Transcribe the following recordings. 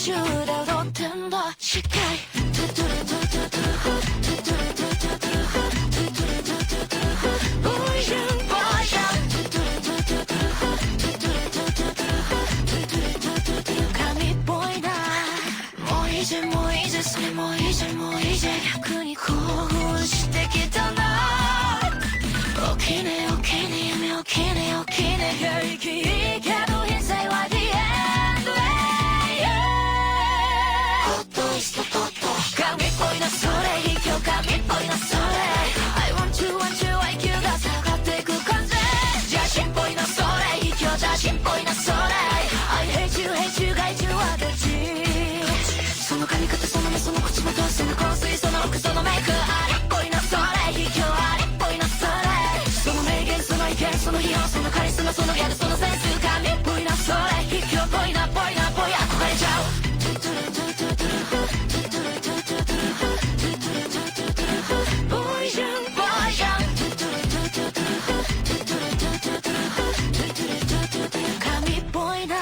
中で踊ってんだしっかりトゥトゥルトゥトゥトゥルフトゥトゥルトゥトゥトゥルフトゥトゥルトゥトゥトゥルフボーイじゃんボーイじゃんトゥトゥルトゥトゥトゥルフトゥトゥルトゥトゥトゥルフトゥトゥルトゥトゥトゥル神っぽいなもういいぜもういいぜそれもういいぜもういいぜ逆に興奮してきたな起きね起きね夢起きね起きね平気いいけど人生は The endホットイストトット神っぽいなそれ卑怯神っぽいなそれ I want to want to IQ が下がってく感じ邪神っぽいなそれ卑怯邪神っぽいなそれ I hate you hate you 害虫はどっちその髪型その目その口元その香水その服そのメイクあれっぽいなそれ卑怯あれっぽいなそれその名言その意見その費用そのカリスマそのギャルそのセンス神っぽいなそれ卑怯っぽいなっぽいなっぽい憧れちゃうトゥトゥルトゥトゥトゥルフトゥトゥルトゥトゥトゥルフトゥトゥルトゥトゥトゥルフボーイじゃんボーイじゃんトゥトゥルトゥトゥトゥルフトゥトゥルトゥトゥトゥルフトゥトゥルトゥトゥトゥル神っぽいな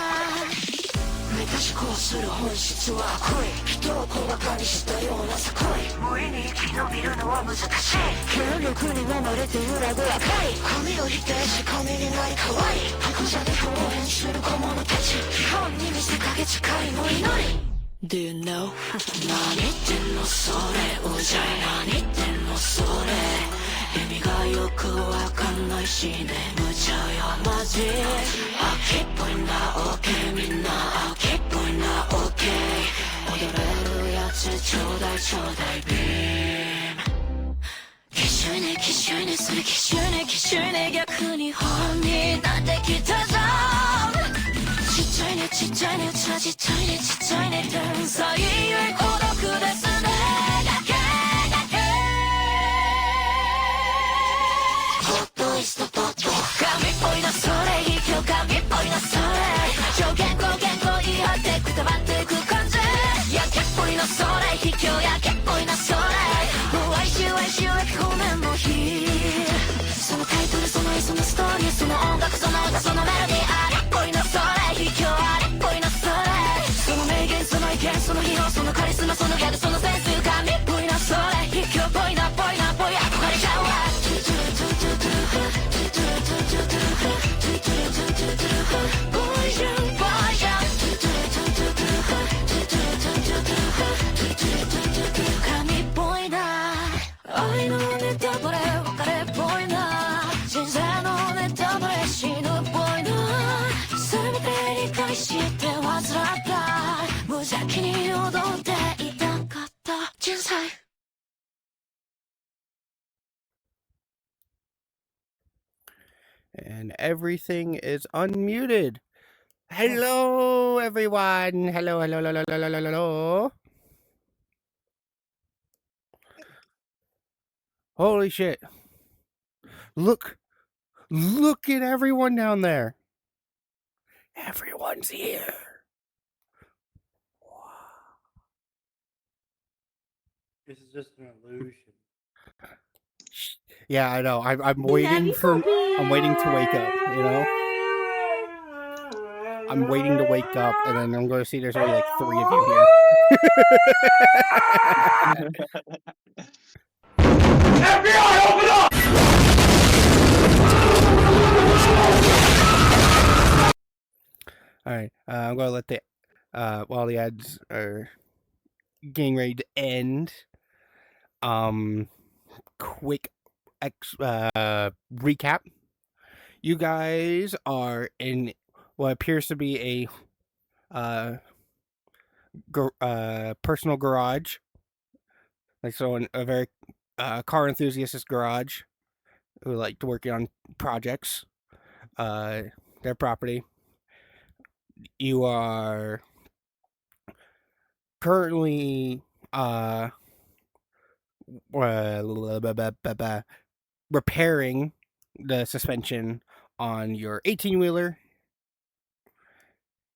目指しこうする本質は悪意人を小馬鹿にしたような作為無意に生き延びるのは難しい権力に飲まれて揺らぐ赤い神を否定し神になり可愛い白座で表現する小物たち基本に見せかけ誓いの祈り Do you know? 何言ってんのそれうざい何言ってんのそれ意味がよくわかんないしね無茶よマジ秋っぽいな OK みんな秋っぽいな OK 踊れるやつちょうだいちょうだいビームきしょいねきしょいねそれきしょいねきしょいね逆に本になってきたぞちっちゃいねちっちゃいねうちはちっちゃいねちっちゃいね天才ゆえ孤独ですねだけホットイストトット神っぽいなそれ卑怯神っぽいなそれ表現語言語言い張ってくたばってく感じやけっぽいなそれ卑怯やけっぽいなそれ哀愁哀愁駅方面の日そのタイトルその絵そのストーリーその音楽その歌そのメロディーあれっぽいなそれ卑怯あれっぽいなそれその名言その意見その費用そのカリスマそのギャルそのセンス神っぽいなそれ卑怯っぽいなっぽいなっぽい憧れちゃうわトゥトゥルトゥトゥトゥルフトゥトゥルトゥトゥトゥルフトゥトゥルトゥトゥトゥルフボーイじゃんボーイじゃんトゥトゥルトゥトゥトゥルフトゥトゥルトゥトゥトゥルフトゥトゥルトゥトゥトゥルフ神っぽいな愛のネタバレ別れっぽいな人生のネタバレ死ぬっぽいな全て理解して患った無邪気に踊っていたかった人生And everything is unmuted. Hello, everyone. Hello, hello, hello, hello, hello, hello. Holy shit. Look at everyone down there. Everyone's here. This is just an illusion. Yeah, I know. I'm waiting to wake up, you know? I'm waiting to wake up, and then I'm going to see there's only like 3 of you here. FBI, open up! Alright, I'm going to let while the ads are getting ready to end, quick recap. You guys are in what appears to be a personal garage, like so in a very car enthusiast's garage who like to work on projects, their property. You are currently repairing the suspension on your 18-wheeler.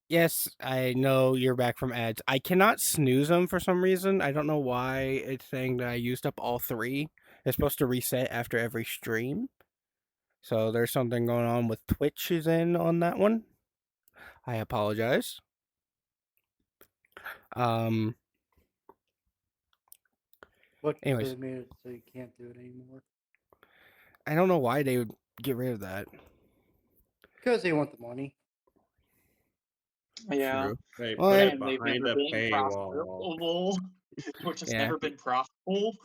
Yes, I know you're back from ads. I cannot snooze them for some reason. I don't know why it's saying that I used up all 3. It's supposed to reset after every stream. So there's something going on with Twitch is in on that one. I apologize. But Anyways. they made it so you can't do it anymore. I don't know why they would get rid of that. Because they want the money. Yeah. True. They Well, put I- it And they've behind never a been paywall. profitable, which has Yeah. never been profitable.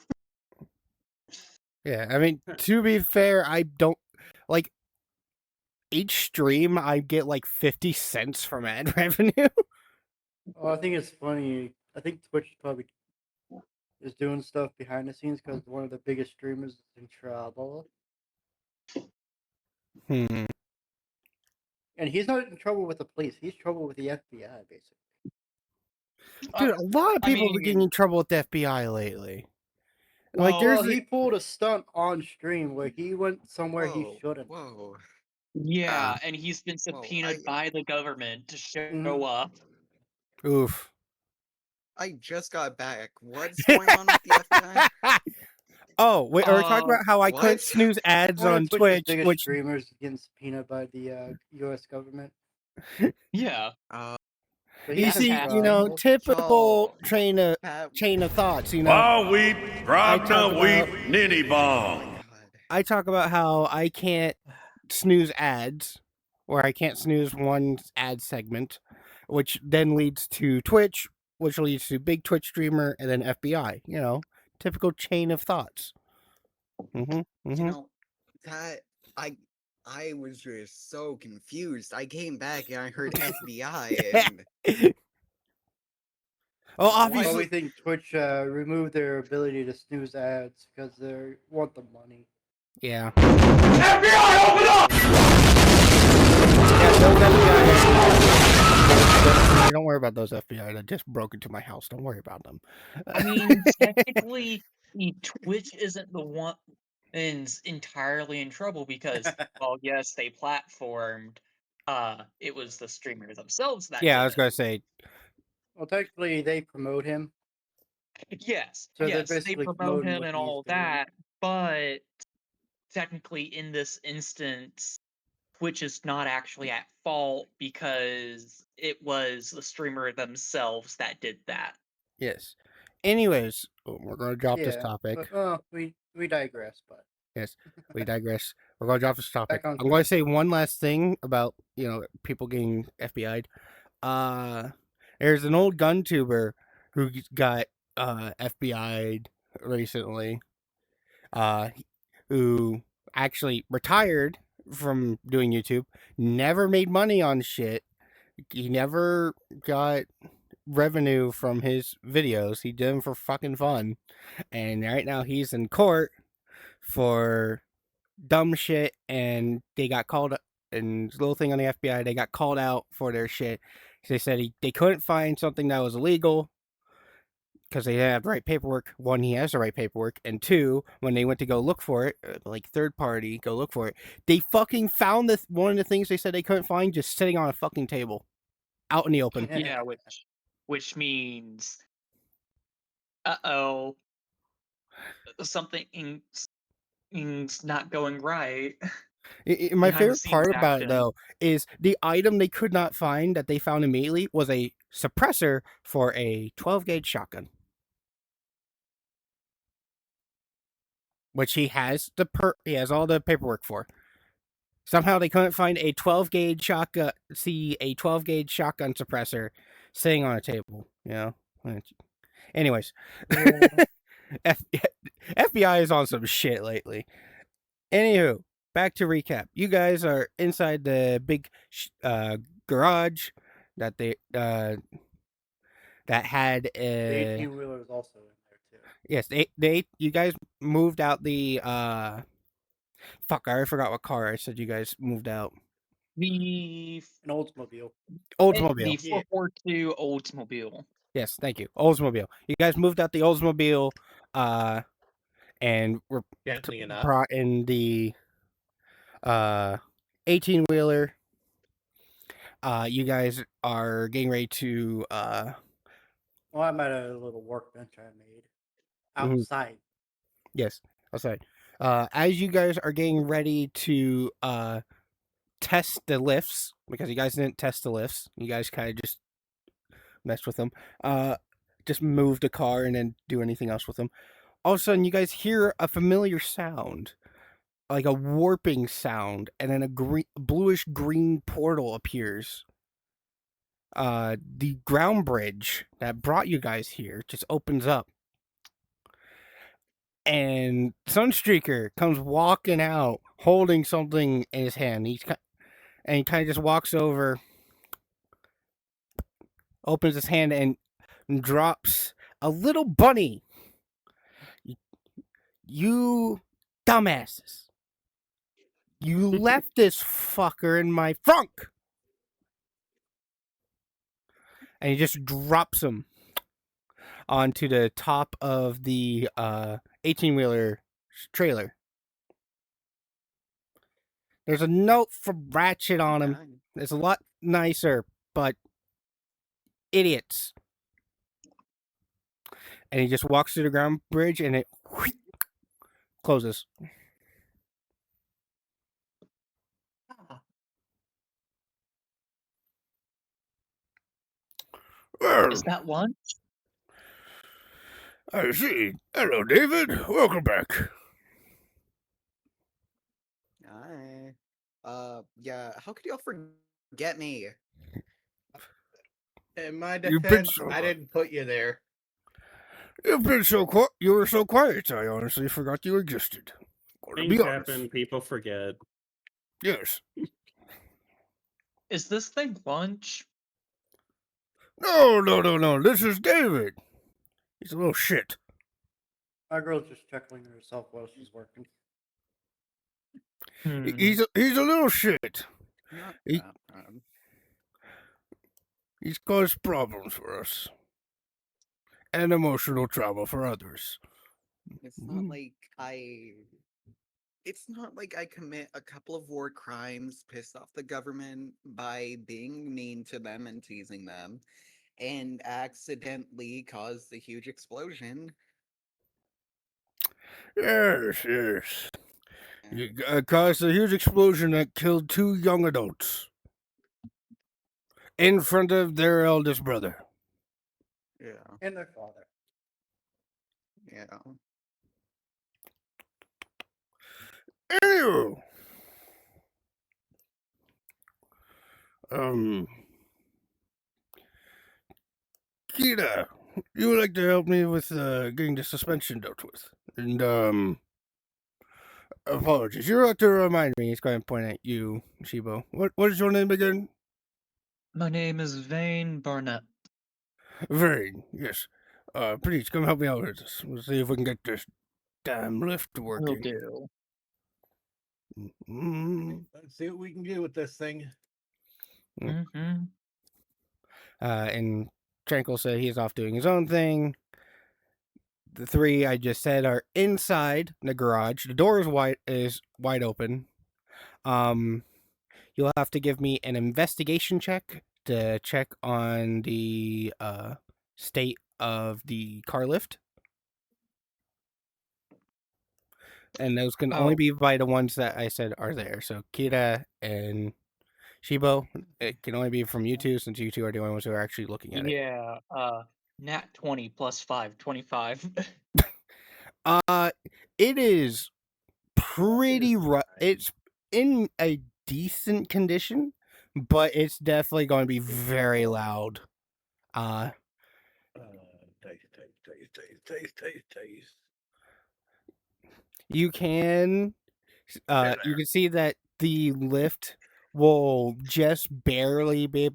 Yeah, I mean, to be fair, I don't like each stream I get like 50 cents from ad revenue. Oh, I think it's funny. I think Twitch probably is doing stuff behind the scenes because one of the biggest streamers is in trouble. Hmm. And he's not in trouble with the police. He's in trouble with the FBI, basically. Dude, a lot of I people are getting mean, in trouble with the FBI lately. Like, well, there's Well, he pulled a stunt on stream where he went somewhere he Whoa, shouldn't. whoa. yeah, and he's been Whoa, subpoenaed by the government to show Mhm. up. oof. I just got back. What's going on with the FBI? Oh, wait, are we talking about how I couldn't what? snooze ads One on of Twitch's Twitch, biggest which streamers getting subpoenaed by the U.S. government. Yeah. But you he's in see, happened. you know, trouble. typical So, train of Pat, thoughts, you know. Wow, weep, I grogna, talk weep, about- ninny oh bong. my god. I talk about how I can't snooze ads, or I can't snooze one ad segment, which then leads to Twitch, which leads to big Twitch streamer, and then FBI. You know, typical chain of thoughts. You know, that I was just so confused. I came back and I heard FBI and Oh, Well, obviously, we think Twitch removed their ability to snooze ads because they want the money. yeah. FBI, open up! Yeah, those FBI. Don't worry about those FBI that just broke into my house. Don't worry about them. I mean, technically, Twitch isn't the one entirely in trouble because, well, yes, they platformed. It was the streamer themselves that Yeah, did I was it. gonna say. Well, technically, they promote him. Yes, So they're yes, they basically promote promoting him what and he's all doing. that, but technically, in this instance, Twitch is not actually at fault because it was the streamer themselves that did that. Yes. Anyways, we're gonna drop this Yeah, topic. but, we digress, but Yes, we digress. We're gonna drop this topic. Back on I'm going to say one last thing about people getting FBI'd. There's an old gun tuber who got FBI'd recently. Who actually retired from doing YouTube. Never made money on shit. He never got revenue from his videos. He did them for fucking fun. And right now he's in court for dumb shit, and they got called. And little thing on the FBI, they got called out for their shit. They said they couldn't find something that was illegal because they had the right paperwork. One, he has the right paperwork, and two, when they went to go look for it, like third party, go look for it, they fucking found one of the things they said they couldn't find just sitting on a fucking table, out in the open. Yeah, which means, something's not going right. My Behind the favorite scenes part about it, action. though, is the item they could not find that they found immediately was a suppressor for a 12-gauge shotgun, which he has all the paperwork for. Somehow they couldn't find a 12-gauge shotgun. See a 12-gauge shotgun suppressor sitting on a table. Anyways, FBI is on some shit lately. Anywho, back to recap. You guys are inside the big garage that they that had the 18-wheeler is also in there too. yes, you guys moved out the fuck, I already forgot what car I said you guys moved out. The An Oldsmobile. Oldsmobile. The 442 Oldsmobile. Yes, thank you. Oldsmobile. You guys moved out the Oldsmobile and were brought in the 18-wheeler. You guys are getting ready to Well, I'm at a little workbench I made outside. yes, outside. As you guys are getting ready to test the lifts, because you guys didn't test the lifts, you guys kind of just messed with them. just move the car and then do anything else with them. All of a sudden, you guys hear a familiar sound, like a warping sound, and then a bluish green portal appears. The ground bridge that brought you guys here just opens up, and Sunstreaker comes walking out, holding something in his hand. He kind of just walks over, opens his hand, and drops a little bunny. You dumbasses. You left this fucker in my trunk. And he just drops him onto the top of the 18-wheeler trailer. There's a note from Ratchet on him. Fine. It's a lot nicer, but idiots. And he just walks through the ground bridge and it closes. Well, Is that lunch? I see. Hello, David. Welcome back. Hi. Yeah, how could y'all forget me? In my You've been defense, so I didn't put you there. You've been so quiet. You were so quiet. I honestly forgot you existed. Gotta Things be honest. happen, people forget. Yes. Is this thing lunch? No. This is David. He's a little shit. My girl's just chuckling to herself while she's working. He's a little shit. Not He- that bad. He's caused problems for us. And emotional trauma for others. It's not like It's not like I commit a couple of war crimes, pissed off the government by being mean to them and teasing them, and accidentally caused a huge explosion. Yes. Yeah. You caused a huge explosion that killed 2 young adults. In front of their eldest brother. Yeah. And their father. Yeah. Anywho. Kita, you would like to help me with getting the suspension dealt with. And apologies. You're about to remind me. He's going to point at you, Shibo. What is your name again? My name is Vane Barnett. Vane, yes. Please come help me out with this. We'll see if we can get this damn lift Will working. do. Let's see what we can do with this thing. Mm-hmm. And Tranquil said he's off doing his own thing. The 3 I just said are inside the garage. The door is wide open. You'll have to give me an investigation check to check on the state of the car lift. And those can only Oh. be by the ones that I said are there. So Kira and Shibo, it can only be from you two, since you two are the only ones who are actually looking at it. Yeah, nat 20 plus 5, 25. It is pretty is rough. fine. It's in a decent condition, but it's definitely going to be very loud. Taste. You can see that the lift will just barely be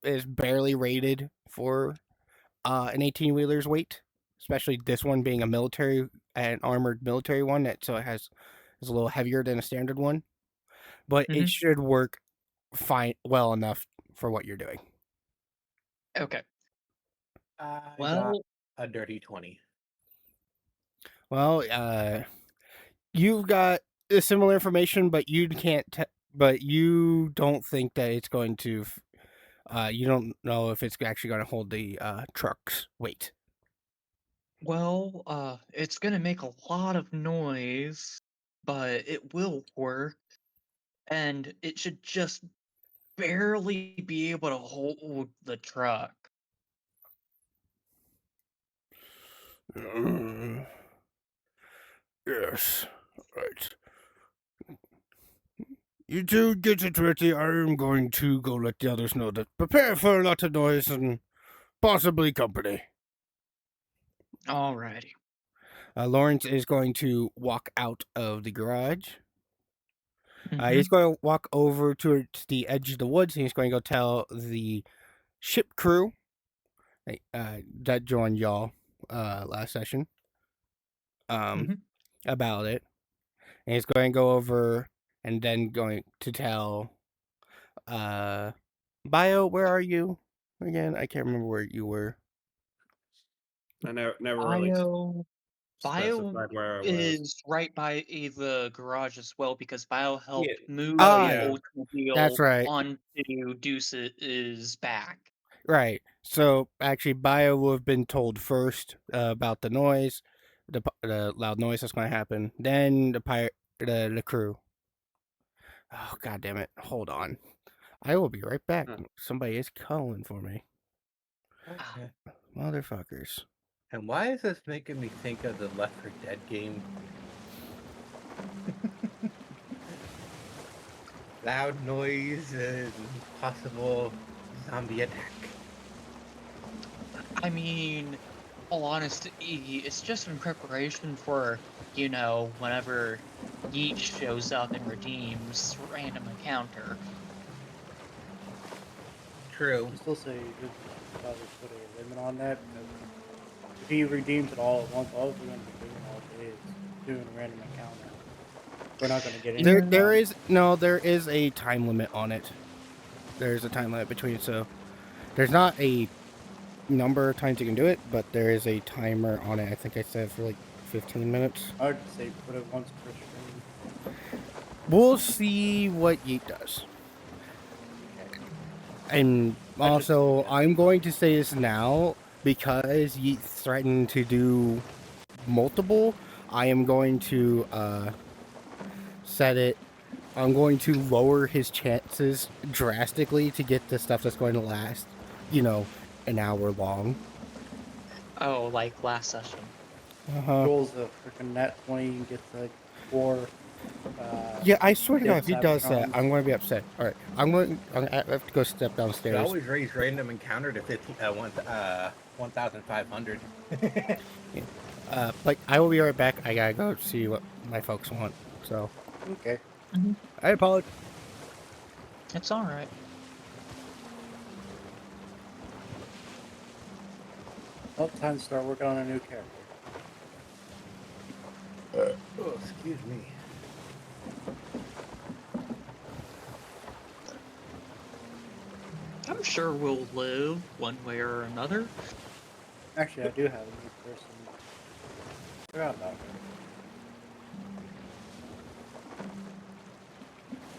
is barely rated for an 18-wheeler's weight, especially this one being an armored military one, is a little heavier than a standard one, but it Mhm. should work well enough for what you're doing. Okay. I got Well, a dirty 20. Well, you've got similar information, but you but you don't think that it's going to. You don't know if it's actually going to hold the truck's weight. it's gonna make a lot of noise, but it will work, and it should just barely be able to hold the truck. Yes. Right. You two get it ready. I am going to go let the others know that prepare for a lot of noise and possibly company. Alrighty. Lawrence is going to walk out of the garage. Mhm. He's going to walk over towards the edge of the woods and he's going to go tell the ship crew that joined y'all last session Mhm. about it. And he's going to go over and then going to tell Bio, where are you again? I can't remember where you were. I never really Bio specified where I was. is right by the garage as well because Bio helped move Oh, the yeah. Oldsmobile That's right. onto Deuce's back. Right. So actually, Bio will have been told first about the noise, the loud noise that's going to happen. Then the crew. Oh, god damn it! Hold on. I will be right back. Huh. Somebody is calling for me. Okay. Motherfuckers. And why is this making me think of the Left 4 Dead game? Loud noise and possible zombie attack. I mean, all honesty, it's just in preparation for, whenever Yeet shows up and redeems random encounter. True. I still say you should probably put a limit on that because if he redeems it all at once, all we're going to be doing all day is doing a random encounter. We're not going to get any. There is a time limit on it. There's a time limit between, so there's not a number of times you can do it, but there is a timer on it. I think I said for like 15 minutes. I would say put it once per stream. We'll see what Yeet does. And also, I'm going to say this now because Yeet threatened to do multiple. I am going to set it. I'm going to lower his chances drastically to get the stuff that's going to last, an hour long. Oh, like last session. Rolls a freaking net 20 and gets like 4. Yeah, I swear to God, dead if he does that, Cybertrons. I'm going to be upset. All right, I have to go step You downstairs. always raise random encounter to 1,500. Like I will be right back. I gotta go see what my folks want. So, Okay. I apologize. It's alright. Well, time to start working on a new character. Oh, excuse me. I'm sure we'll live one way or another. Actually, I do have a new person. Forgot about her.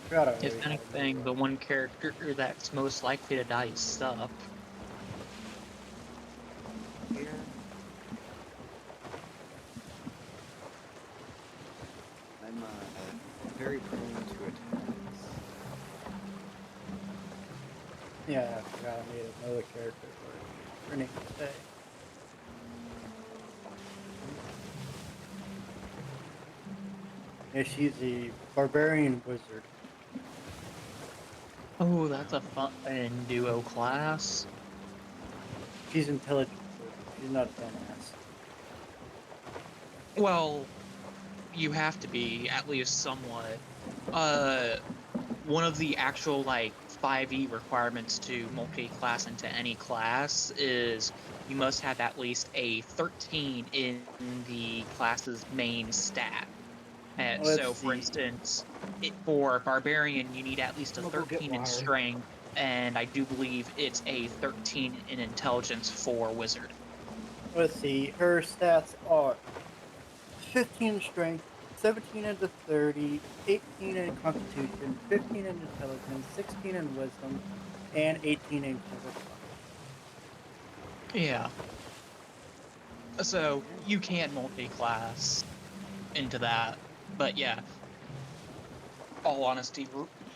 Forgot I already If had a new anything, the one character that's most likely to die is Sup. Here. I'm very prone to attacks. Yeah, I forgot I made another character for her name to stay. Yeah, she's a barbarian wizard. Oh, that's a fun duo class. She's intelligent, so she's not a dumbass. Well, you have to be, at least somewhat. One of the actual, 5e requirements to multi-class into any class is you must have at least a 13 in the class's main stat. So, for instance, for Barbarian, you need at least a I'm gonna go get 13 in water. Strength, and I do believe it's a 13 in Intelligence for Wizard. Let's see, her stats are 15 in strength, 17 in dexterity, 18 in constitution, 15 in intelligence, 16 in wisdom, and 18 in charisma. Yeah. So, you can multi-class into that, but yeah. All honesty,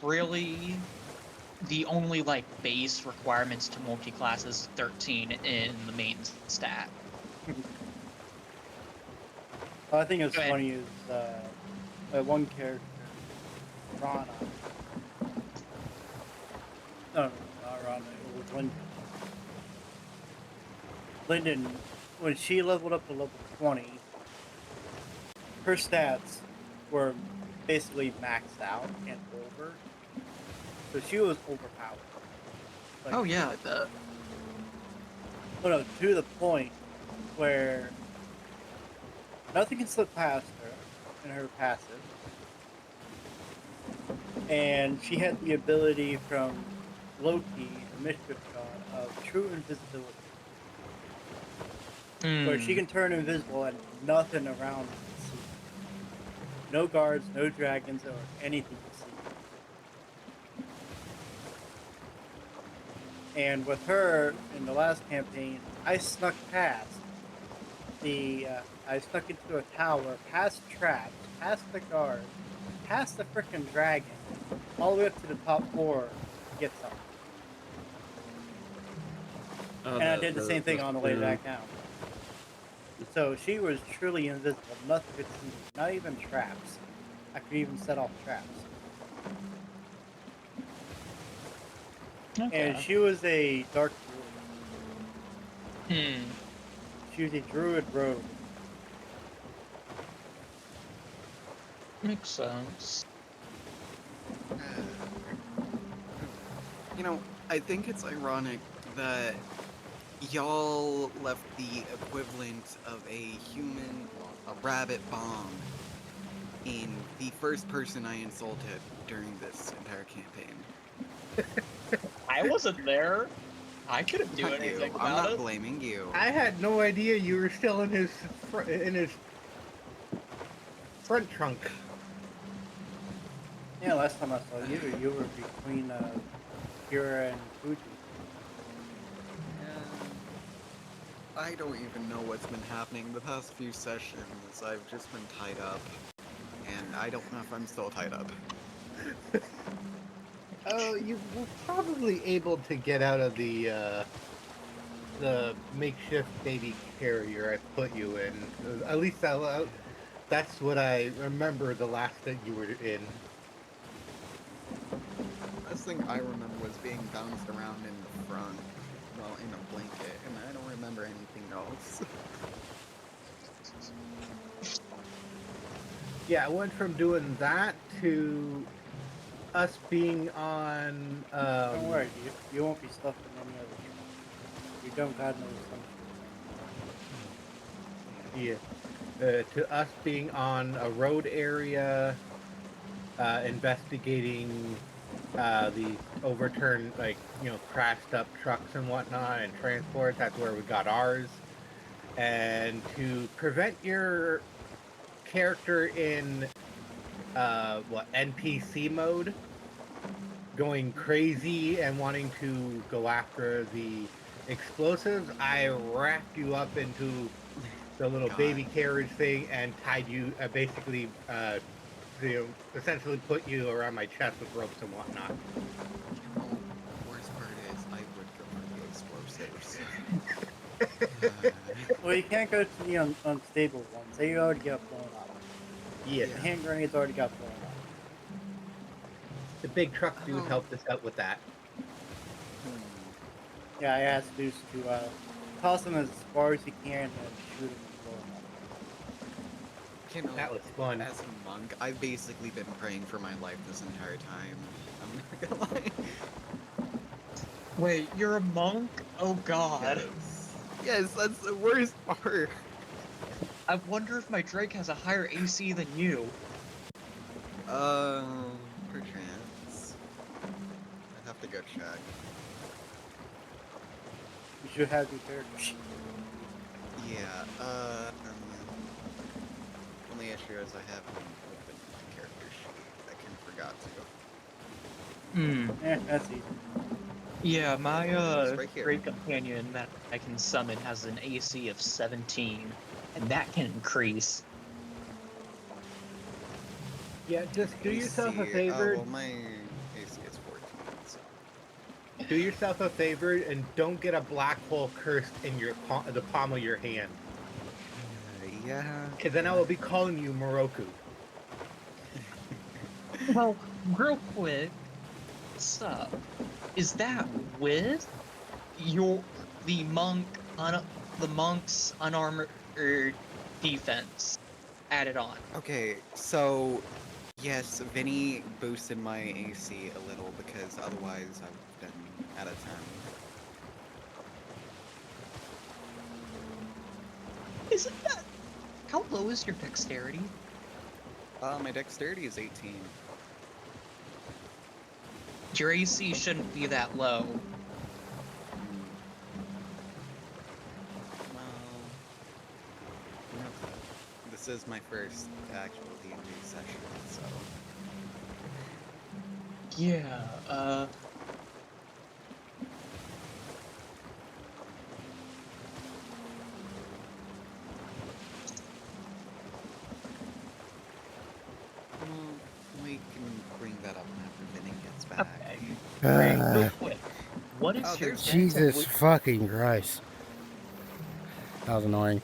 really, the only, base requirements to multi-class is 13 in the main stat. What I think is Go ahead. funny is one character, Rana. No, not Rana. It was Lyndon. Lyndon, when she leveled up to level 20, her stats were basically maxed out and over. So she was overpowered. Like, Oh yeah, the no, to the point where nothing can slip past her in her passive. And she had the ability from Loki, the mischief god, of true invisibility. Where she can turn invisible and nothing around can see. No guards, no dragons, or anything to see. And with her, in the last campaign, I snuck past I snuck into a tower, past traps, past the guard, past the frickin' dragon, all the way up to the top floor to get something. And I did the same thing on the way back down. So she was truly invisible. Nothing could see me. Not even traps. I could even set off traps. okay. And she was a dark druid. Hmm. She was a druid rogue. Makes sense. You know, I think it's ironic that y'all left the equivalent of a human, well, a rabbit bomb in the first person I insulted during this entire campaign. I wasn't there. I couldn't do Not anything you. I'm about not it. blaming you. I had no idea you were still in his front trunk. Yeah, last time I saw you, you were between Kira and Fuji. I don't even know what's been happening the past few sessions. I've just been tied up, and I don't know if I'm still tied up. Oh, you were probably able to get out of the makeshift baby carrier I put you in. At least that's what I remember the last that you were in. Last thing I remember was being bounced around in the front, well, in a blanket, and I don't remember anything else. Yeah, I went from doing that to us being on. Don't worry, you won't be stuck in any other trap. You don't God knows some shit. Yeah, to us being on a road area, investigating the overturned, like, crashed up trucks and whatnot and transport. That's where we got ours. And to prevent your character in NPC mode going crazy and wanting to go after the explosives, I wrapped you up into the little baby carriage thing and tied you, basically, essentially put you around my chest with ropes and whatnot. You know, worst part is I would go for the explosives. Well, you can't go to the unstable ones. They already got blown up. Yeah, The hand grenades already got blown up. the big truck dude helped us out with that. Yeah, I asked Luce to toss them as far as he can and shoot them and blow them up. You know, That was fun. as a monk, I've basically been praying for my life this entire time. I'm not gonna lie. Wait, you're a monk? Oh god. Yes, that's the worst part. I wonder if my Drake has a higher AC than you. Perchance. I'd have to go check. You should have your character sheet. Yeah, only issue is I haven't opened my character sheet. I kind of forgot to. Yeah, that's easy. Yeah, my It's right here. Drake companion that I can summon has an AC of 17, and that can increase. Yeah, just do yourself a AC favor. well, my AC is 14, so. Do yourself a favor and don't get a black hole cursed in the palm of your hand. Yeah. And then I will be calling you Moroku. Well, real quick, sup? Is that with the monk's unarmored defense added on? Okay, so yes, Vinny boosted my AC a little because otherwise I would have been at a 10. Isn't that how low is your dexterity? My dexterity is 18. Your AC shouldn't be that low. Well, okay. This is my first actual D&D session, so Yeah, we can bring that up after Vinny gets back. okay. Great, real quick. What is Oh, your there's dex? Jesus fucking Christ. That was annoying.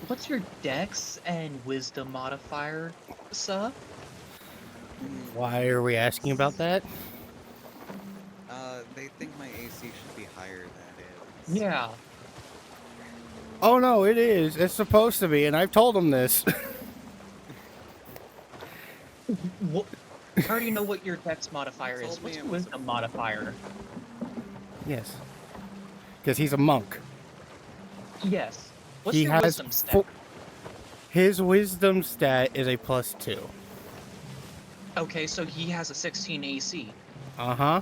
What's your dex and wisdom modifier, sir? Why are we asking about that? They think my AC should be higher than it is. Yeah. Oh no, it is. It's supposed to be, and I've told him this. What? How do you know what your dex modifier is? Told me What's it your was a wisdom modifier? Yes. Because he's a monk. Yes. What's He your has wisdom stat? his wisdom stat is a +2. Okay, so he has a 16 AC. Uh-huh.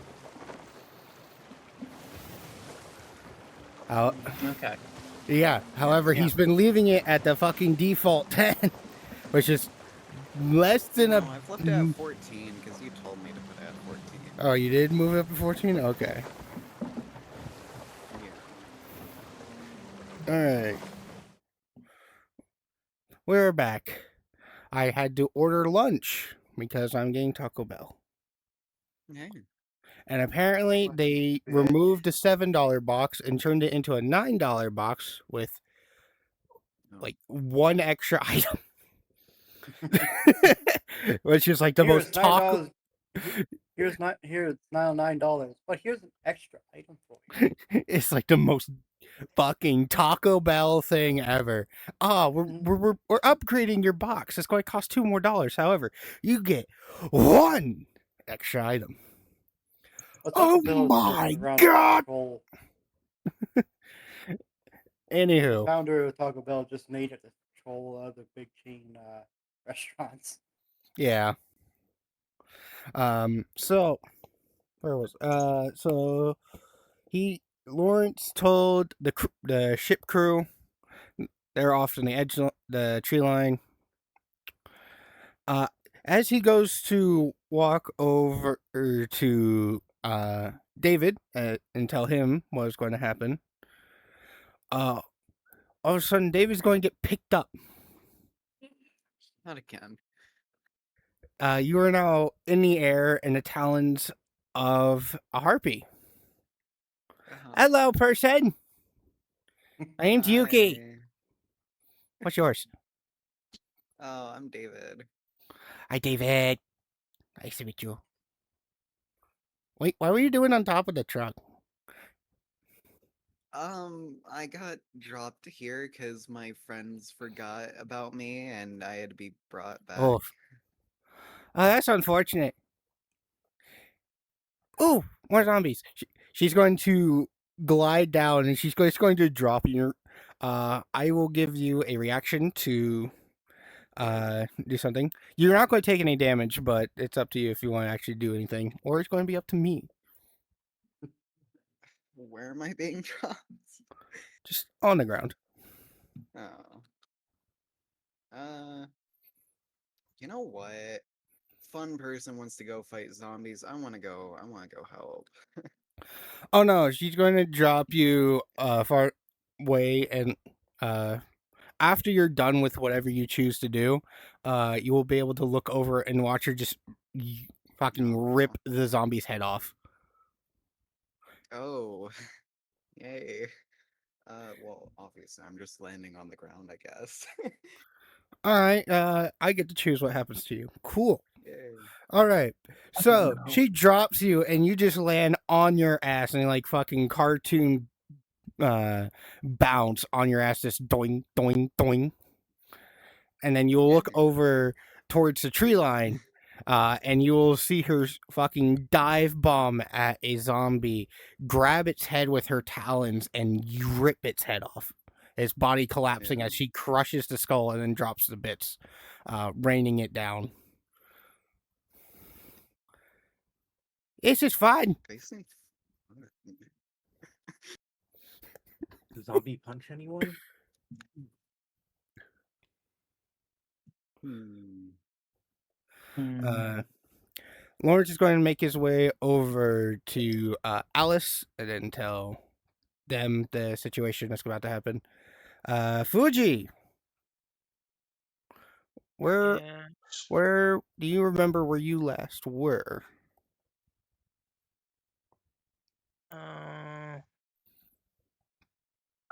Okay. Yeah, however, Yeah. he's been leaving it at the fucking default 10, which is less than No, a... I've left it at 14 because you told me to put it at 14. Oh, you did move it up to 14? Okay. Yeah. Alright. We're back. I had to order lunch because I'm getting Taco Bell. Hey. And apparently they removed the $7 box and turned it into a $9 box with like one extra item. Which is like the Here's most taco. Here's it's now $9, but here's an extra item for you. It's like the most fucking Taco Bell thing ever. Ah, we're upgrading your box. It's going to cost $2 more. However, you get one extra item. But Taco Oh Bell is my just around god! control. Anywho, The founder of Taco Bell just made it to control other big chain restaurants. yeah. So where was so Lawrence told the ship crew they're off on the edge of the tree line. As he goes to walk over to David and tell him what's going to happen, all of a sudden David's going to get picked up. Not again. You are now in the air in the talons of a harpy. Hello, person. My name's Yuki. Hi. What's yours? Oh, I'm David. Hi, David. Nice to meet you. Wait, what were you doing on top of the truck? I got dropped here because my friends forgot about me and I had to be brought back. Oh, that's unfortunate. Oh, more zombies. She's going to glide down and she's just going to drop you. I will give you a reaction to do something. You're not going to take any damage, but it's up to you if you want to actually do anything, or it's going to be up to me. Where am I being dropped? Just on the ground. Oh. You know what? Fun person wants to go fight zombies. I wanna go help. Oh no, she's going to drop you far away, and after you're done with whatever you choose to do, you will be able to look over and watch her just fucking rip the zombie's head off. Oh. Yay. Well, obviously, I'm just landing on the ground, I guess. All right, I get to choose what happens to you. Cool. Yay. All right. So no. she drops you, and you just land on your ass, and like fucking cartoon bounce on your ass, just doing, doing, doing. And then you'll look over towards the tree line, and you will see her fucking dive bomb at a zombie, grab its head with her talons, and rip its head off. Its body collapsing Yeah. as she crushes the skull and then drops the bits, raining it down. It's just fine. They seem fun. Does zombie punch anyone? Lawrence is going to make his way over to Alice and then tell them the situation that's about to happen. Fuji, where Yeah. where do you remember where you last were?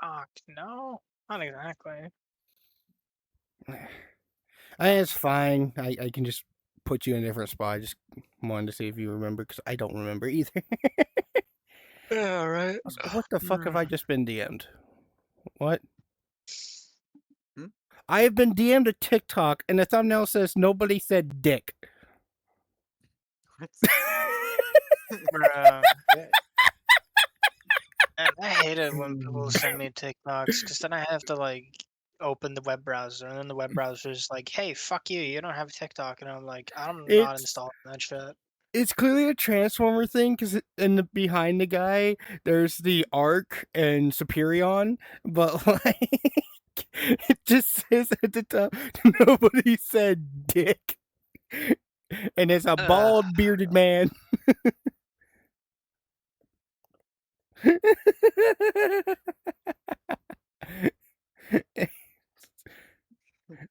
Fuck, no, not exactly. It's fine. I can just put you in a different spot. I just wanted to see if you remember because I don't remember either. Yeah, right. What the fuck have I just been DM'd? What? Hmm? I have been DM'd a TikTok and the thumbnail says nobody said dick. What? Bruh. Yeah. And I hate it when people send me TikToks because then I have to like open the web browser and then the web browser is like, "Hey, fuck you! You don't have TikTok," and I'm like, "I'm not It's installing that shit." it's clearly a Transformer thing because in the behind the guy there's the Arc and Superion, but like it just says at the top nobody said dick, and it's a bald bearded man.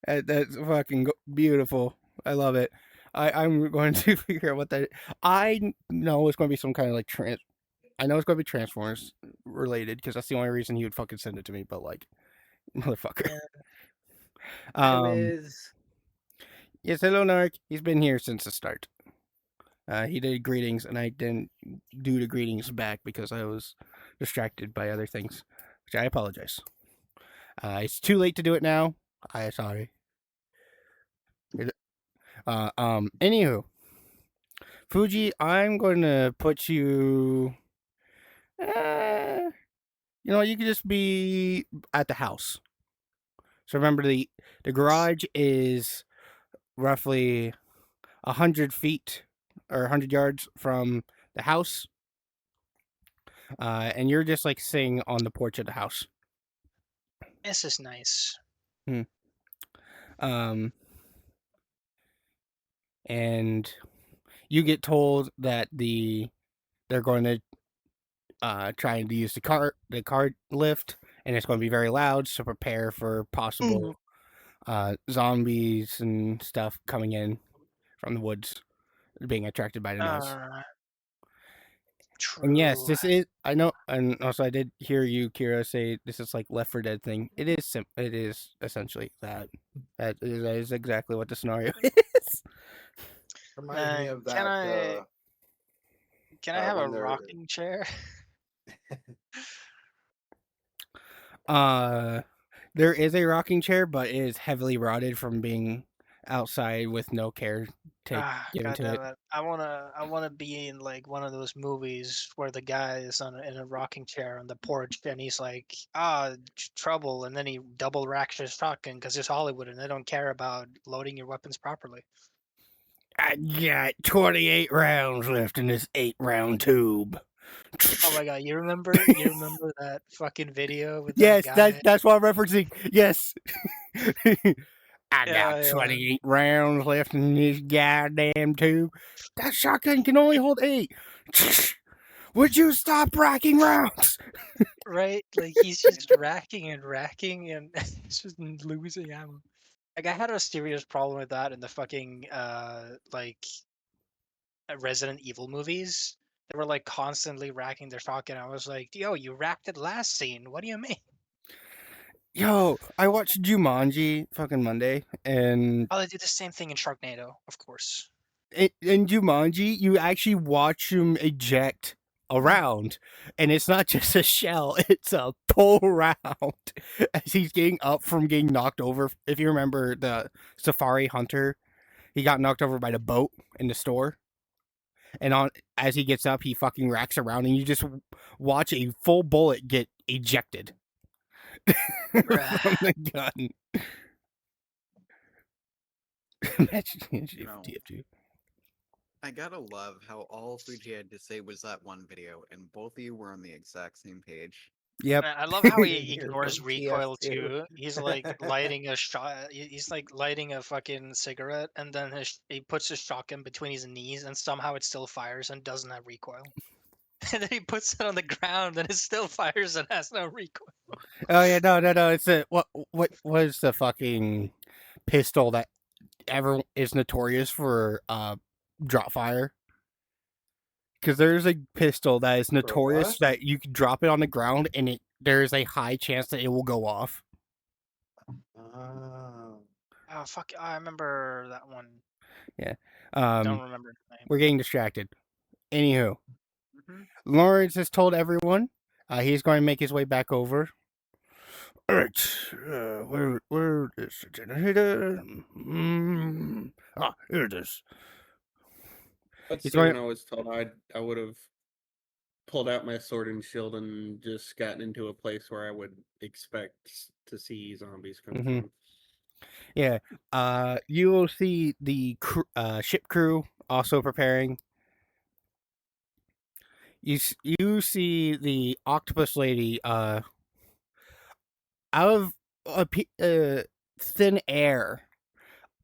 That's fucking beautiful. I love it. I'm going to figure out what that. I know it's going to be some kind of like I know it's going to be Transformers related because that's the only reason he would fucking send it to me. But like, motherfucker. Yeah. Hi, Um. Liz. Yes, hello, Narc. He's been here since the start. He did greetings, and I didn't do the greetings back because I was distracted by other things, which I apologize. It's too late to do it now. I sorry. Anywho, Fuji, I'm going to put you. You could just be at the house. So remember, the garage is roughly 100 feet or 100 yards from the house, and you're just like sitting on the porch of the house. This is nice. And you get told that they're going to trying to use the cart lift, and it's going to be very loud. So prepare for possible zombies and stuff coming in from the woods, being attracted by the noise. True. And yes, this is I know, and also I did hear you, Kira, say this is like Left 4 Dead thing. It is it is essentially that. That is exactly what the scenario is. Reminds me of that. Can I have a when they're- rocking chair? There is a rocking chair, but it is heavily rotted from being outside with no care given God to damn it. it! I wanna be in like one of those movies where the guy is in a rocking chair on the porch and he's like, trouble, and then he double racks his shotgun because it's Hollywood and they don't care about loading your weapons properly. I got 28 rounds left in this 8-round tube. Oh my god, you remember that fucking video with that Yes, guy? that's what I'm referencing. Yes. I got Yeah. 28 rounds left in this goddamn tube. That shotgun can only hold 8. Would you stop racking rounds? Right? Like he's just racking and racking and he's just losing ammo. Like I had a serious problem with that in the fucking Resident Evil movies. They were like constantly racking their shotgun. I was like, yo, you racked it last scene. What do you mean? Yo, I watched Jumanji fucking Monday, and Oh, they did the same thing in Sharknado, of course. in Jumanji, you actually watch him eject around, and it's not just a shell; it's a pull round as he's getting up from getting knocked over. If you remember the Safari Hunter, he got knocked over by the boat in the store, and on as he gets up, he fucking racks around, and you just watch a full bullet get ejected from the gun. Imagine You know, TFG. I gotta love how all 3G had to say was that one video, and both of you were on the exact same page. Yep. I love how he Here ignores from recoil TF2. too. He's like lighting a shot. He's like lighting a fucking cigarette, and then he puts his shotgun between his knees, and somehow it still fires and doesn't have recoil. And then he puts it on the ground, and it still fires and has no recoil. Oh yeah, no. It's a what was the fucking pistol that ever is notorious for drop fire? Because there's a pistol that is notorious what? that you can drop it on the ground and there's a high chance that it will go off. Oh. Oh fuck! I remember that one. Yeah. Don't remember the name. We're getting distracted. Anywho, Mhm. Lawrence has told everyone he's going to make his way back over. Alright, where is the generator? Here it is. But He's see, when going. I was told, I would have pulled out my sword and shield and just gotten into a place where I would expect to see zombies come Mhm. from. Yeah. You will see the ship crew also preparing. You see the octopus lady out of thin air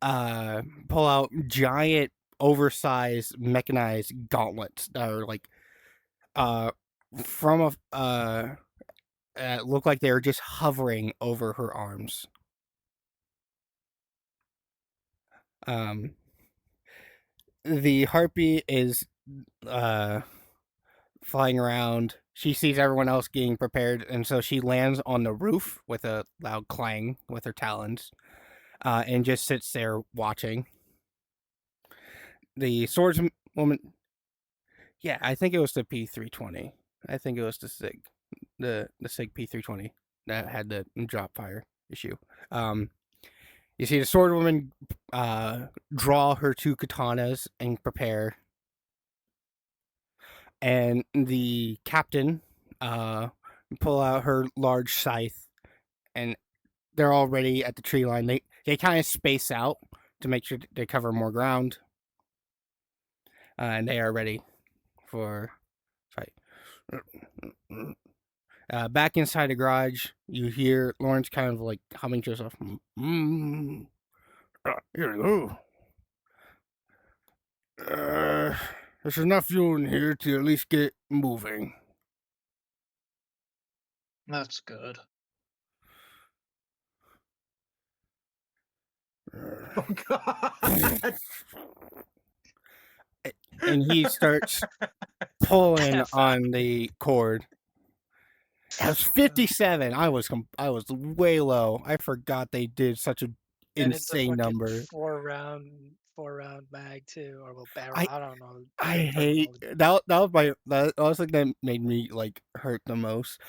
pull out giant oversized mechanized gauntlets that are like from a look like they're just hovering over her arms. The harpy is flying around. She sees everyone else getting prepared, and so she lands on the roof with a loud clang with her talons, and just sits there watching. The swordswoman, yeah, I think it was the P320. I think it was the Sig, the Sig P320 that had the drop fire issue. You see the swordwoman draw her two katanas and prepare, and the captain pull out her large scythe, and they're already at the tree line. They kind of space out to make sure they cover more ground, and they are ready for fight. Back inside the garage, you hear Lawrence kind of like humming to herself. Here we go. There's enough fuel in here to at least get moving. That's good. Oh god. And he starts pulling on the cord. It was 57. I was way low. I forgot they did such an And it's a insane fucking number. four round mag too, or well barrel. I I don't know. I the hate terminology. that was my that was like that made me like hurt the most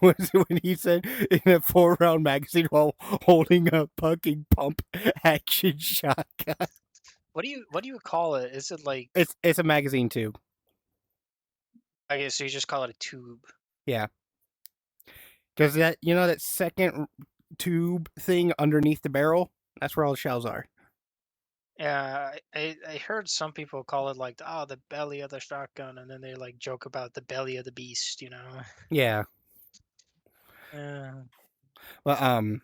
was when he said in a 4-round magazine while holding a fucking pump action shotgun. What do you call it? Is it like It's a magazine tube. I guess so you just call it a tube? Yeah. Because that that second tube thing underneath the barrel, that's where all the shells are. Yeah, I heard some people call it like the belly of the shotgun, and then they like joke about the belly of the beast, you know. Yeah. Yeah. Well,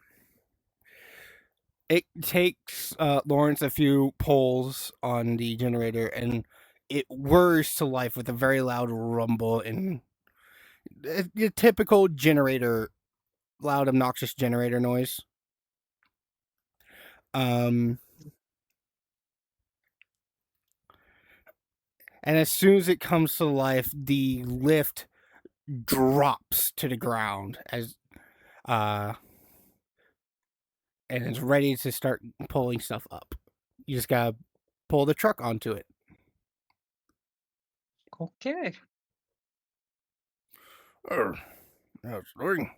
it takes Lawrence a few pulls on the generator, and it whirs to life with a very loud rumble and the typical generator, loud, obnoxious generator noise. And as soon as it comes to life, the lift drops to the ground as and it's ready to start pulling stuff up. You just gotta pull the truck onto it. Okay. How's it doing?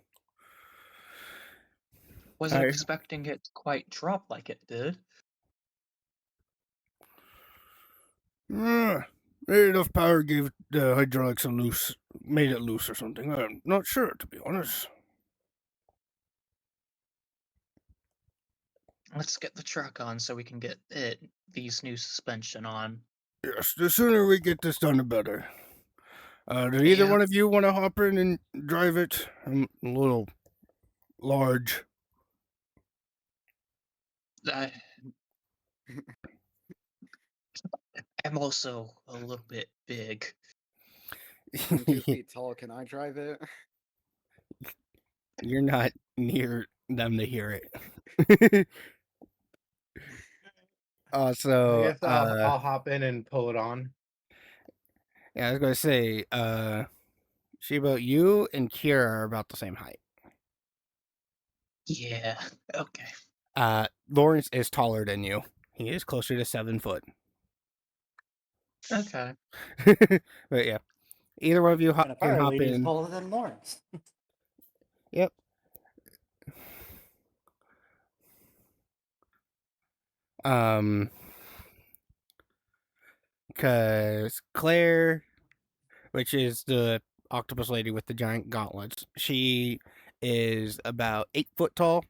Wasn't I- expecting it to quite drop like it did. Enough power gave the hydraulics made it loose or something. I'm not sure, to be honest. Let's get the truck on so we can get these new suspension on. Yes, the sooner we get this done, the better. Do either Yeah. one of you want to hop in and drive it? I'm a little large. I, I'm also a little bit big. I'm 2 feet tall. Can I drive it? You're not near them to hear it. I Also, guess I'll hop in and pull it on. yeah, I was gonna say, Shiba, you and Kira are about the same height. Yeah. Okay. Lawrence is taller than you. He is closer to 7 foot. Okay. But yeah, either one of you And a can fire hop lady is in. taller than Lawrence. Yep. Because Claire, which is the octopus lady with the giant gauntlets, she is about 8 foot tall.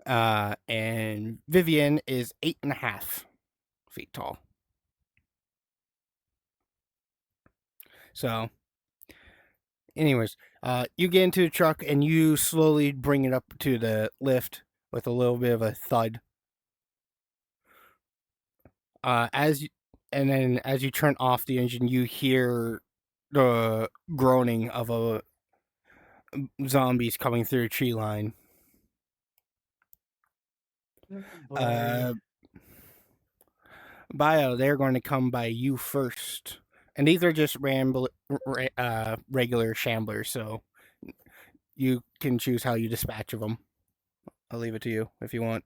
And Vivian is 8.5 feet tall. So, anyways, you get into the truck and you slowly bring it up to the lift with a little bit of a thud. As you turn off the engine, you hear the groaning of a zombies coming through a tree line. Bio, they're going to come by you first, and these are just regular shamblers, so you can choose how you dispatch of them. I'll leave it to you if you want.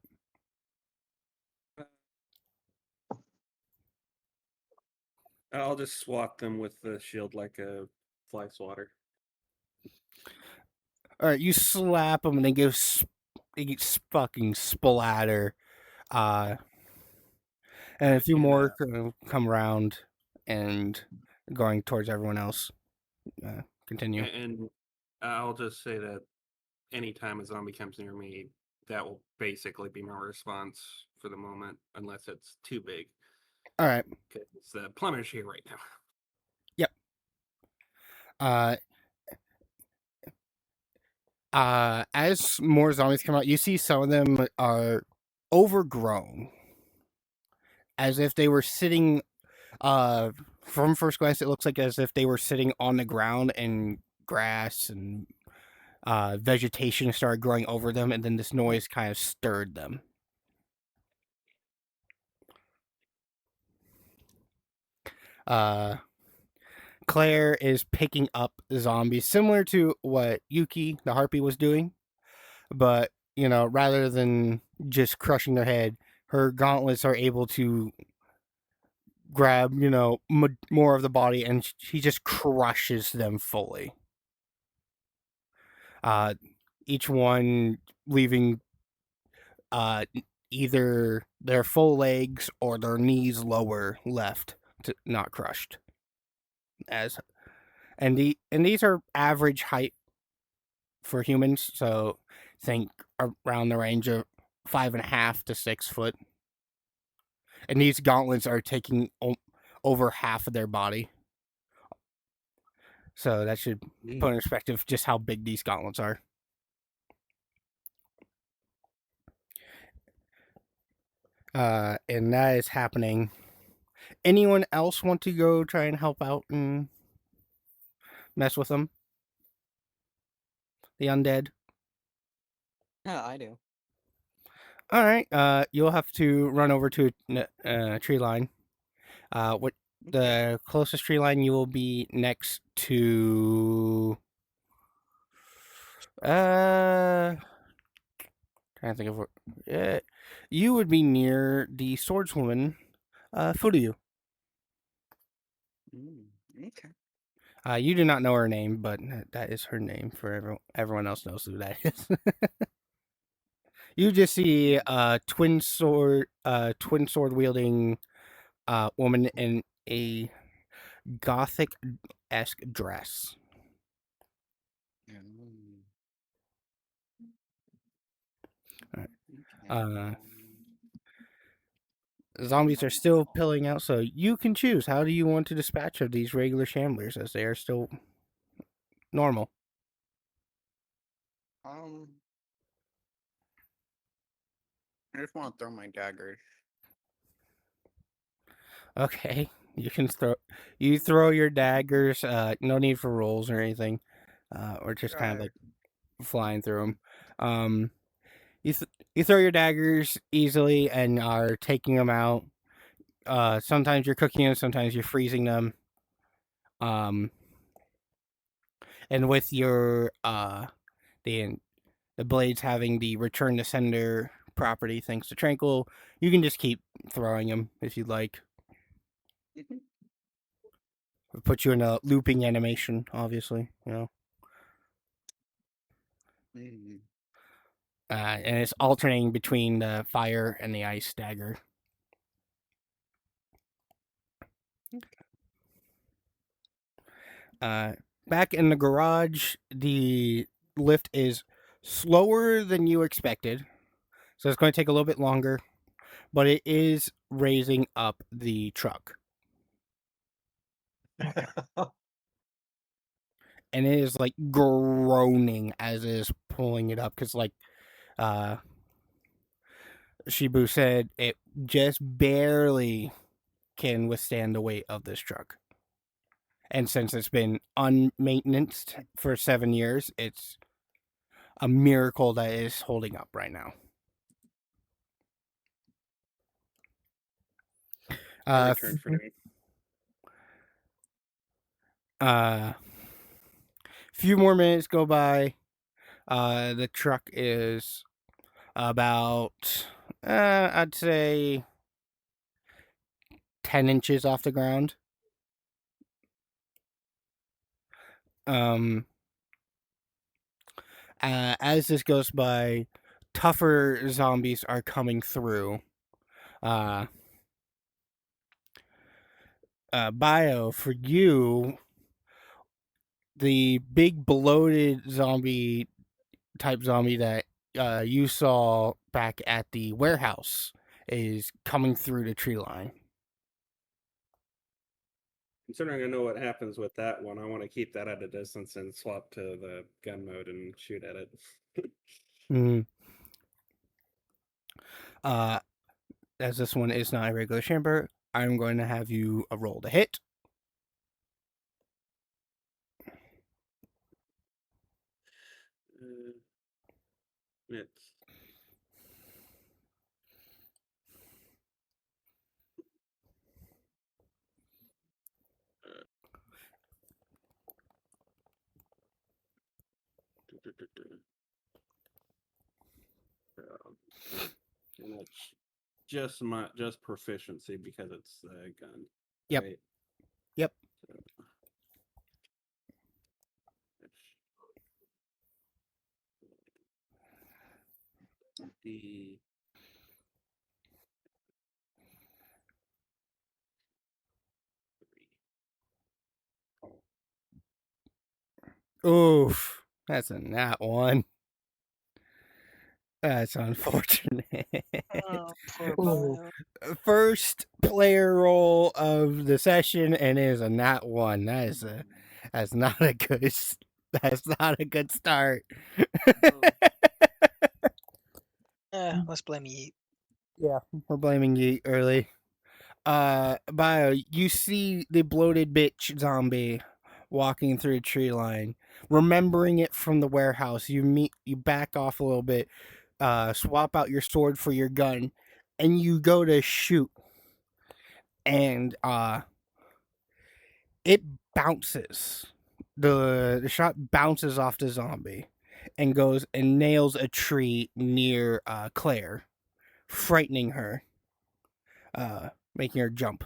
I'll just swat them with the shield like a fly swatter. All right, you slap them and they go fucking splatter. And a few more come around and going towards everyone else. Continue. And I'll just say that anytime a zombie comes near me, that will basically be my response for the moment, unless it's too big. All right. Because the plumber's here right now. Yep. As more zombies come out, you see some of them are overgrown, as if they were sitting. From first glance, it looks like as if they were sitting on the ground and grass and vegetation started growing over them, and then this noise kind of stirred them. Claire is picking up zombies, similar to what Yuki, the harpy, was doing. But, rather than just crushing their head, her gauntlets are able to grab, more of the body, and she just crushes them fully. Each one leaving either their full legs or their knees lower left, not crushed. And these are average height for humans, so think around the range of 5.5 to 6 foot. And these gauntlets are taking over half of their body. So that should put in perspective just how big these gauntlets are. And that is happening. Anyone else want to go try and help out and mess with them? The undead? Yeah, I do. All right. You'll have to run over to a tree line. What the closest tree line you will be next to? Trying to think of what. You would be near the swordswoman, Furuyu. Okay. You do not know her name, but that is her name for everyone else knows who that is. You just see a twin sword wielding woman in a gothic-esque dress. Alright. Okay. Zombies are still pilling out, so you can choose. How do you want to dispatch of these regular shamblers as they are still normal? I just want to throw my daggers. Okay, you can throw your daggers. No need for rolls or anything, or just kind of like flying through them. You throw your daggers easily and are taking them out. Sometimes you're cooking them, sometimes you're freezing them. And with your the blades having the return to sender property thanks to Tranquil, you can just keep throwing them if you'd like. It'll put you in a looping animation, obviously, you know. And it's alternating between the fire and the ice dagger. Back in the garage, the lift is slower than you expected, so it's going to take a little bit longer, but it is raising up the truck. And it is like groaning as it is pulling it up because, like, Shibu said, it just barely can withstand the weight of this truck. And since it's been unmaintenanced for 7 years, it's a miracle that it is holding up right now. Return for me. Few more minutes go by. The truck is about, I'd say, 10 inches off the ground. As this goes by, tougher zombies are coming through. Bio, for you, the big bloated type zombie that you saw back at the warehouse is coming through the tree line. Considering I know what happens with that one, I want to keep that at a distance and swap to the gun mode and shoot at it. As this one is not a regular chamber, I'm going to have you roll the hit. It's and it's just proficiency because it's a gun. Yep. Right? Yep. The Oof. That's a nat one. That's unfortunate. Oh, poor Ooh. Bio. First player roll of the session, and it is a nat one. That's not a good. That's not a good start. Let's blame Yeet. Yeah, we're blaming Yeet early. Bio, you see the bloated bitch zombie walking through a tree line. Remembering it from the warehouse, you back off a little bit, swap out your sword for your gun, and you go to shoot. And it bounces. The shot bounces off the zombie. and goes and nails a tree near Claire, frightening her, making her jump.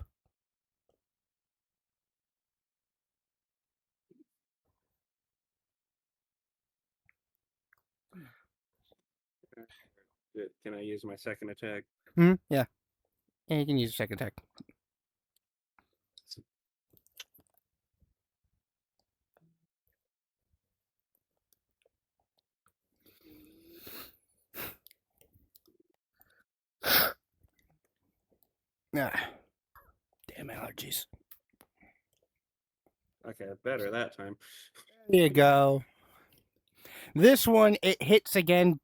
Can I use my second attack? Yeah. And you can use a second attack. Ah, damn allergies. Okay, better that time. There you go. This one, it hits again.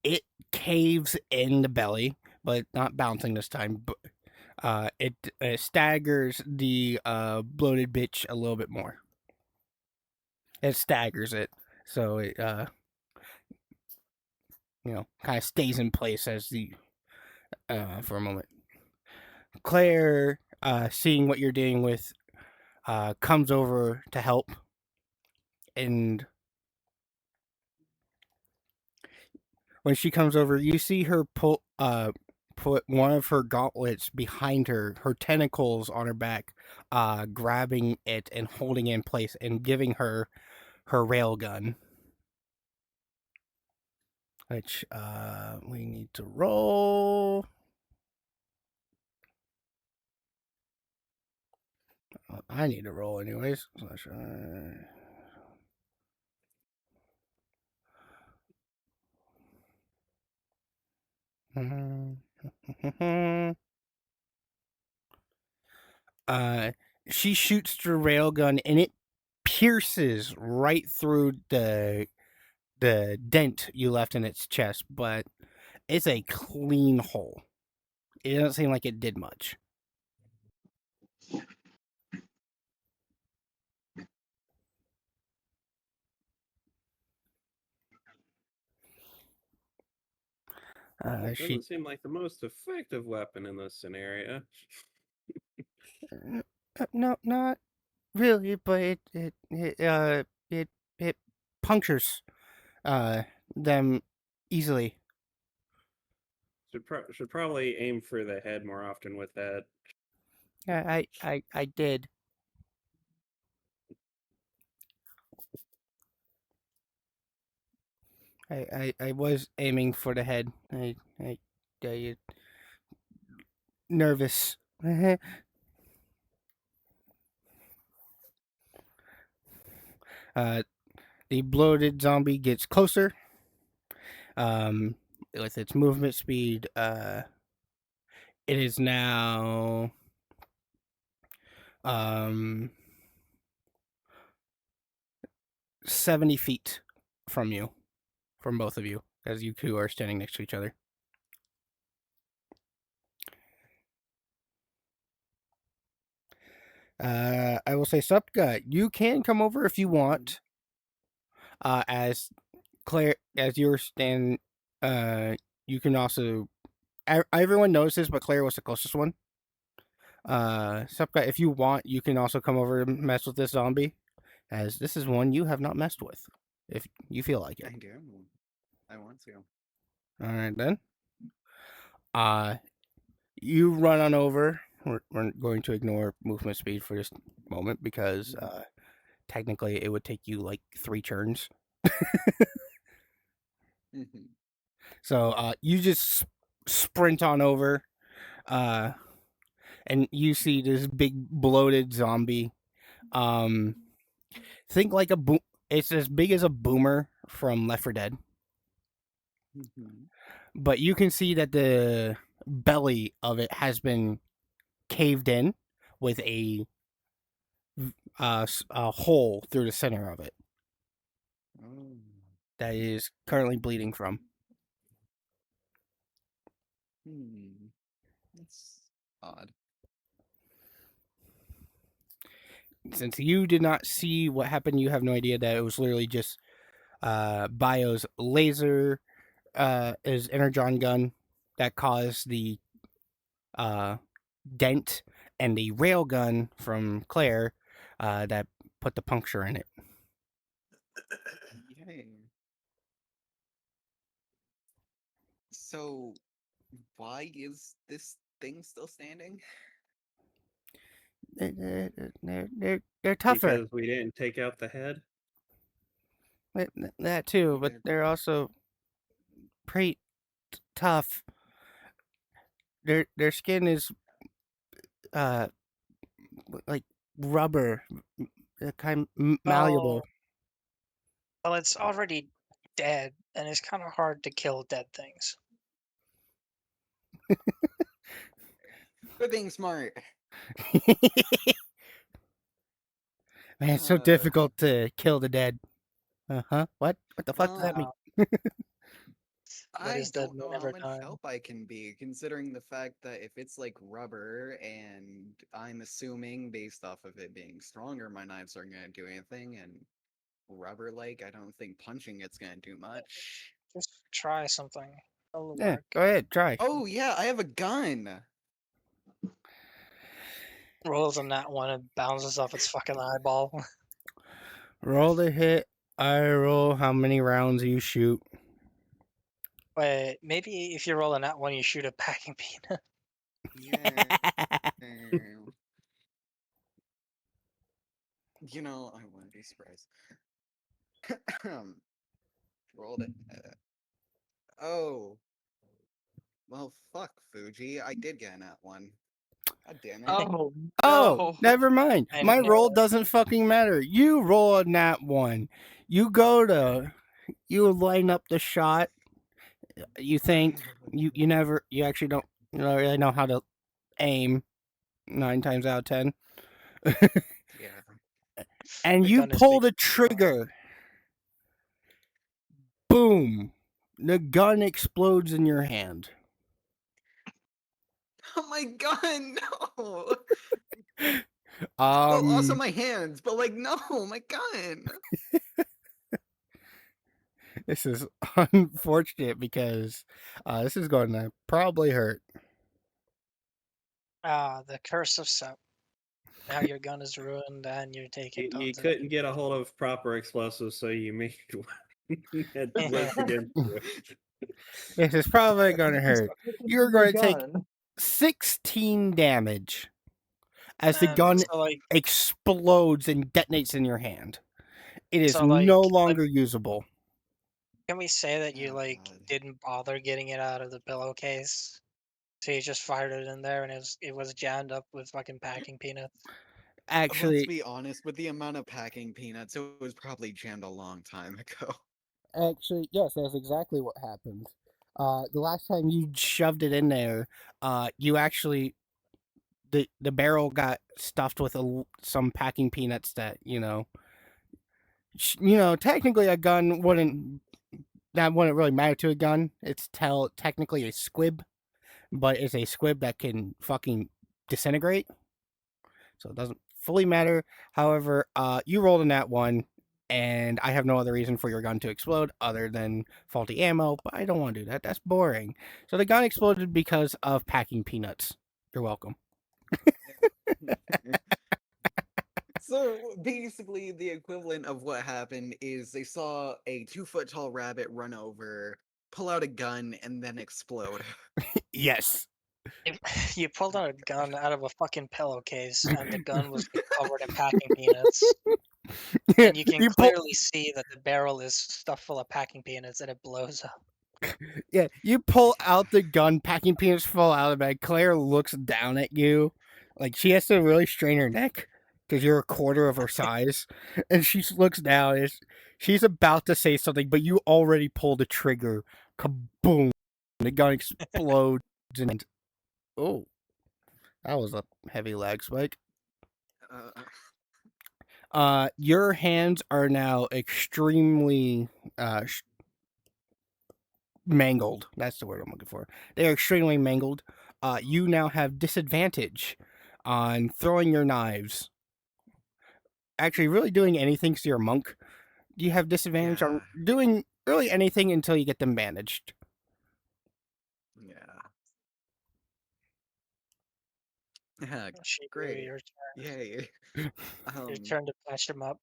It caves in the belly, but not bouncing this time. But it staggers the bloated bitch a little bit more. It staggers it, so it kind of stays in place as the for a moment. Claire, seeing what you're dealing with, comes over to help, and when she comes over, you see her put one of her gauntlets behind her, her tentacles on her back, grabbing it and holding it in place and giving her her railgun. Which we need to roll. I need to roll anyways. She shoots the railgun and it pierces right through the dent you left in its chest, but it's a clean hole. It doesn't seem like it did much. It She doesn't seem like the most effective weapon in this scenario. no, not really, but it punctures them easily. Should probably aim for the head more often with that. I did. I was aiming for the head. I nervous. The bloated zombie gets closer. With its movement speed, it is now 70 feet from you, from both of you, as you two are standing next to each other. I will say, Supgut, you can come over if you want. As Claire, as you're standing, you can also. Everyone knows this, but Claire was the closest one. Supgut, if you want, you can also come over and mess with this zombie, as this is one you have not messed with, if you feel like it. I do. I want to. All right then. You run on over. We're going to ignore movement speed for this moment because technically it would take you like 3 turns. So you just sprint on over, and you see this big bloated zombie. Think like a boom. It's as big as a boomer from Left 4 Dead. But you can see that the belly of it has been caved in with a hole through the center of it that is currently bleeding from. That's odd. Since you did not see what happened, you have no idea that it was literally just Bio's laser, his energon gun that caused the dent, and the rail gun from Claire that put the puncture in it. Yay. So, why is this thing still standing? They're tougher. Because we didn't take out the head. That too, but They're- they're also pretty tough. Their skin is uh like rubber, kind of malleable. Oh, well, it's already dead, and it's kind of hard to kill dead things. We're being smart. Man, it's so Uh, difficult to kill the dead. Uh-huh. What? What the fuck does that mean? well, What I does that don't mean know how every much time? help I can be, considering the fact that if it's like rubber, and I'm assuming based off of it being stronger, my knives aren't gonna do anything, and rubber-like, I don't think punching it's gonna do much. Just try something. It'll Yeah, work. go ahead, try. Oh yeah, I have a gun. Rolls on that one and bounces off its fucking eyeball. Roll the hit. I roll how many rounds you shoot. Wait, maybe if you roll on that one, you shoot a packing peanut. Yeah. You know, I wouldn't be surprised. Rolled it. Oh. Well, fuck, Fuji. I did get in that one. God damn it. Oh Oh, no! never mind. I My knew roll it. doesn't fucking matter. You roll on that one. You go to, you line up the shot. You think you never, you actually don't really know how to aim 9 times out of 10. Yeah. And The you gun is pull big. the trigger. Boom. The gun explodes in your hand. Oh my gun, no! Well, also my hands, but like, no, my gun! This is unfortunate because this is going to probably hurt. Ah, the curse of Sep. Now your gun is ruined and you're taking You tons of couldn't get a hold of proper explosives, so you made one that worked against you. This is probably going to hurt. You're going to take 16 damage as the gun So like, explodes and detonates in your hand. It is so no longer usable. can we say that you Oh, like God. didn't bother getting it out of the pillowcase? So you just fired it in there and it was jammed up with fucking packing peanuts. Let's Actually, be honest, with the amount of packing peanuts, it was probably jammed a long time ago. yes, that's exactly what happened. The last time you shoved it in there, you actually the barrel got stuffed with some packing peanuts that technically a gun wouldn't really matter to a gun. It's technically a squib, but it's a squib that can fucking disintegrate, so it doesn't fully matter. However, you rolled in that one, and I have no other reason for your gun to explode other than faulty ammo, but I don't want to do that. That's boring. So the gun exploded because of packing peanuts. You're welcome. So basically, the equivalent of what happened is they saw a 2-foot tall rabbit run over, pull out a gun, and then explode. Yes. You pulled out a gun out of a fucking pillowcase and the gun was covered in packing peanuts. And you can You pull clearly see that the barrel is stuffed full of packing peanuts and it blows up. Yeah, you pull out the gun, packing peanuts fall out of the bag. Claire looks down at you. Like, she has to really strain her neck because you're a quarter of her size. And she looks down. She's about to say something, but you already pulled the trigger. Kaboom. The gun explodes. And oh, that was a heavy lag spike. Your hands are now extremely mangled. That's the word I'm looking for. They are extremely mangled. You now have disadvantage on throwing your knives. Actually, really doing anything to your monk. You have disadvantage on doing really anything until you get them bandaged. Yeah. Yeah, Shibu, great. your turn. Yay. Your turn to patch him up.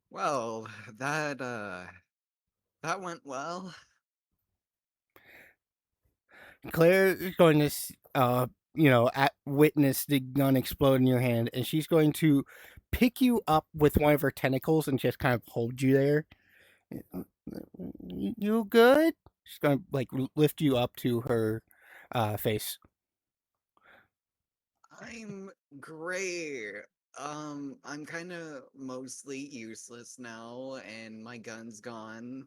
Well, that went well. Claire is going to, witness the gun explode in your hand, and she's going to pick you up with one of her tentacles and just kind of hold you there. You good? She's going to like lift you up to her face. I'm great. I'm kind of mostly useless now, and my gun's gone.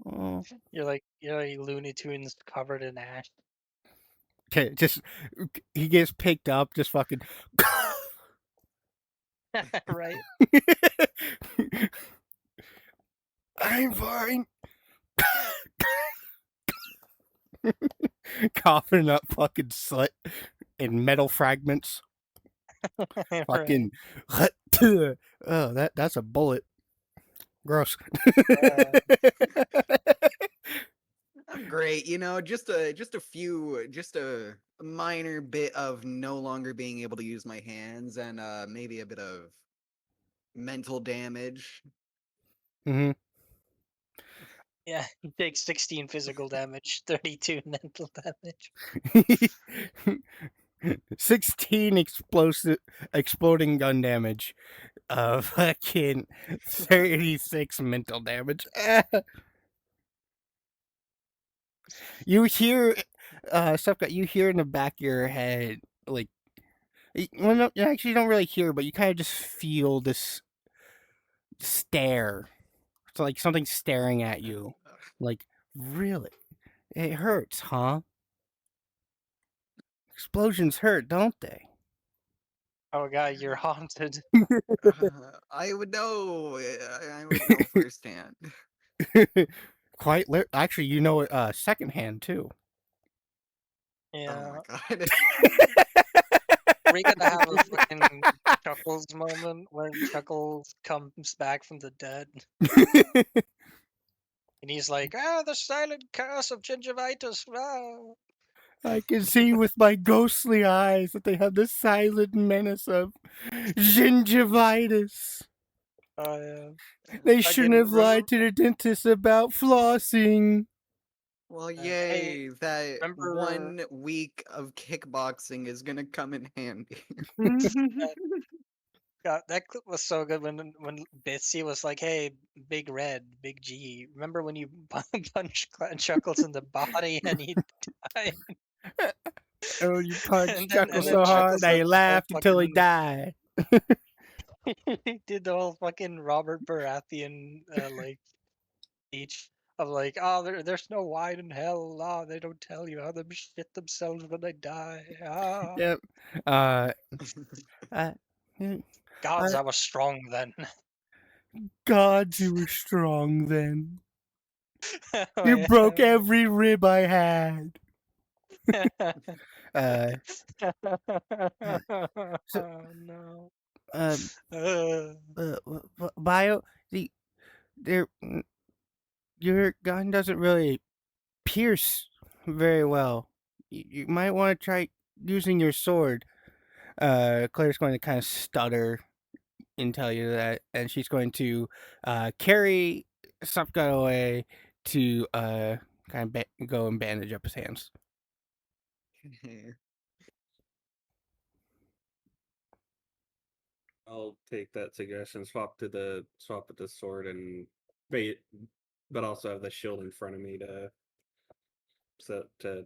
Oh. You're like Looney Tunes covered in ash. Okay, just he gets picked up, just fucking. Right? I'm fine. Coughing up fucking slit and metal fragments. Right. Fucking. Oh, that's a bullet. Gross. I'm great. Just a minor bit of no longer being able to use my hands, and maybe a bit of mental damage. Mm-hmm. Yeah, he takes 16 physical damage, 32 mental damage. 16 exploding gun damage. Fucking 36 mental damage. You hear stuff that you hear in the back of your head, like, well, no, actually, you don't really hear, but you kind of just feel this stare. It's like something staring at you. Like, really? It hurts, huh? Explosions hurt, don't they? Oh god, you're haunted. I would know. I would know firsthand. Actually, you know it secondhand, too. Oh Yeah. my god. We're gonna have a fucking Chuckles moment when Chuckles comes back from the dead. And he's like, the silent curse of gingivitis. Ah. I can see with my ghostly eyes that they have the silent menace of gingivitis. Oh, yeah. They I shouldn't can have lied to the dentist about flossing. Well, hey, yay, that remember 1 week of kickboxing is gonna come in handy. God, that clip was so good when Bitsy was like, "Hey, Big Red, Big G, remember when you punched Chuckles in the body and he died?" Oh, you punched And Chuckle then so hard Chuckles that did he the whole laughed until he fucking died. he did the whole fucking Robert Baratheon like speech of like, "Oh, there's no wine in hell. Oh, they don't tell you how they shit themselves when they die. Ah, Yep. Uh, uh, gods, I was strong then." gods, you were strong then. Oh, You broke yeah. every rib I had. Uh, so, No. um, Uh, Bio, there, your gun doesn't really pierce very well. You might want to try using your sword. Claire's going to kind of stutter and tell you that, and she's going to carry Supka away to kind of go and bandage up his hands. I'll take that suggestion. Swap with the sword and but also have the shield in front of me to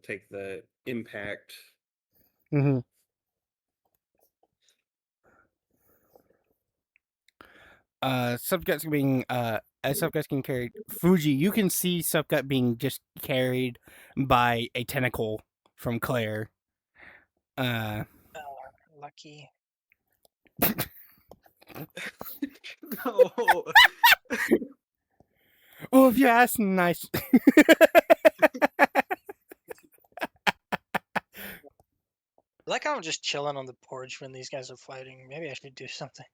take the impact. Mm-hmm. Subgut's being as Subgut's getting carried. Fuji, you can see Subgut being just carried by a tentacle from Claire. lucky. No. Well, if you ask nice. Like I'm just chilling on the porch when these guys are fighting. Maybe I should do something.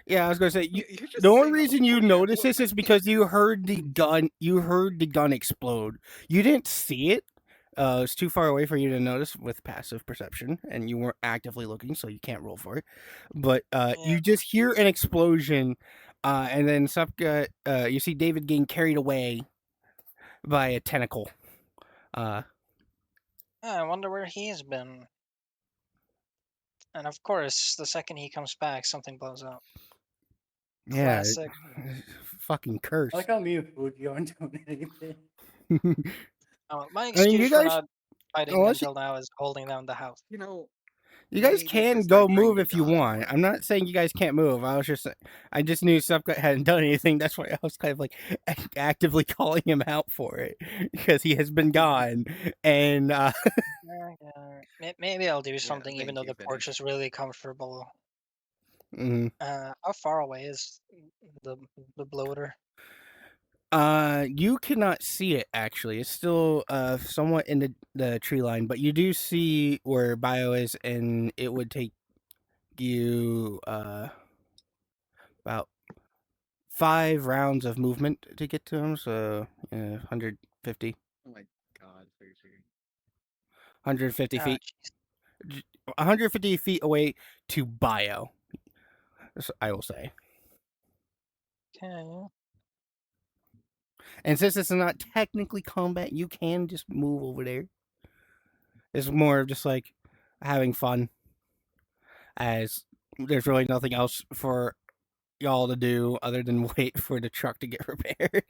Yeah, I was gonna say You're just the only sitting on the reason you porch. notice What this is because you heard the gun. You heard the gun explode. You didn't see it. It's too far away for you to notice with passive perception, and you weren't actively looking, so you can't roll for it. But you just hear an explosion, and then Supka, you see David getting carried away by a tentacle. I wonder where he's been. And of course, the second he comes back, something blows up. Yeah, Classic. fucking I curse. like how me and Fuji aren't doing anything. My I mean, excuse you for guys. not fighting Unless until now is holding down the house. You know, you guys maybe if I can start go trying move to if you dodge want. more. I'm not saying you guys can't move. I just knew Supka hadn't done anything. That's why I was kind of like actively calling him out for it because he has been gone. And Maybe I'll do Yeah, something even thank though you, the porch Finish. is really comfortable. mhm. How far away is the bloater? You cannot see it actually. It's still somewhat in the tree line, but you do see where Bio is, and it would take you about 5 rounds of movement to get to him. So 150, Oh my god, seriously. 150 Ah, feet, 150 feet away to Bio. I will say. okay. And since it's not technically combat, you can just move over there. It's more of just like having fun, as there's really nothing else for y'all to do other than wait for the truck to get repaired.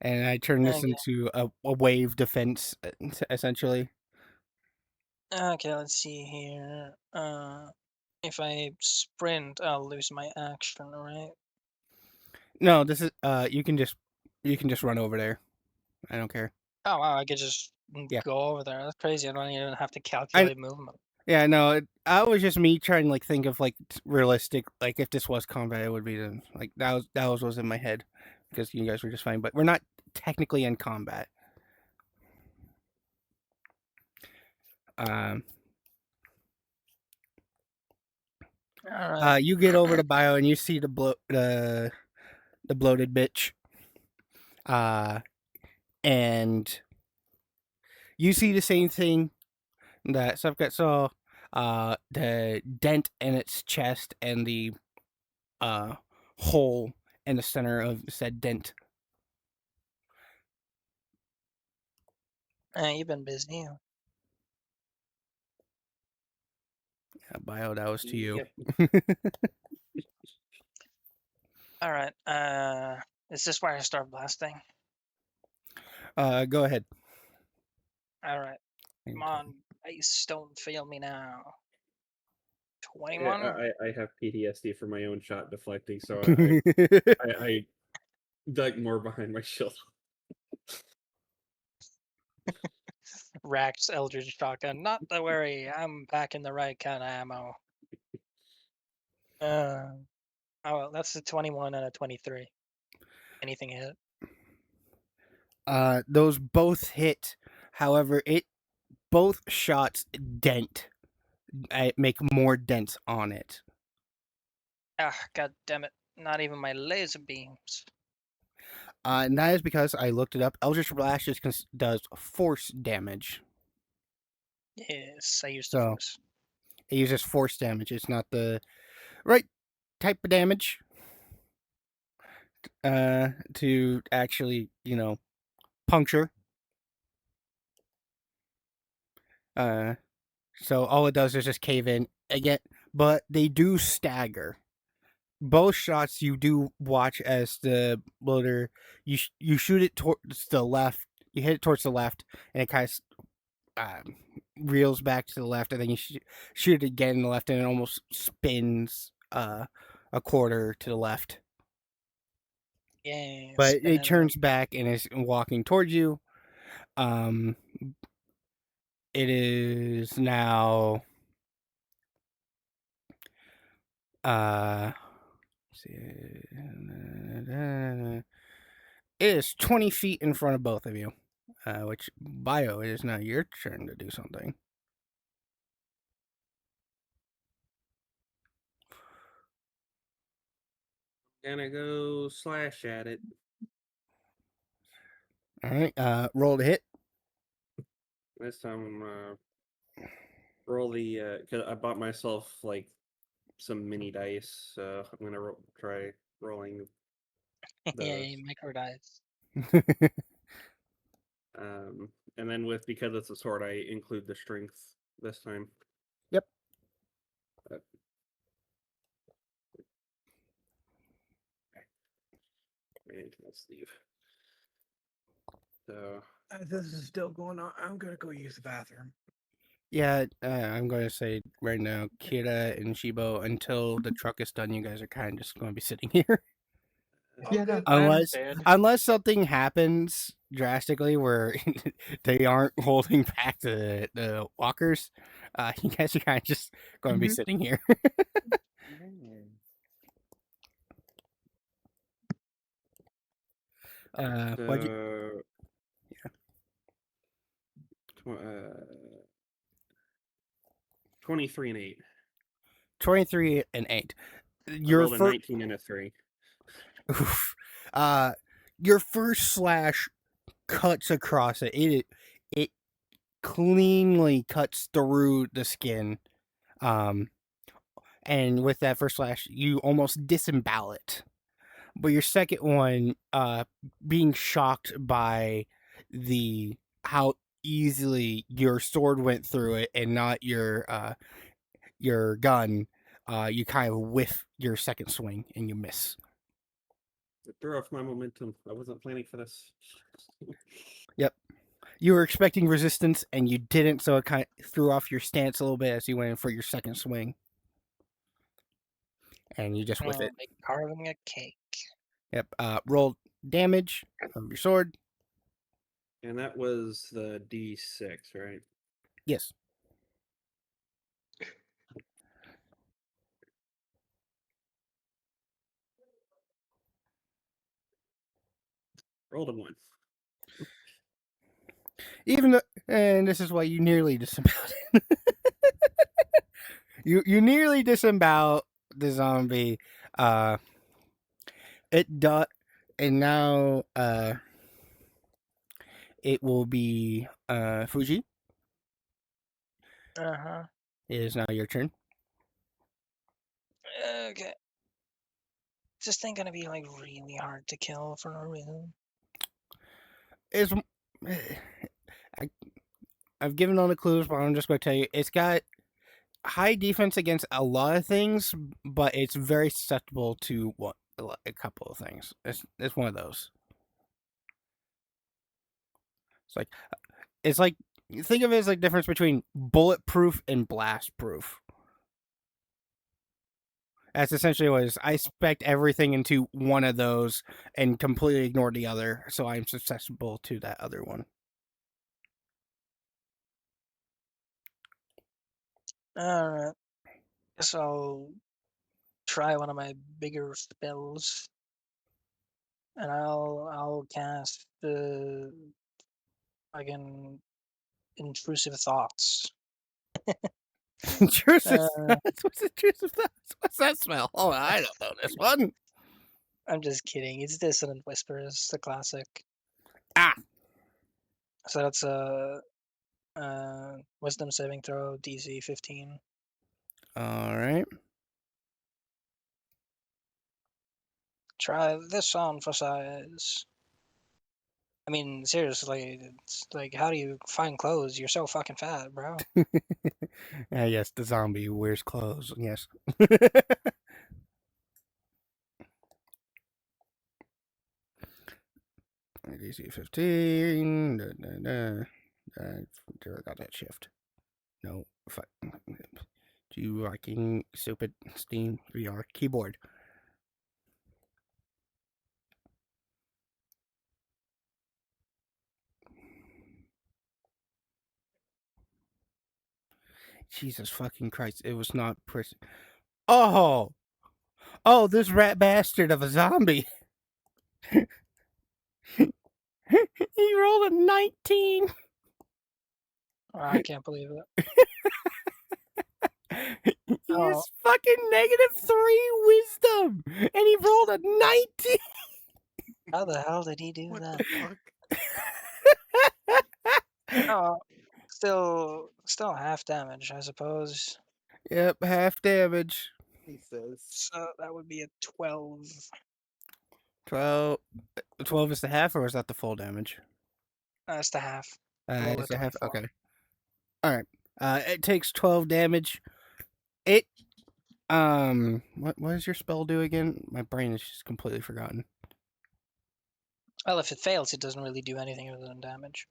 And I turn this Okay. into a wave defense, essentially. Okay, let's see here. If I sprint, I'll lose my action, right? No, this is you can just run over there. I don't care. Oh wow, I could just Yeah. go over there. That's crazy. I don't even have to I calculate movement. yeah, no, I was just me trying to like think of like realistic, like if this was combat, it would be like that was in my head because you guys were just fine, but we're not technically in combat. Um, All right. you get over to Bio and you see the bloated bitch. And you see the same thing that Subcut saw. The dent in its chest and the hole in the center of said dent. You've been busy. Bio, that was to you. Yep. All right. Is this where I start blasting? Go ahead. All right. Come on, ice, don't fail me now. Yeah, 21. I have PTSD for my own shot deflecting, so uh, I dug more behind my shield. Rack's Eldridge shotgun. Not to worry, I'm packing the right kind of ammo. Oh, that's a 21 and a 23. Anything hit? those both hit. However, both shots dent. Make more dents on it. Ah, god damn it. Not even my laser beams. And that is because I looked it up. Eldritch Blast just does force damage. Yes, I used the So force. it uses force damage. It's not the right type of damage to actually, puncture. So all it does is just cave in again, but they do stagger. Both shots you do watch as the loader you shoot it towards the left. You hit it towards the left, and it kind of reels back to the left, and then you shoot it again in the left, and it almost spins a quarter to the left. Yeah, But spinning it turns back and is walking towards you. Um, it is now. See, it is 20 feet in front of both of you. Which Bio, it is now your turn to do something. Gonna go slash at it. All right. Roll to hit. This time, roll the cause I bought myself like some mini dice, so I'm gonna try rolling Yeah, those. micro dice. And then because it's a sword, I include the strength this time. Yep. And let's leave. So This is still going on. I'm gonna go use the bathroom. Yeah, I'm going to say right now, Kira and Shibo, until the truck is done, you guys are kind of just going to be sitting here. Yeah, no. I unless understand. unless something happens drastically where they aren't holding back the walkers, you guys are kind of just going to be Mhm. sitting here. What'd you? so Yeah. tw- uh, 23 and 8. 23 and 8. I Your rolled a first, 19 and a 3. your first slash cuts across it. It cleanly cuts through the skin. And with that first slash, you almost disembowel it. But your second one, being shocked by the how easily your sword went through it and not your gun, you kind of whiff your second swing and you miss. It threw off my momentum. I wasn't planning for this. Yep. You were expecting resistance and you didn't, so it kind of threw off your stance a little bit as you went in for your second swing. And you just whiff it. Like carving a cake. Yep. Roll damage of your sword. And that was the D6, right? Yes. Rolled a 1. Even though, and this is why you nearly disemboweled. you nearly disembowel the zombie. It does, and now it will be Fuji. Uh-huh. It is now your turn. Okay. Is this thing gonna be like really hard to kill for no reason? It's I've given all the clues, but I'm just going to tell you it's got high defense against a lot of things, but it's very susceptible to a couple of things. It's one of those. It's like think of it as like difference between bulletproof and blast proof. That's essentially what it is. I spec everything into one of those and completely ignore the other, so I'm susceptible to that other one. Alright. Guess I'll try one of my bigger spells. And I'll cast again intrusive thoughts. Intrusive thoughts? What's intrusive thoughts? What's that smell? Oh, I don't know this one. I'm just kidding. It's Dissonant Whispers, the classic. Ah. So that's a Wisdom saving throw, DC 15. All right. Try this on for size. I mean, seriously, it's like, how do you find clothes? You're so fucking fat, bro. Yes, the zombie wears clothes. Yes. DC 15. Got that shift. No. You liking stupid Steam VR keyboard. Jesus fucking Christ. It was not Oh! Oh, this rat bastard of a zombie. He rolled a 19. Oh, I can't believe it. He Oh. has fucking -3 wisdom. And he rolled a 19. How the hell did he do What that? the fuck? Oh, still half damage, I suppose. Yep, half damage. He says. So that would be a 12. 12. 12 is the half, or is that the full damage? That's the half. Roll It's a a half. 24. Okay. All right. It takes 12 damage. It what does your spell do again? My brain is just completely forgotten. Well, if it fails, it doesn't really do anything other than damage.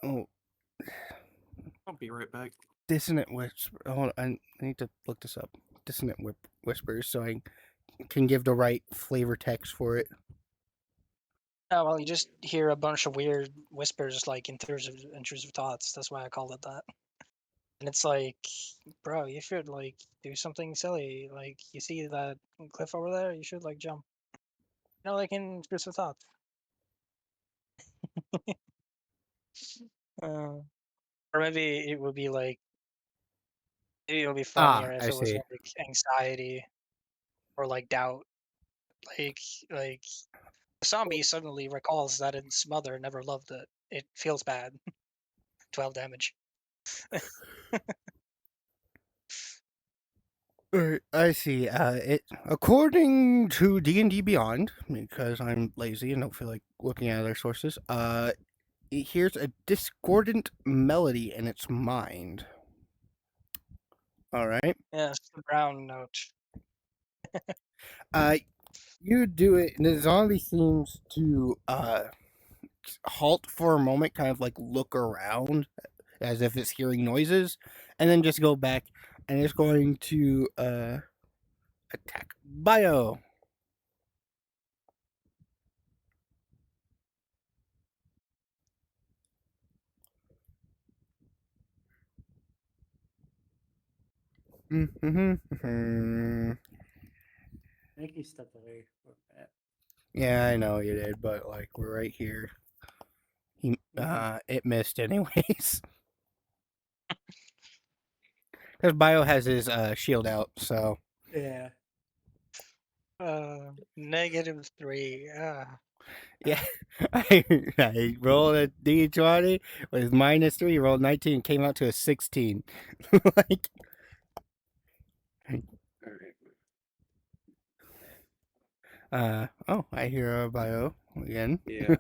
Oh, I'll be right back. dissonant whisper. Hold on, I need to look this up. Dissonant whispers, so I can give the right flavor text for it. Oh, well, you just hear a bunch of weird whispers, like intrusive thoughts. That's why I called it that. And it's like, bro, you should like do something silly. Like, you see that cliff over there? You should like jump. You know, like in intrusive thoughts. Or maybe it would be like, maybe it would be funnier if I it was see. like anxiety or like doubt. Like, like the zombie suddenly recalls that its mother never loved it. It feels bad. 12 damage. Alright, I see. It according to D&D Beyond, because I'm lazy and don't feel like looking at other sources. It hears a discordant melody in its mind. All right. Yes, the brown note. You do it, and the zombie seems to halt for a moment, kind of like look around as if it's hearing noises, and then just go back, and it's going to attack Bio. Mm-hmm. I think he stepped away for a minute. Yeah, I know you did, but like we're right here. It missed anyways. Because Bio has his shield out, so Yeah. -3. yeah. I rolled a d20 with -3, rolled 19, came out to a 16. Like, oh, I hear a Bio again. Yeah.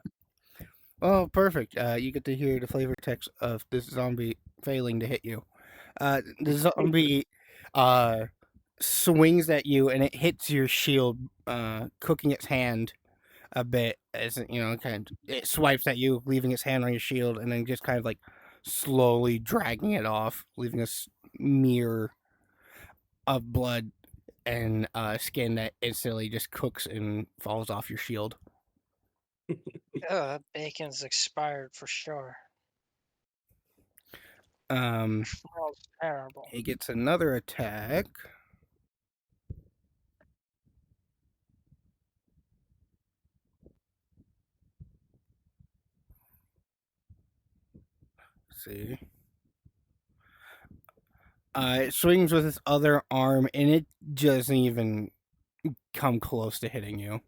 Oh, perfect. You get to hear the flavor text of this zombie failing to hit you. The zombie swings at you and it hits your shield, cooking its hand a bit as kind of it swipes at you, leaving its hand on your shield, and then just kind of like slowly dragging it off, leaving a smear of blood and skin that instantly just cooks and falls off your shield. That bacon's expired for sure. Smells terrible. He gets another attack. Let's see. It swings with its other arm, and it doesn't even come close to hitting you.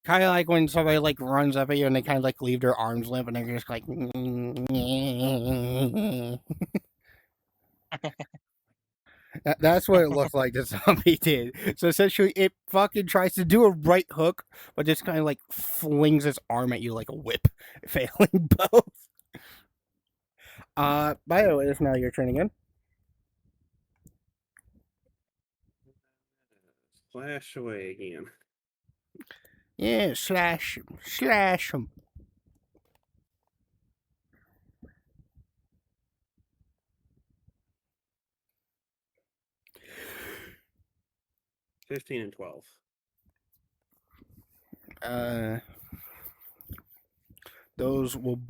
Kind of like when somebody like runs up at you and they kind of like leave their arms limp, and they're just like. That's what it looked like the zombie did. So essentially, it fucking tries to do a right hook, but just kind of like flings its arm at you like a whip, failing both. Bio, it is now your turn again. Slash away again. Yeah, slash him. $15 and $12. Those will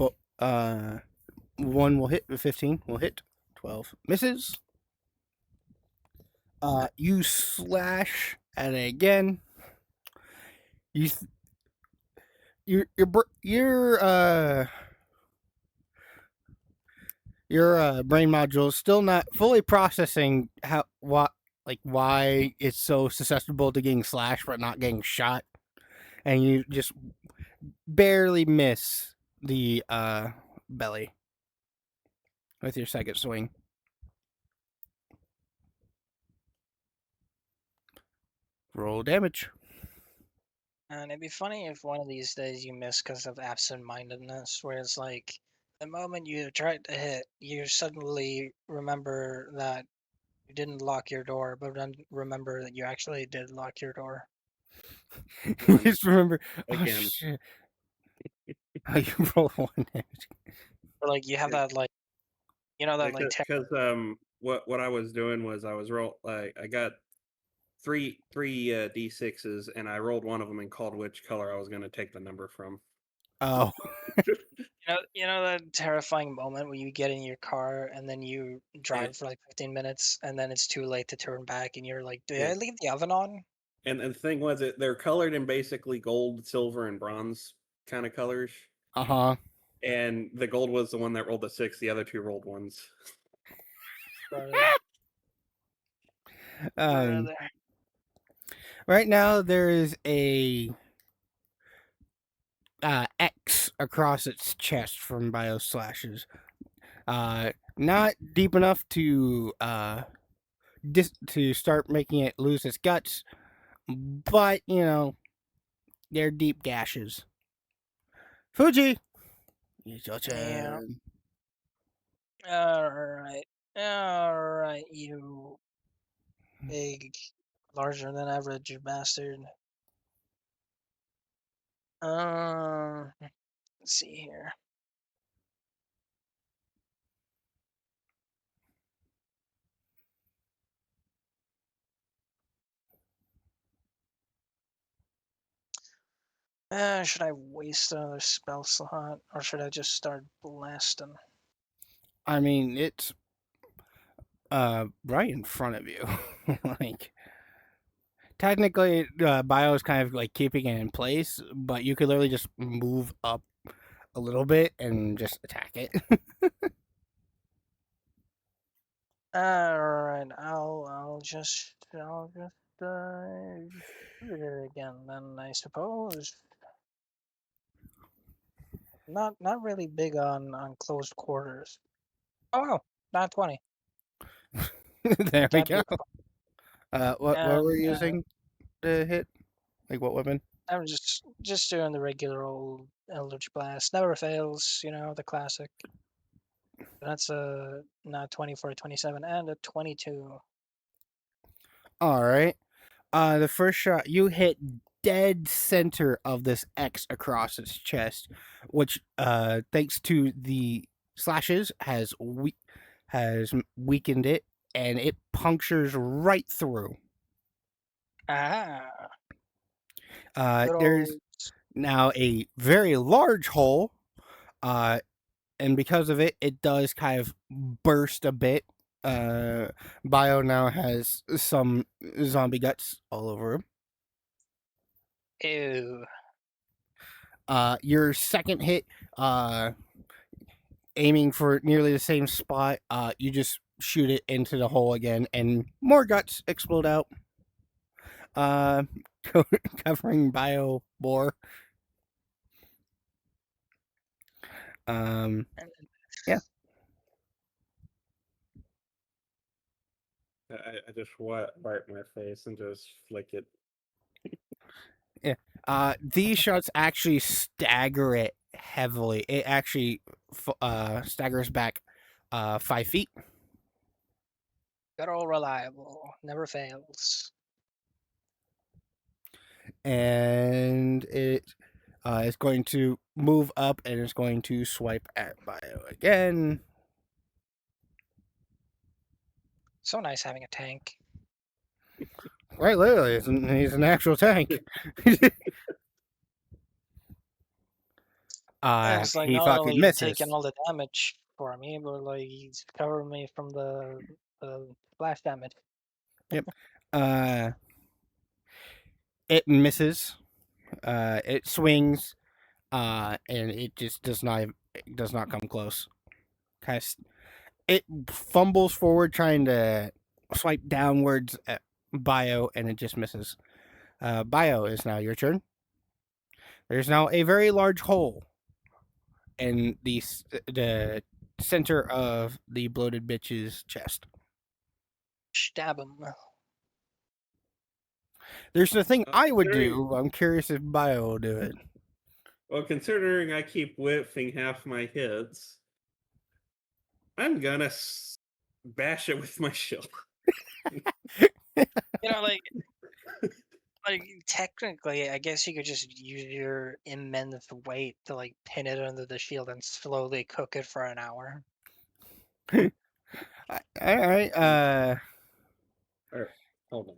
one will hit, 15 will hit, 12 misses. You slash at it again. Your brain module is still not fully processing why it's so susceptible to getting slashed but not getting shot, and you just barely miss the belly with your second swing. Roll damage. And it'd be funny if one of these days you miss because of absent-mindedness, where it's like the moment you try to hit, you suddenly remember that you didn't lock your door, but then remember that you actually did lock your door. You just remember, oh Again. shit, oh, you roll 1 damage. Or like you have that like, you know that like Because what I was doing was I was I got three d6s and I rolled one of them and called which color I was going to take the number from. Oh, you know that terrifying moment when you get in your car and then you drive for like 15 minutes and then it's too late to turn back and you're like, did I leave the oven on? And the thing was, they're colored in basically gold, silver, and bronze kind of colors. uh-huh. And the gold was the one that rolled the 6. The other 2 rolled 1s. Um, right now there is a X across its chest from bio slashes. Not deep enough to to start making it lose its guts, but you know they're deep gashes. Fuji, it's your Yeah. turn. All right, you big, larger than average bastard. Let's see here. Should I waste another spell slot, or should I just start blasting? I mean, it's right in front of you. Like technically, bio is kind of like keeping it in place, but you could literally just move up a little bit and just attack it. Alright, I'll just do it again then, I suppose. Not really big on close quarters. Oh, not 20. There we Can't go. be What And were you using to hit? Like what weapon? I'm just doing the regular old Eldritch Blast. Never fails, you know, the classic. That's a not 20 for a 27 and a 22. All right. The first shot you hit dead center of this X across its chest, which thanks to the slashes has weakened it, and it punctures right through. Ah, good There's old. now a very large hole, and because of it, it does kind of burst a bit. Bio now has some zombie guts all over him. Ew. Your second hit, aiming for nearly the same spot, you just shoot it into the hole again, and more guts explode out. Uh, covering bio more. Yeah. I just wipe my face and just flick it. Yeah. These shots actually stagger it heavily. It actually staggers back 5 feet. Good old reliable. Never fails. And it is going to move up and it's going to swipe at bio again. So nice having a tank. Right, literally, he's an actual tank. It's like He not fucking only misses. taking all the damage for me, but like he's covering me from the splash damage. Yep. It misses. It swings. And it just does not come close. It fumbles forward trying to swipe downwards at bio, and it just misses. Bio, is now your turn. There's now a very large hole in the center of the bloated bitch's chest. Stab him. There's the thing I would considering- do. I'm curious if Bio will do it. Well, considering I keep whiffing half my hits, I'm gonna bash it with my shield. You know, like technically, I guess you could just use your immense weight to like pin it under the shield and slowly cook it for an hour. All right. Or, hold on.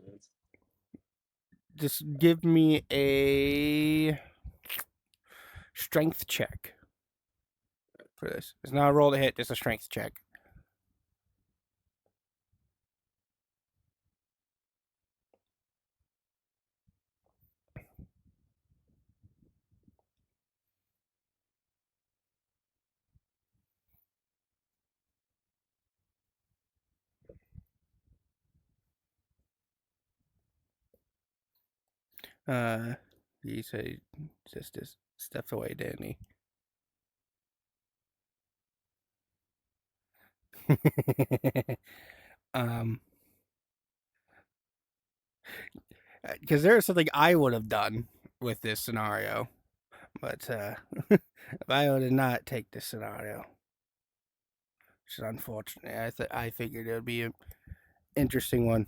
Just give me a strength check for this. It's not a roll to hit, just a strength check. He said just this step away, didn't he? um, because there's something I would have done with this scenario, but Bio did not take this scenario. Which is unfortunate. I figured it would be an interesting one.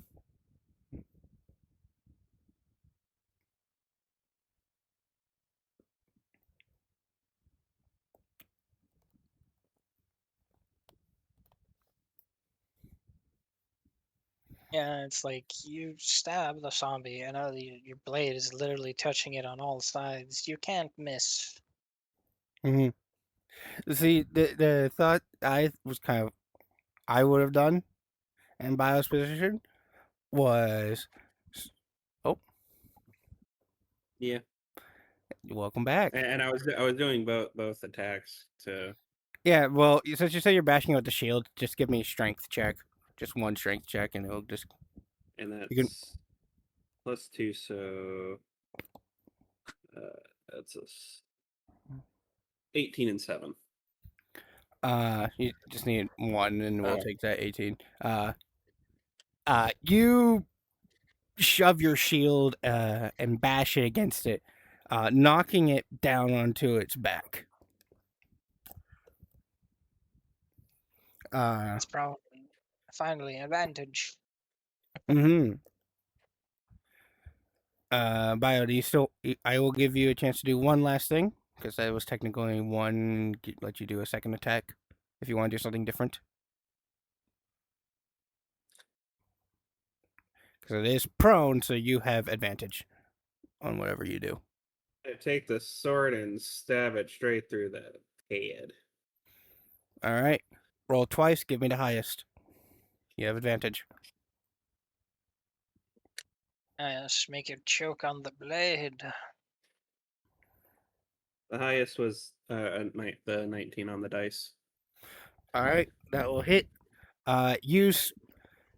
Yeah, it's like you stab the zombie, and your blade is literally touching it on all sides. You can't miss. Hmm. See, the thought I would have done in Bio's position was, oh, Yeah, welcome back. and I was doing both attacks to. Yeah, well, since you say you're bashing out the shield, just give me a strength check, just one strength check, and it'll just. And that's You can- +2, so that's 18 and 7. You just need one, and we'll Alright. take that 18. You shove your shield and bash it against it, knocking it down onto its back. It's probably finally an advantage. Mm-hmm. Bio, do you still? I will give you a chance to do one last thing because that was technically one. Let you do a second attack if you want to do something different. Because it is prone, so you have advantage on whatever you do. I take the sword and stab it straight through the head. All right. Roll twice. Give me the highest. You have advantage. Yes, make it choke on the blade. The highest was the 19 on the dice. All right, that will hit.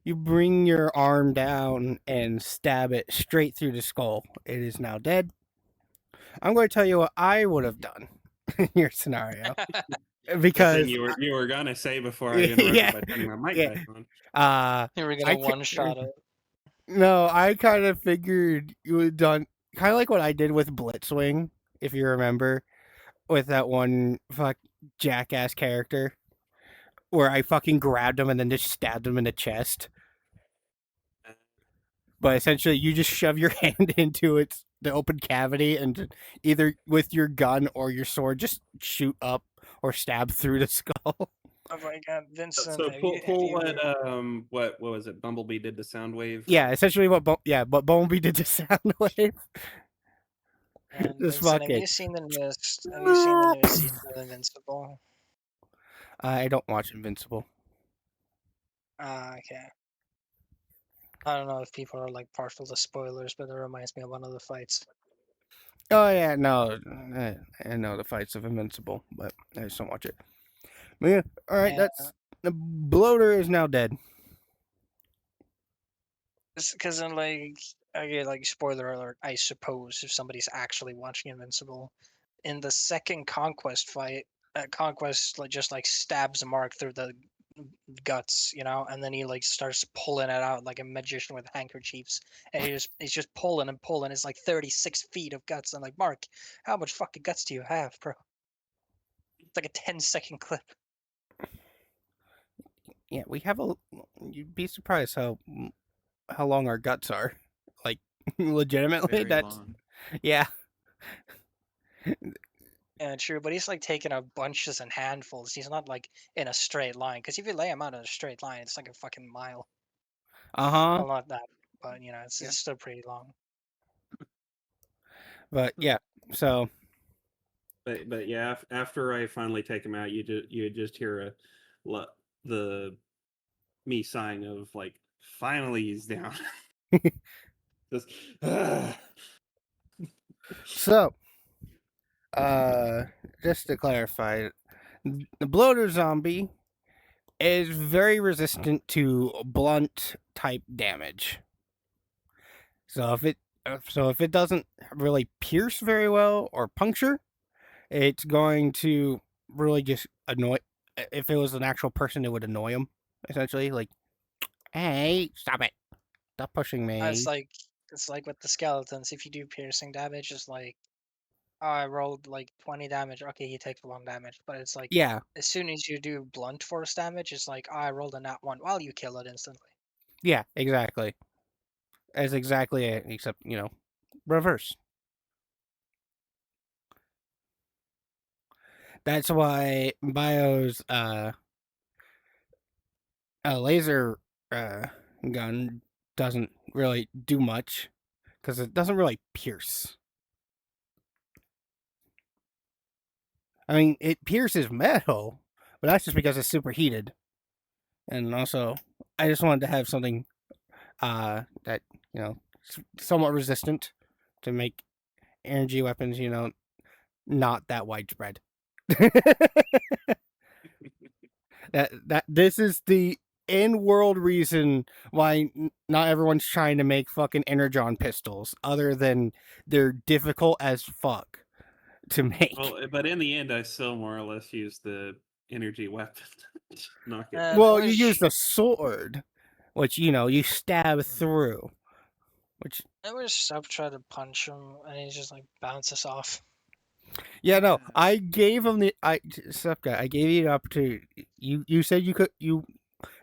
You bring your arm down and stab it straight through the skull. It is now dead. I'm going to tell you what I would have done in your scenario The because thing you were gonna say before I interrupted yeah, by turning my mic yeah. back on. You were I gonna ca- one shot it. No, I kind of figured you would done kind of like what I did with Blitzwing, if you remember, with that one jackass character where I fucking grabbed him and then just stabbed him in the chest. But essentially, you just shove your hand into the open cavity and either with your gun or your sword just shoot up or stab through the skull. Oh my god, Vincent! So have pull you, have you, what was it? Bumblebee did the sound wave. Yeah, essentially what Bumblebee did to Soundwave. and Just Vincent, have fucking. you seen the newest? Have you seen the newest season of Invincible? I don't watch Invincible. Okay. I don't know if people are like partial to spoilers, but it reminds me of one of the fights. Oh yeah, no, I know the fights of Invincible, but I just don't watch it. But yeah, all right, Yeah. that's the bloater is now dead. Because then, like, again, like, spoiler alert, I suppose, if somebody's actually watching Invincible, in the second Conquest fight, Conquest just, like, stabs Mark through the guts, and then he like starts pulling it out like a magician with handkerchiefs, and he's just pulling and pulling. It's like 36 feet of guts. I'm like, Mark, how much fucking guts do you have, bro? It's like a 10-second clip. Yeah, we have a. You'd be surprised how long our guts are. Like, legitimately, Very that's long. yeah. Yeah, true, but he's like taking a bunches and handfuls. He's not like in a straight line, because if you lay him out in a straight line, it's like a fucking mile. Uh-huh. Well, not that, but it's, Yeah. it's still pretty long. But yeah, so But yeah, after I finally take him out, you just hear the me sighing of like, finally he's down. Just, so just to clarify, the bloater zombie is very resistant to blunt type damage. So if it doesn't really pierce very well or puncture, it's going to really just annoy. If it was an actual person, it would annoy him. Essentially, like, hey, stop it, stop pushing me. It's like with the skeletons. If you do piercing damage, it's like, oh, I rolled like 20 damage. Okay, he takes 1 damage. But it's like, Yeah, as soon as you do blunt force damage, it's like, oh, I rolled a nat 1. Well, you kill it instantly. yeah, exactly. As exactly it, except reverse. That's why Bio's laser gun doesn't really do much because it doesn't really pierce. I mean, it pierces metal, but that's just because it's superheated. And also, I just wanted to have something that somewhat resistant to make energy weapons, not that widespread. that this is the in-world reason why not everyone's trying to make fucking energon pistols, other than they're difficult as fuck to make. well, but in the end, I still more or less use the energy weapon to knock it. Well, you use the sword, which you stab through. Which I wish Sub tried to punch him, and he just like bounces off. yeah, no, I gave him I gave you the opportunity. You said you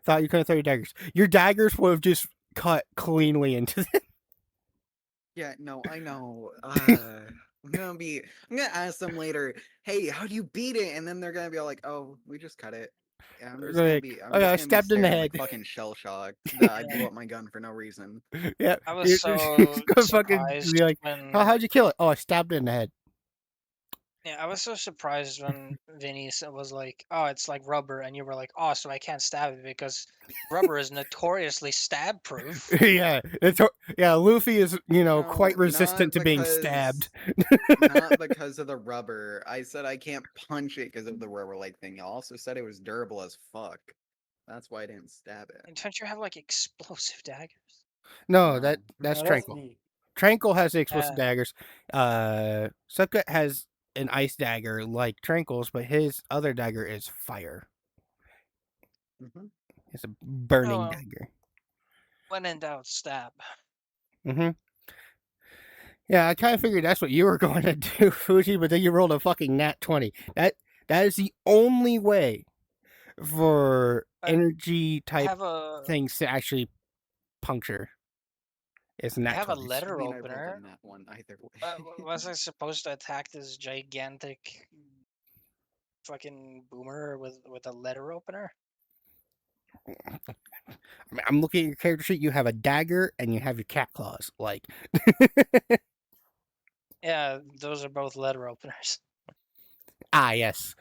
thought you couldn't throw your daggers. Your daggers would have just cut cleanly into them. Yeah, no, I know. I'm gonna ask them later, hey, how do you beat it? And then they're gonna be all like, oh, we just cut it. Yeah, I'm just Like, I'm oh yeah, I just gonna be stabbed in the staring like head. fucking shell shocked that I blew up my gun for no reason. Yeah, I was so gonna fucking surprised be like, when how'd you kill it? Oh, I stabbed it in the head. Yeah, I was so surprised when Vinny was like, "Oh, it's like rubber," and you were like, "Oh, so I can't stab it because rubber is notoriously stab proof." Yeah, yeah. Luffy is quite No, resistant to being stabbed. Not because of the rubber. I said I can't punch it because of the rubber-like thing. You also said it was durable as fuck. That's why I didn't stab it. And don't you have like explosive daggers? No, No. that's No, that's Tranquil. me. Tranquil has the explosive Yeah. daggers. Subcut has an ice dagger like Tranquil's, but his other dagger is fire. Mm-hmm. It's a burning Oh, well. dagger. When in doubt, stab. Mm-hmm. Yeah, I kind of figured that's what you were going to do, Fuji, but then you rolled a fucking nat 20. That is the only way for energy I type have a things to actually puncture. Is I nat have a 20s. I letter mean, I rolled opener. on that one either way. Was I supposed to attack this gigantic fucking boomer with a letter opener? I mean, I'm looking at your character sheet. You have a dagger and you have your cat claws. Like, Yeah, those are both letter openers. yes.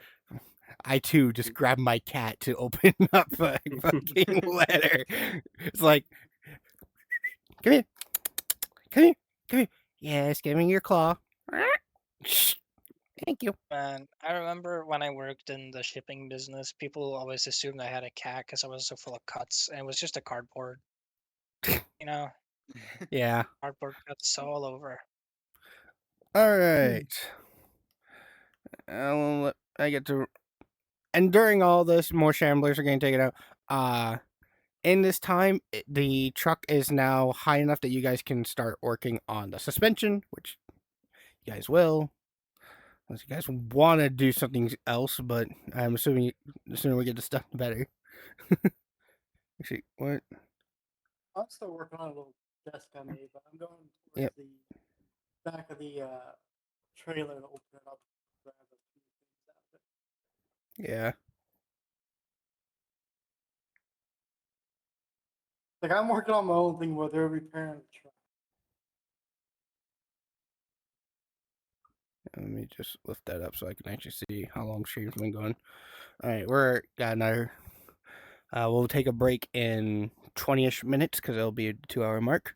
I too just grabbed my cat to open up a fucking letter. It's like, come here, come here, come here. Yes, give me your claw. Thank you. Man, I remember when I worked in the shipping business, people always assumed I had a cat because I was so full of cuts, and it was just a cardboard. Yeah. Cardboard cuts all over. All right. I get to And during all this, more shamblers are getting taken out. In this time, the truck is now high enough that you guys can start working on the suspension, which you guys will. Unless you guys want to do something else, but I'm assuming the sooner we get this done, the better. Actually, what? I'm still working on a little desk I made, but I'm going towards Yep. the back of the trailer to open it up, grab a few things out of it. Yeah. Like I'm working on my own thing where they're repairing the truck. Let me just lift that up so I can actually see how long stream's been going. All right, we're got another. We'll take a break in 20-ish minutes because it'll be a 2-hour mark.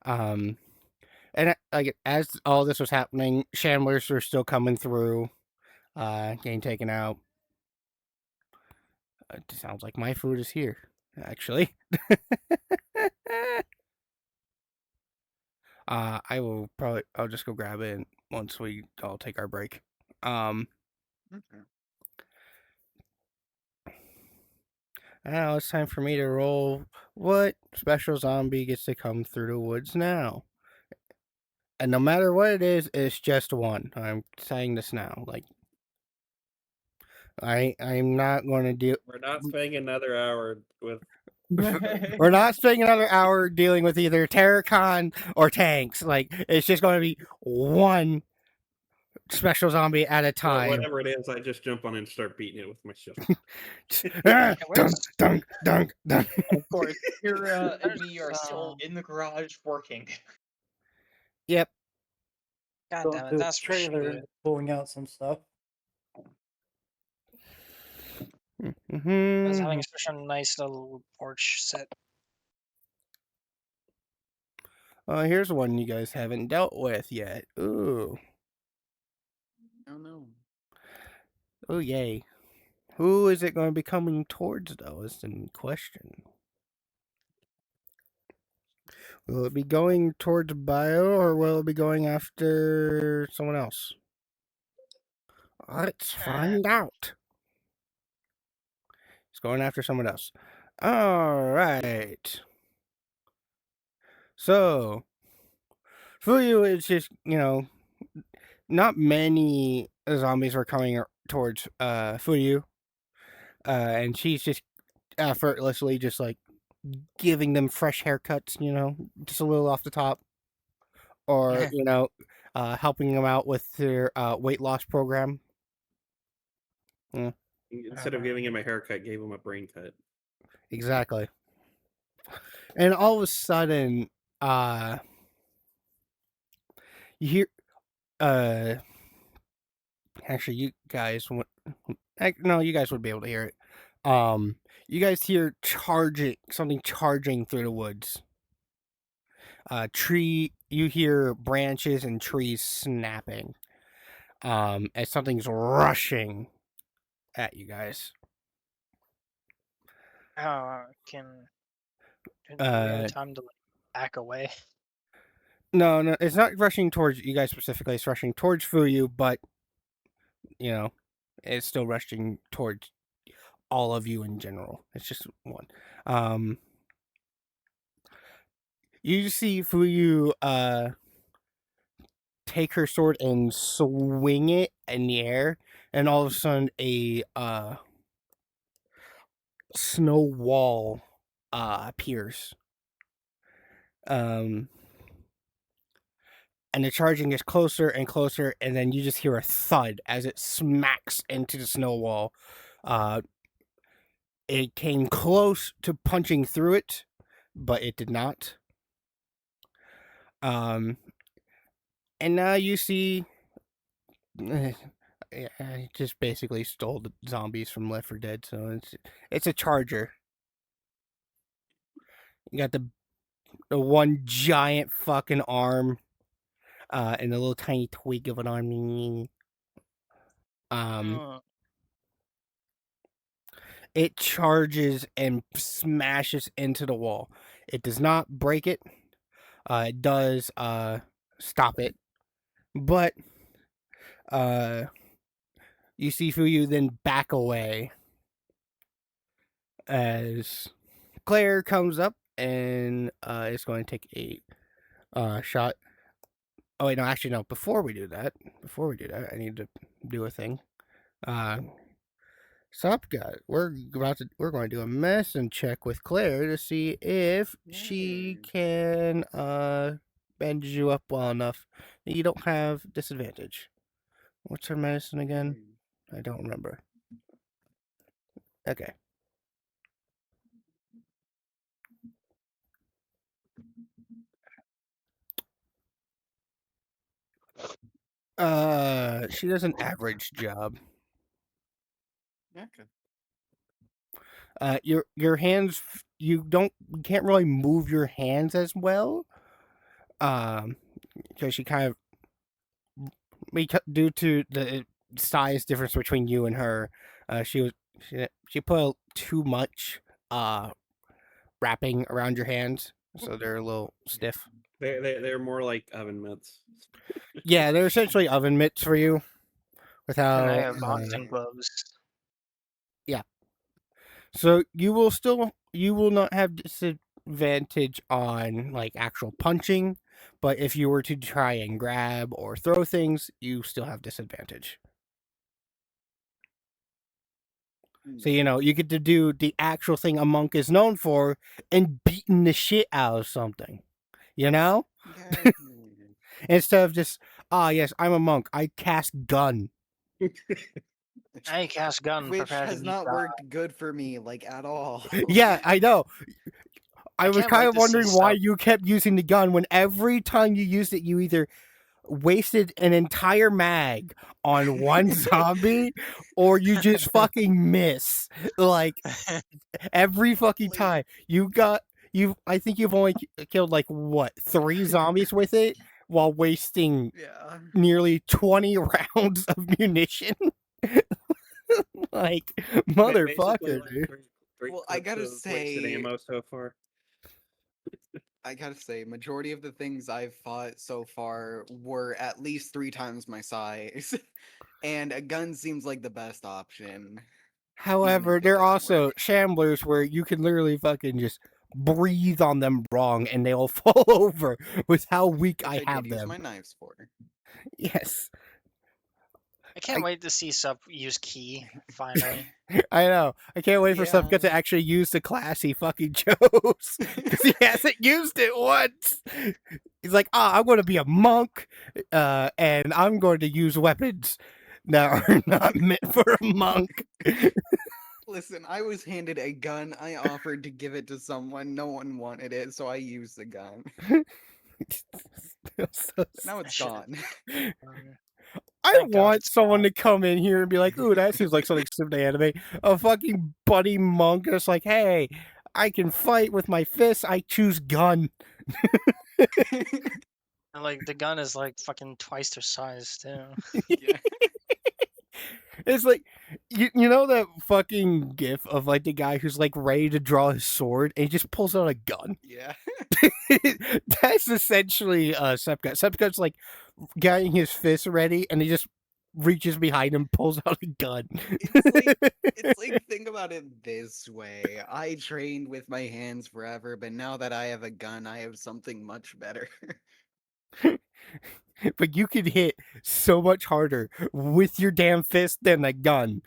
And like as all this was happening, shamblers were still coming through, getting taken out. It sounds like my food is here, actually. I'll just go grab it once we all take our break. Okay. Now it's time for me to roll. What special zombie gets to come through the woods now? And no matter what it is, it's just one. I'm saying this now. Like, I'm not going to deal. We're not spending another hour with. We're not spending another hour dealing with either Terracon or tanks. Like, it's just going to be one special zombie at a time. Whatever it is, I just jump on it and start beating it with my shield. Dunk, dunk, dunk, dunk. Of course, Kira and me are still in the garage working. Yep. God Going damn it, through the that's for trailer shit. and pulling out some stuff. I was Mm-hmm. having such a nice little porch set. Here's one you guys haven't dealt with yet. Ooh. Oh no. Oh, yay. Who is it going to be coming towards, though, is the question. Will it be going towards Bio, or will it be going after someone else? Let's find out. It's going after someone else. All right. So, for you, it's just, not many zombies were coming towards Fuyu. And she's just effortlessly just like giving them fresh haircuts, just a little off the top. Or, helping them out with their weight loss program. Yeah, Instead of giving him a haircut, gave him a brain cut. exactly. And all of a sudden, you hear, actually, you guys you guys would be able to hear it. You guys hear something charging through the woods. You hear branches and trees snapping. As something's rushing at you guys. Do we have time to back away? No, it's not rushing towards you guys specifically. It's rushing towards Fuyu, but it's still rushing towards all of you in general. It's just one. You see Fuyu take her sword and swing it in the air, and all of a sudden a snow wall appears. And the charging is closer and closer, and then you just hear a thud as it smacks into the snow wall. It came close to punching through it, but it did not. And now you see, I just basically stole the zombies from Left 4 Dead, so it's a charger. You got the one giant fucking arm, and a little tiny twig of an arm. It charges and smashes into the wall. It does not break it. It does stop it, but You see Fuyu then back away as Claire comes up and is going to take a shot. Oh wait, no, actually no. Before we do that, I need to do a thing. Sup, guys? We're going to do a medicine check with Claire to see if she can bandage you up well enough that you don't have disadvantage. What's her medicine again? I don't remember. Okay. She does an average job. Okay. Your hands, you can't really move your hands as well. Because she kind of, due to the size difference between you and her, she put too much wrapping around your hands, so they're a little stiff. They're more like oven mitts. Yeah, they're essentially oven mitts for you. Without, And I have boxing gloves. Yeah. So you will not have disadvantage on like actual punching, but if you were to try and grab or throw things, you still have disadvantage. So you get to do the actual thing a monk is known for and beating the shit out of something. Yeah. Instead of just, yes, I'm a monk. I cast gun. I cast gun. Which prepare to has be not God. worked good for me, like, at all. Yeah, I know. I was can't kind wait of to see wondering why stuff. you kept using the gun when every time you used it, you either wasted an entire mag on one zombie or you just fucking miss. Like, every fucking time. I think you've only killed, like, what, 3 zombies with it while wasting Yeah. nearly 20 rounds of munition? Like, Basically, motherfucker, like dude. three Well, I clips gotta of wasted say, ammo so far. majority of the things I've fought so far were at least 3 times my size. And a gun seems like the best option. However, if it they're doesn't also work. shamblers where you can literally fucking just breathe on them wrong and they'll fall over with how weak Which I I have did use them. my knives for. Yes. I can't wait to see Sup use key finally. I know. I can't wait for Yeah. Subcut to actually use the class he fucking chose. Because he hasn't used it once. He's like, I'm going to be a monk, and I'm going to use weapons that are not meant for a monk. Listen, I was handed a gun. I offered to give it to someone. No one wanted it, so I used the gun. Now it's gone. I Thank God want it's someone gone. to come in here and be like, ooh, that seems like something similar to anime. A fucking buddy monk that's like, hey, I can fight with my fists. I choose gun. And like the gun is like fucking twice their size too. Yeah. It's like, you know that fucking gif of like the guy who's like ready to draw his sword and he just pulls out a gun? Yeah. That's essentially Sepcut. Sepcut's like getting his fist ready and he just reaches behind him, pulls out a gun. It's like think about it this way. I trained with my hands forever, but now that I have a gun, I have something much better. But you can hit so much harder with your damn fist than a gun.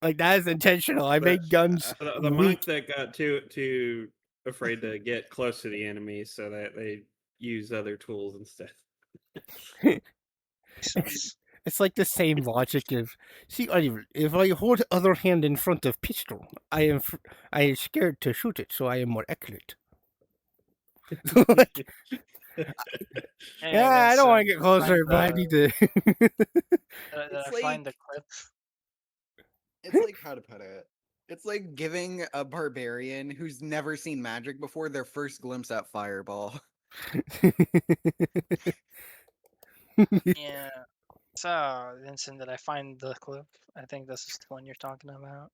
Like, that is intentional. I made guns The weak. monk that got too afraid to get close to the enemy, so that they use other tools instead. It's like the same logic of, see, Oliver, if I hold other hand in front of pistol, I am scared to shoot it, so I am more accurate. Like, I don't want to get closer, but I need to. It's find the like clip. it's like how to put it. It's like giving a barbarian who's never seen magic before their first glimpse at fireball. Yeah. So, Vincent, did I find the clip? I think this is the one you're talking about.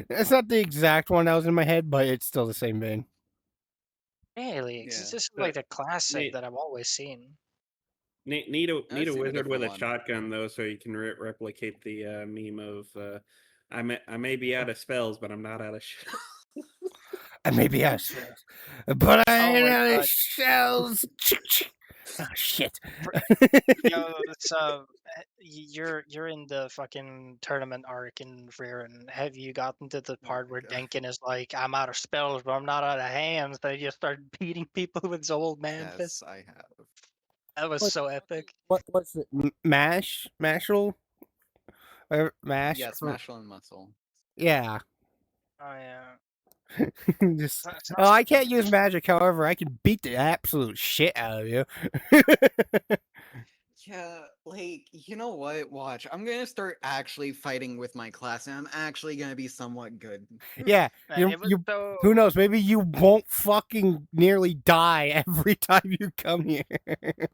It's not the exact one that was in my head, but it's still the same vein. Really? 'Cause Yeah. this is But like the classic Nate- that I've always seen. Need a I've seen a wizard with different a one. shotgun though, so you can replicate the meme of I may be out of spells, but I'm not out of shells. I may be out of spells, but I Oh ain't my out of God. shells. Oh shit! Yo, it's you're in the fucking tournament arc in Rare, and have you gotten to the part where Denkin is like, "I'm out of spells, but I'm not out of hands"? They just start beating people with his old man fist. Yes, I have. That was so epic. What's it? Mashal? Or mash? Yes, Mashal and Muscle. Yeah. Oh yeah. Just Sounds oh, I pretty can't use good. magic. However, I can beat the absolute shit out of you. Yeah, like, you know what? Watch. I'm gonna start actually fighting with my class, and I'm actually gonna be somewhat good. Yeah, It was so. who knows? Maybe you won't fucking nearly die every time you come here.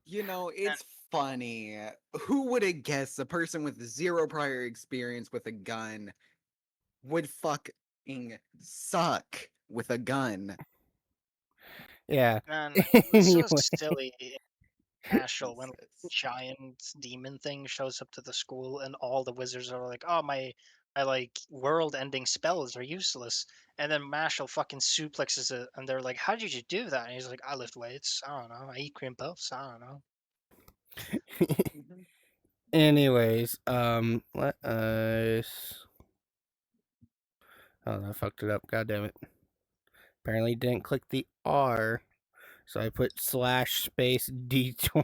You know, it's funny. Who would have guessed a person with zero prior experience with a gun would fucking suck with a gun? Yeah. Man, it was so Anyway, silly. Ashel when Jesus. giant demon thing shows up to the school and all the wizards are like, "Oh, my like world-ending spells are useless," and then Mashal fucking suplexes it, and they're like, "How did you do that?" And he's like, "I lift weights. I don't know. I eat cream puffs. I don't know." Mhm. anyways, let us. Oh, I fucked it up. God damn it. Apparently didn't click the R, so I put slash space D20.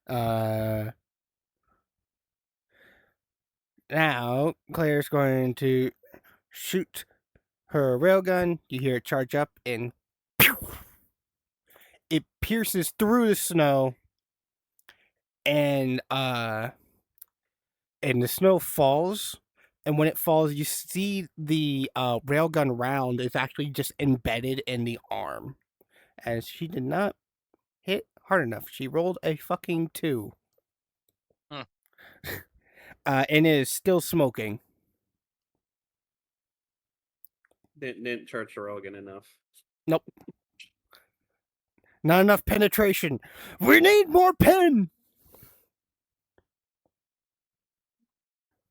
uh. Now, Claire's going to shoot her railgun. You hear it charge up, and pew! It pierces through the snow, and the snow falls. And when it falls, you see the railgun round is actually just embedded in the arm, as she did not hit hard enough. She rolled a fucking 2. Hmm. And it is still smoking. Didn't charge the Rogan enough. Nope. Not enough penetration. We need more pen.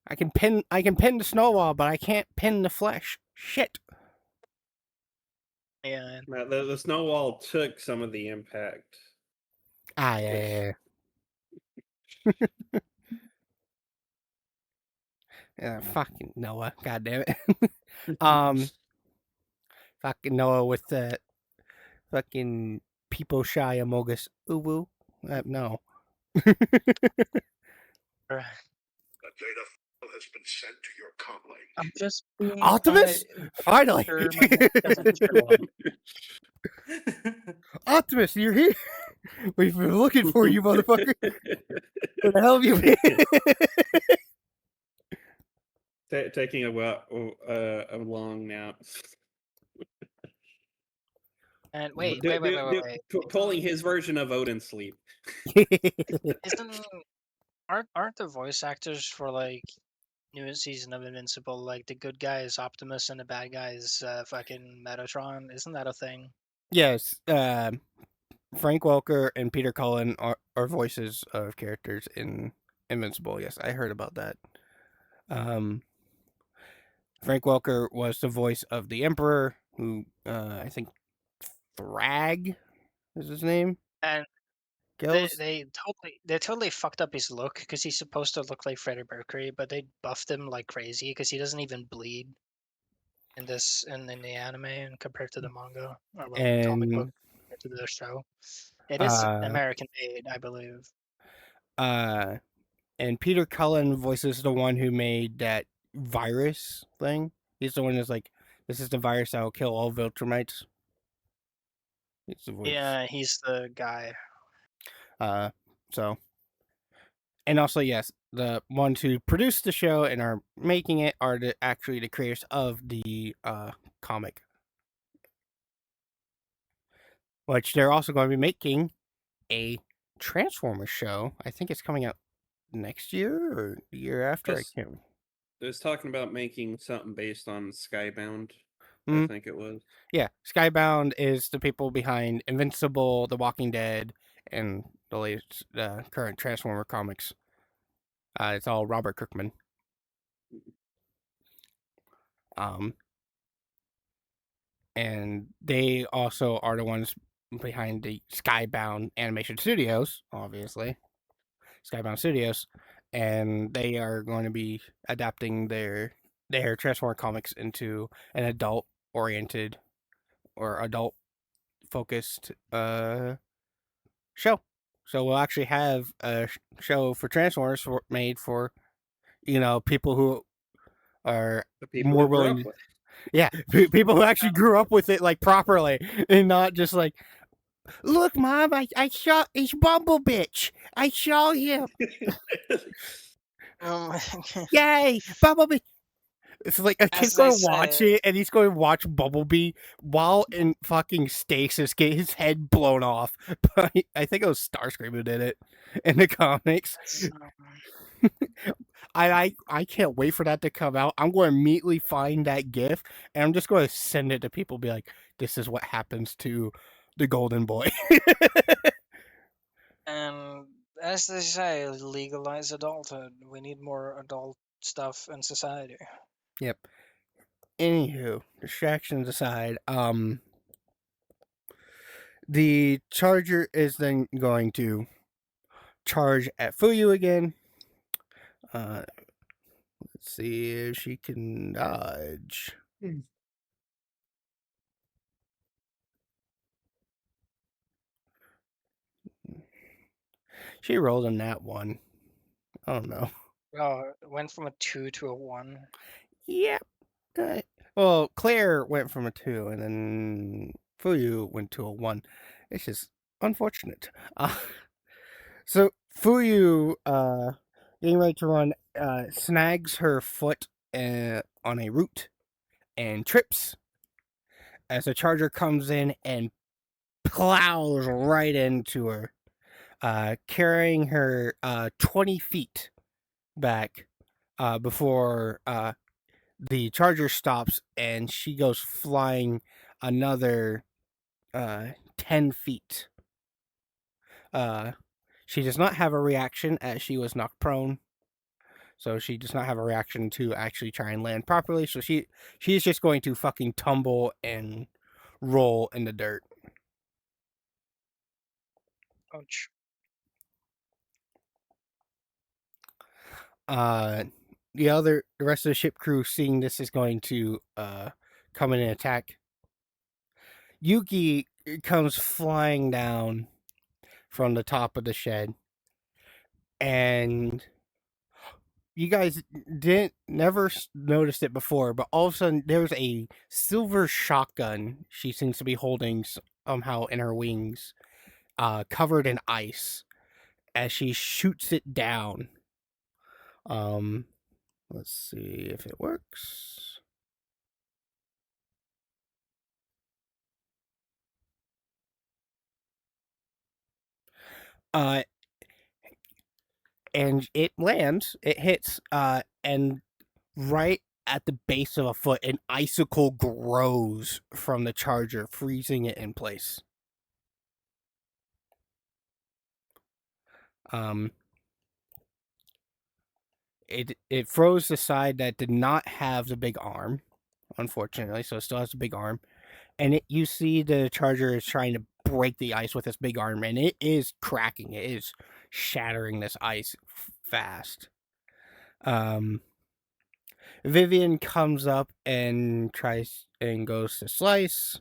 I can pin the snowball, but I can't pin the flesh. Shit. Yeah. Now, the snow wall took some of the impact. Ah, yeah. Fucking Noah. God damn it. Fucking Noah with the fucking people shy amogus. Uwu. No. Right. The data file has been sent to your comlink. I'm just being Optimus? Finally. sure my neck doesn't show up. Optimus, you're here. We've been looking for you, motherfucker. Where the hell have you been? Taking a long nap. And wait. Pulling his version of Odin sleep. Isn't aren't the voice actors for like newest season of Invincible like the good guy is Optimus and the bad guy is fucking Metatron? Isn't that a thing? Yes. Frank Welker and Peter Cullen are voices of characters in Invincible. Yes, I heard about that. Frank Welker was the voice of the Emperor, who I think Thrag is his name. And Gills. they totally fucked up his look because he's supposed to look like Freddie Mercury, but they buffed him like crazy because he doesn't even bleed in this in the anime and compared to the manga or well comic book And compared to the show. It is uh, American made, I believe. and Peter Cullen voices the one who made that virus thing. He's the one who's like, "This is the virus that will kill all Viltrumites." It's the voice. Yeah, he's the guy. So, and also yes, the ones who produced the show and are making it are actually the creators of the comic, which they're also going to be making a Transformers show. I think it's coming out next year or the year after. I Yes. can't. It was talking about making something based on Skybound. I Mhm. think it was. Yeah, Skybound is the people behind Invincible, The Walking Dead, and the latest current Transformer comics. It's all Robert Kirkman. Um, and they also are the ones behind the Skybound Animation Studios, obviously. Skybound Studios, and they are going to be adapting their Transformer comics into an adult oriented or adult focused show. So we'll actually have a show for Transformers made for people who are The people more who grew willing up to, with. yeah, people who actually grew up with it like properly and not just like, look, mom, I saw it's Bumble bitch. I saw him. Um, Yay, Bumblebee. It's like a kid's as they going to watch say, it, and he's going to watch Bumblebee while in fucking stasis, get his head blown off. But I think it was Starscream who did it in the comics. I can't wait for that to come out. I'm going to immediately find that GIF, and I'm just going to send it to people. Be like, this is what happens to the Golden Boy. and as they say, legalize adulthood. We need more adult stuff in society. Yep. Anywho, distractions aside, the Charger is then going to charge at Fuyu again. Let's see if she can dodge. She rolled on that one. I don't know. Oh, it went from a 2 to a 1. Yep. Well, Claire went from a 2, and then Fuyu went to a 1. It's just unfortunate. So Fuyu, getting ready to run, snags her foot on a root and trips as the Charger comes in and plows right into her, carrying her 20 feet back before the Charger stops, and she goes flying another 10 feet. She does not have a reaction as she was knocked prone. So she does not have a reaction to actually try and land properly. So she's just going to fucking tumble and roll in the dirt. Ouch. The rest of the ship crew, seeing this, is going to come in and attack. Yuki comes flying down from the top of the shed, and you guys never noticed it before, but all of a sudden there's a silver shotgun she seems to be holding somehow in her wings, covered in ice, as she shoots it down. Let's see if it works. And it lands, it hits, and right at the base of a foot, an icicle grows from the Charger, freezing it in place. It froze the side that did not have the big arm, unfortunately, so it still has the big arm. And you see the Charger is trying to break the ice with its big arm, and it is cracking. It is shattering this ice fast. Vivian comes up and tries and goes to slice.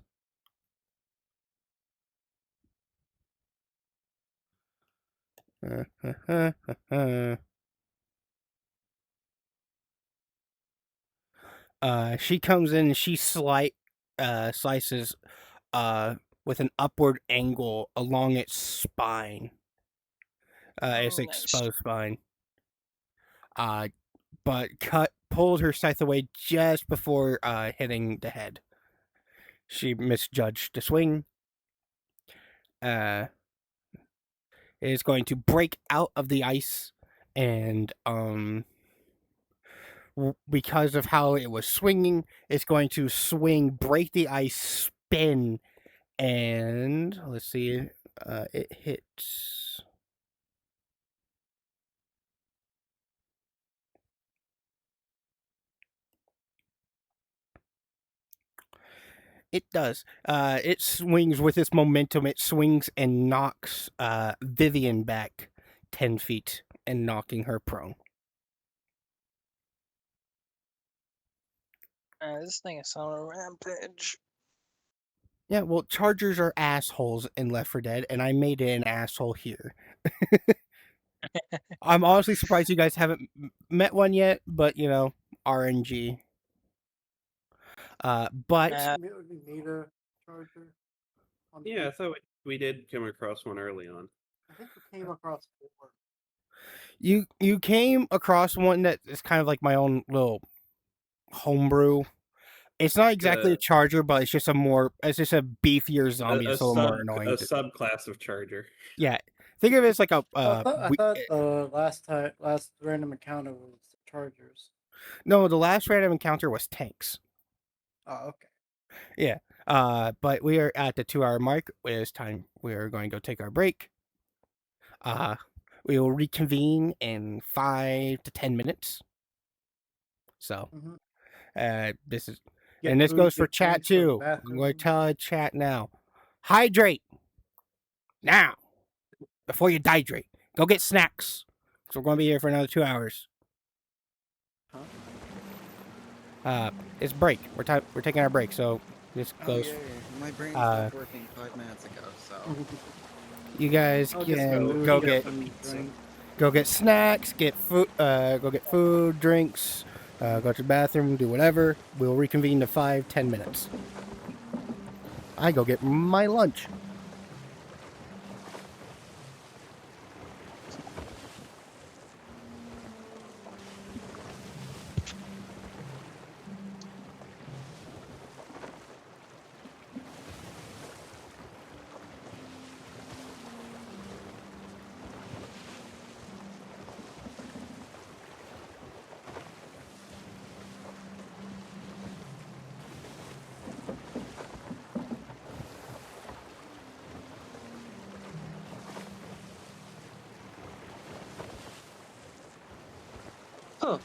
She comes in and she slices with an upward angle along its spine, its Nice. exposed spine. But pulled her scythe away just before hitting the head. She misjudged the swing. It is going to break out of the ice and because of how it was swinging, it's going to swing, break the ice, spin, and let's see, it hits. It does. It swings with its momentum. It swings and knocks Vivian back 10 feet and knocking her prone. This thing is on a rampage. Yeah, well, Chargers are assholes in Left 4 Dead, and I made it an asshole here. I'm honestly surprised you guys haven't met one yet, but you know, RNG. But We made a charger. Yeah, I thought we did come across one early on. I think we came across 4. you came across one that is kind of like my own little homebrew. It's not exactly a charger, but it's just a beefier zombie. It's a little more annoying. A subclass of charger. Yeah, think of it as like a. I thought the last random encounter was chargers. No, the last random encounter was tanks. Oh, okay. Yeah. But we are at the 2-hour mark. It's time. We are going to go take our break. We will reconvene in 5 to 10 minutes. So, this is, Get and this food, goes for get chat drinks, go to the too. I'm bathroom. going to tell chat now. Hydrate now before you dehydrate. Go get snacks. So we're going to be here for another 2 hours. It's break. We're taking our break. So this goes. Oh, yeah. My brain stopped working 5 minutes ago, so. You guys can go get snacks, get food, go get food, drinks, go to the bathroom, do whatever. We'll reconvene in 5-10 minutes. I go get my lunch. Huh.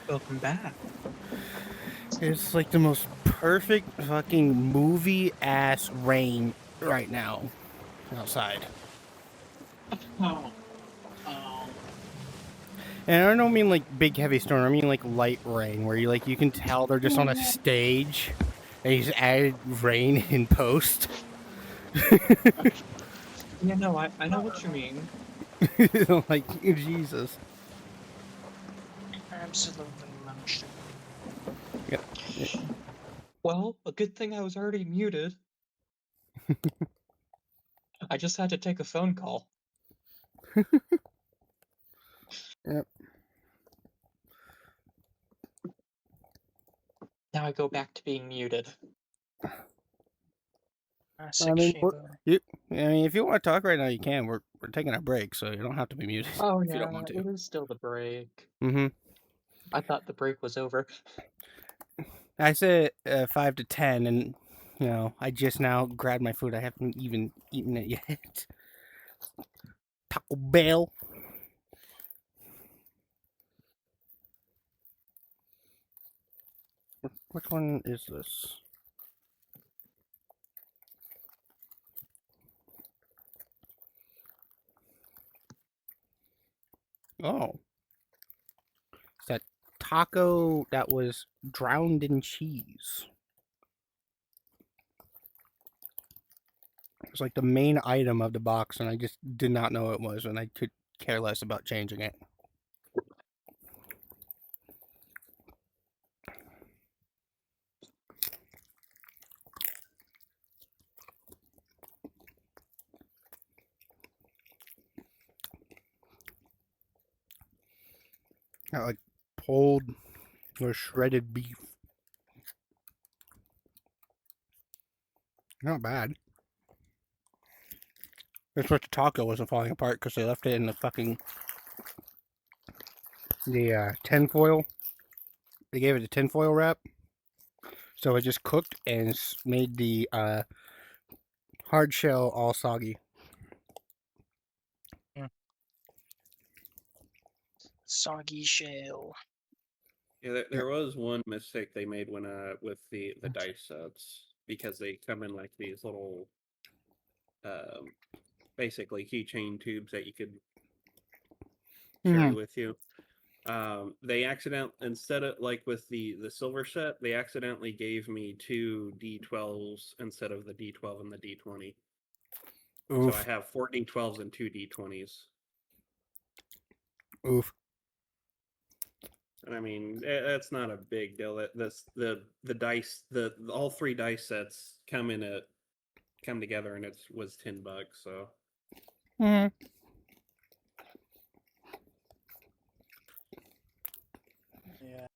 Welcome back. It's like the most perfect fucking movie ass rain right now outside. Oh. And I don't mean like big heavy storm. I mean like light rain, where you can tell they're just on a stage, and you just added rain in post. Yeah, no, I know what you mean. Like Jesus. Absolutely motion. Yep. Well, a good thing I was already muted. I just had to take a phone call. Yep. Now I go back to being muted. I mean, if you want to talk right now, you can. We're taking a break, so you don't have to be muted Oh if you don't yeah, want to. it is still the break. Mm-hmm. I thought the break was over. I said 5 to 10, and I just now grabbed my food. I haven't even eaten it yet. Taco Bell. Which one is this? Oh. It's that taco that was drowned in cheese. It's like the main item of the box, and I just did not know it was, and I could care less about changing it. Got like pulled or shredded beef. Not bad. That's what the taco wasn't falling apart because they left it in the tinfoil. They gave it a tinfoil wrap, so it just cooked and made the hard shell all soggy. Soggy shell. Yeah, there was one mistake they made when with the dice sets, because they come in like these little basically keychain tubes that you could carry with you. They instead of like with the silver set, they accidentally gave me 2 D12s instead of the D12 and the D20. Oof. So I have 4 D12s and 2 D20s. Oof. And I mean, that's not a big deal. The dice, all 3 dice sets come together, and it was $10. So. Mm-hmm. Yeah.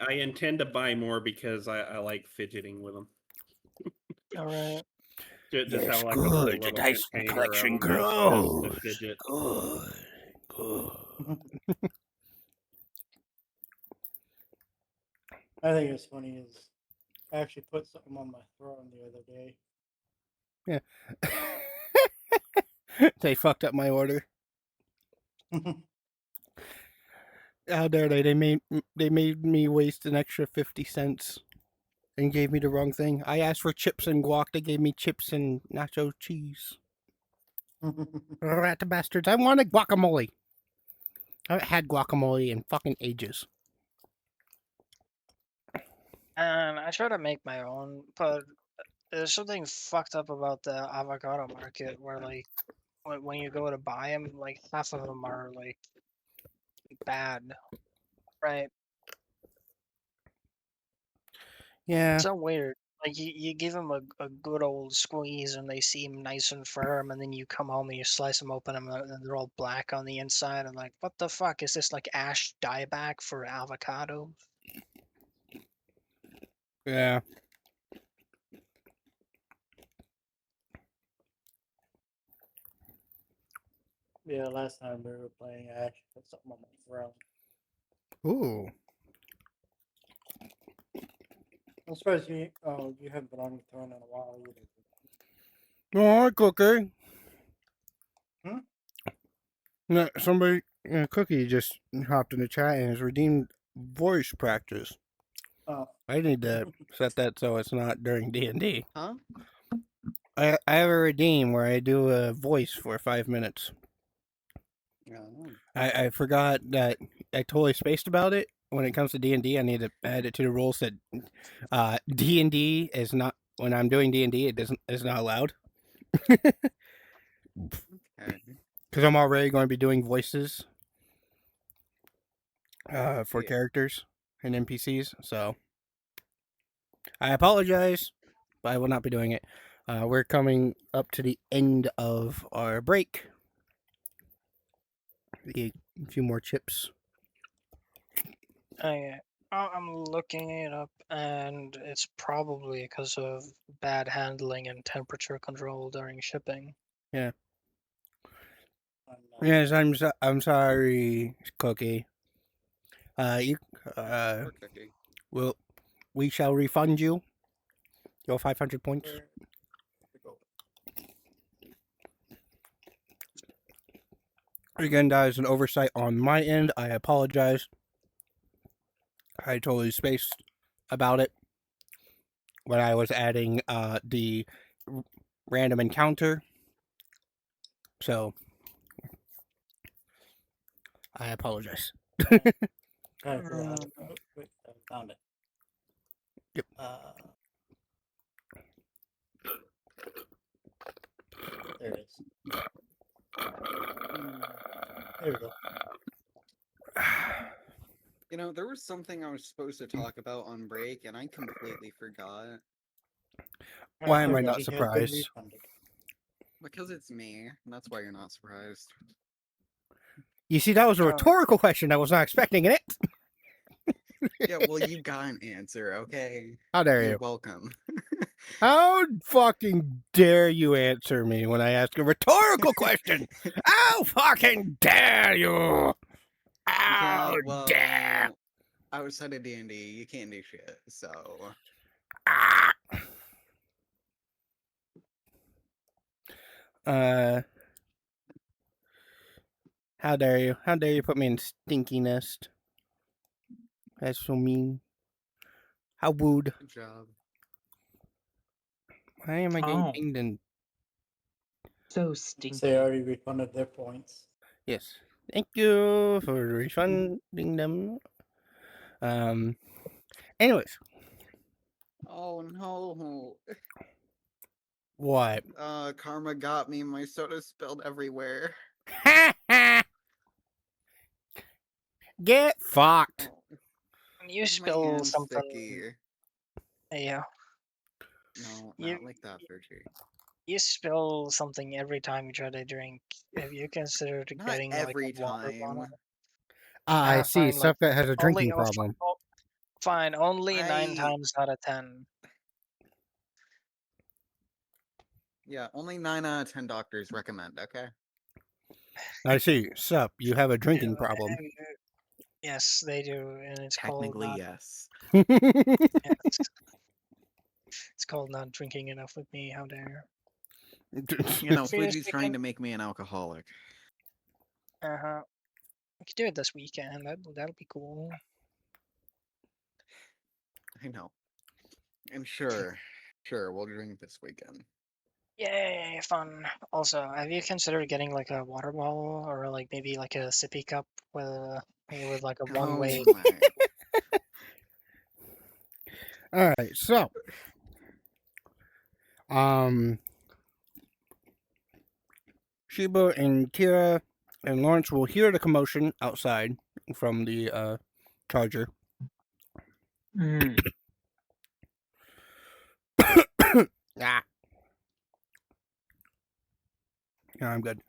I intend to buy more because I like fidgeting with them. All right. Just have like a good. little The dice container collection of them just to grows. fidget. Good. I think it's funny is I actually put something on my throne the other day. Yeah. They fucked up my order. How dare they? They made me waste an extra 50 cents and gave me the wrong thing. I asked for chips and guac. They gave me chips and nacho cheese. Rat bastards. I wanted guacamole. I haven't had guacamole in fucking ages. I try to make my own, but there's something fucked up about the avocado market where, like, when you go to buy them, like, half of them are, like, bad. Right? Yeah. So weird. Like you give them a good old squeeze and they seem nice and firm, and then you come home and you slice them open and they're all black on the inside, and like, what the fuck is this, like ash dieback for avocado? Yeah. Yeah, last time we were playing, I actually put something on my throne. Ooh. I'm surprised you haven't been on your throne in a while either. Oh, Cookie. Hmm? No, somebody, Cookie just hopped in the chat and has redeemed voice practice. Oh. I need to set that so it's not during D&D. Huh? I have a redeem where I do a voice for 5 minutes. Oh. I forgot that I totally spaced about it. When it comes to D&D, I need to add it to the rules that D&D is not, when I'm doing D&D, is not allowed. Okay. Because I'm already going to be doing voices for Yeah. characters and NPCs, so I apologize, but I will not be doing it. We're coming up to the end of our break. A few more chips. Okay. I'm looking it up, and it's probably because of bad handling and temperature control during shipping. Yeah. I'm not. Yes, I'm sorry, Cookie. You Poor Cookie. we shall refund you your 500 points. Where to go? Again, that is an oversight on my end. I apologize. I totally spaced about it when I was adding the random encounter. So I apologize. Trying to figure out how to. Oh, wait, I found it. Yep. There it is. There we go. You know, there was something I was supposed to talk about on break, and I completely forgot. Why am I Okay, not he has been surprised? refunded. Because it's me, and that's why you're not surprised. You see, that was a rhetorical question. I was not expecting it. Yeah, well, you got an answer, okay? How dare You're you? welcome. How fucking dare you answer me when I ask a rhetorical question? How fucking dare you? How well, dare? outside of D&D, you can't do shit, so... How dare you? How dare you put me in stinky nest? That's so mean. How wooed. Good job. Why am I getting Oh. pinged in? So stinky. They already refunded their points. Yes. Thank you for refunding them. Anyways. Oh no. What? Karma got me. My soda spilled everywhere. Get fucked. Oh. You My spill hand's something. sticky. Yeah. No, You- not like that, Virtue. You spill something every time you try to drink. Have you considered Not getting every like a water time. bottle? I see. Fine, like, Sucka has a drinking only, problem. Fine, only 9 I- times out of 10. Yeah, only 9 out of 10 doctors recommend, okay? I see. Sup, you have a drinking problem. Yes, they do, and it's Technically, called yes. yes. It's called not drinking enough with me. How dare? You know, Seriously, Fuji's trying to make me an alcoholic. We could do it this weekend. That'll be cool. I know. And sure, we'll drink this weekend. Yay, fun. Also, have you considered getting like a water bottle or like maybe like a sippy cup with like a one-way? Oh my. All right, so Shiba and Kira and Lawrence will hear the commotion outside from the charger. Ah. No, I'm good.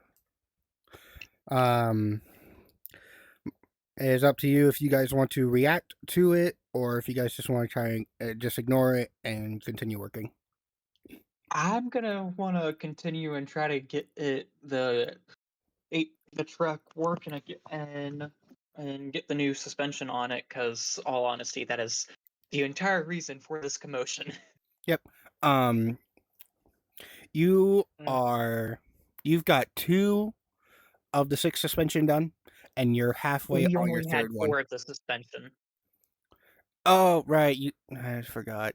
It is up to you if you guys want to react to it or if you guys just want to try and just ignore it and continue working. I'm gonna want to continue and try to get the truck working again and get the new suspension on it. Because, all honesty, that is the entire reason for this commotion. Yep. You've got 2 of the 6 suspension done, and you're halfway We on your only had 3rd one. 4 of the suspension. Oh, right. I forgot.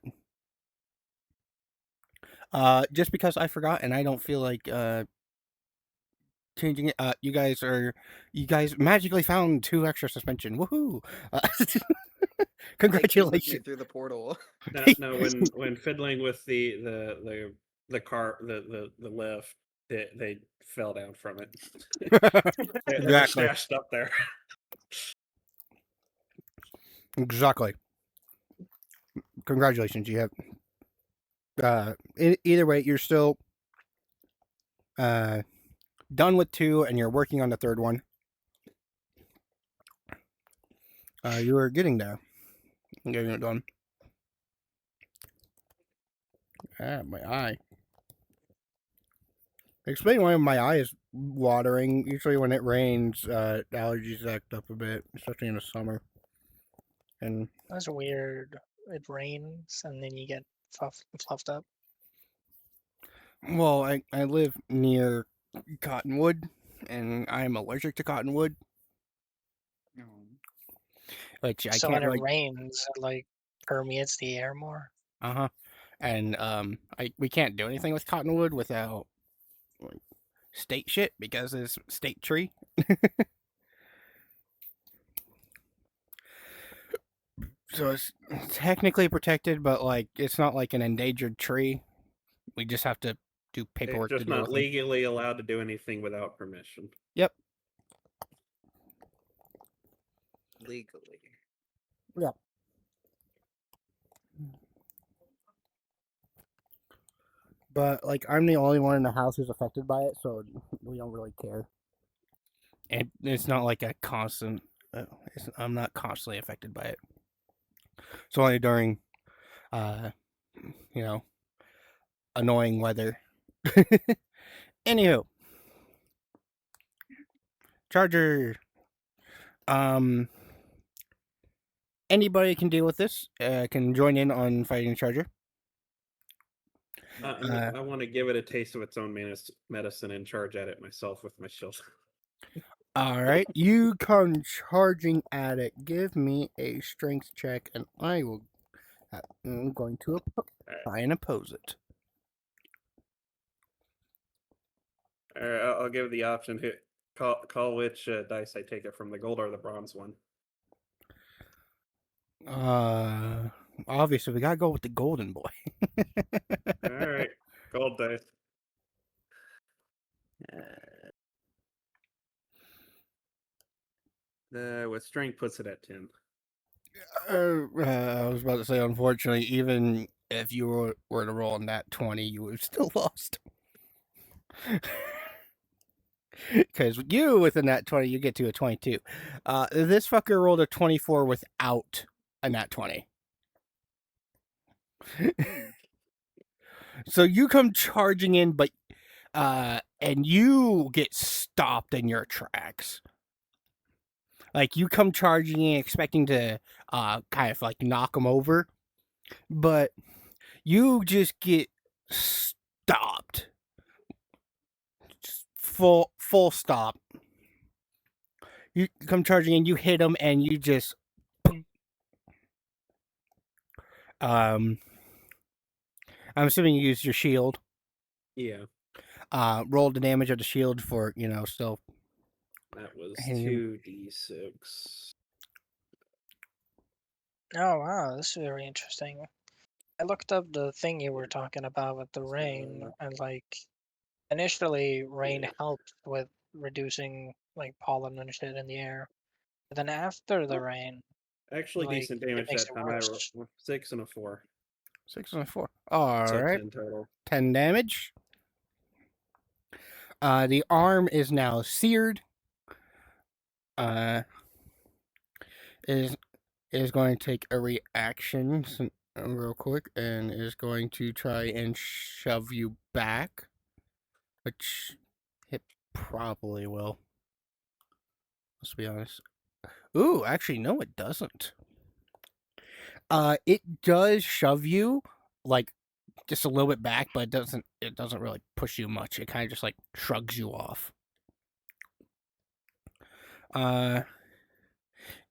Just because I forgot and I don't feel like changing it. You guys magically found 2 extra suspension. Woohoo! They came with me Congratulations. through the portal. No, when fiddling with the car the lift, they fell down from it. They were Exactly. stashed up there. Exactly. Congratulations. You have either way, you're still done with 2 and you're working on the 3rd one. You are getting there. Getting it done. Ah, my eye. Explain why my eye is watering. Usually when it rains, allergies act up a bit, especially in the summer. And That's weird. It rains and then you get fluffed up. well, I live near cottonwood, and I'm allergic to cottonwood, which I So can't when it really. rains, it like permeates the air more. And we can't do anything with cottonwood without like, state shit because it's state tree. So it's technically protected, but like it's not like an endangered tree. We just have to do They're paperwork to just deal not with them. legally allowed to do anything without permission. Yep. Legally. Yeah. But like I'm the only one in the house who's affected by it, so we don't really care. And it's not like a constant. I'm not constantly affected by it. It's only during, uh, you know, annoying weather. Anywho, Charger. Anybody can deal with this. Can join in on fighting Charger. I want to give it a taste of its own medicine and charge at it myself with my shield. All right, you come charging at it. Give me a strength check, and I'm going to try and oppose it. I'll give the option. Call which dice I take it from, the gold or the bronze one. Obviously we gotta go with the golden boy. All right, gold dice. With strength puts it at 10. I was about to say, unfortunately, even if you were to roll on that 20, you would have still lost. Because you, with a nat 20, you get to a 22. This fucker rolled a 24 without a nat 20. So you come charging in, but and you get stopped in your tracks. Like you come charging in, expecting to kind of like knock him over, but you just get stopped. Just full stop. You come charging in, you hit him, and you just I'm assuming you used your shield. Yeah. Rolled the damage of the shield for, still. That was hitting him. 2d6. Oh wow, this is very interesting. I looked up the thing you were talking about with the rain, and like initially rain helped with reducing like pollen and shit in the air. But then after the rain, Actually, like decent it damage makes that it time. I rolled worse. 6 and a 4. 6 and a 4. All So right. 10 total. 10 damage. The arm is now seared. Is going to take a reaction real quick and is going to try and shove you back, which it probably will. Let's be honest. Ooh, actually, no, it doesn't. It does shove you like just a little bit back, but it doesn't really push you much. It kind of just like shrugs you off.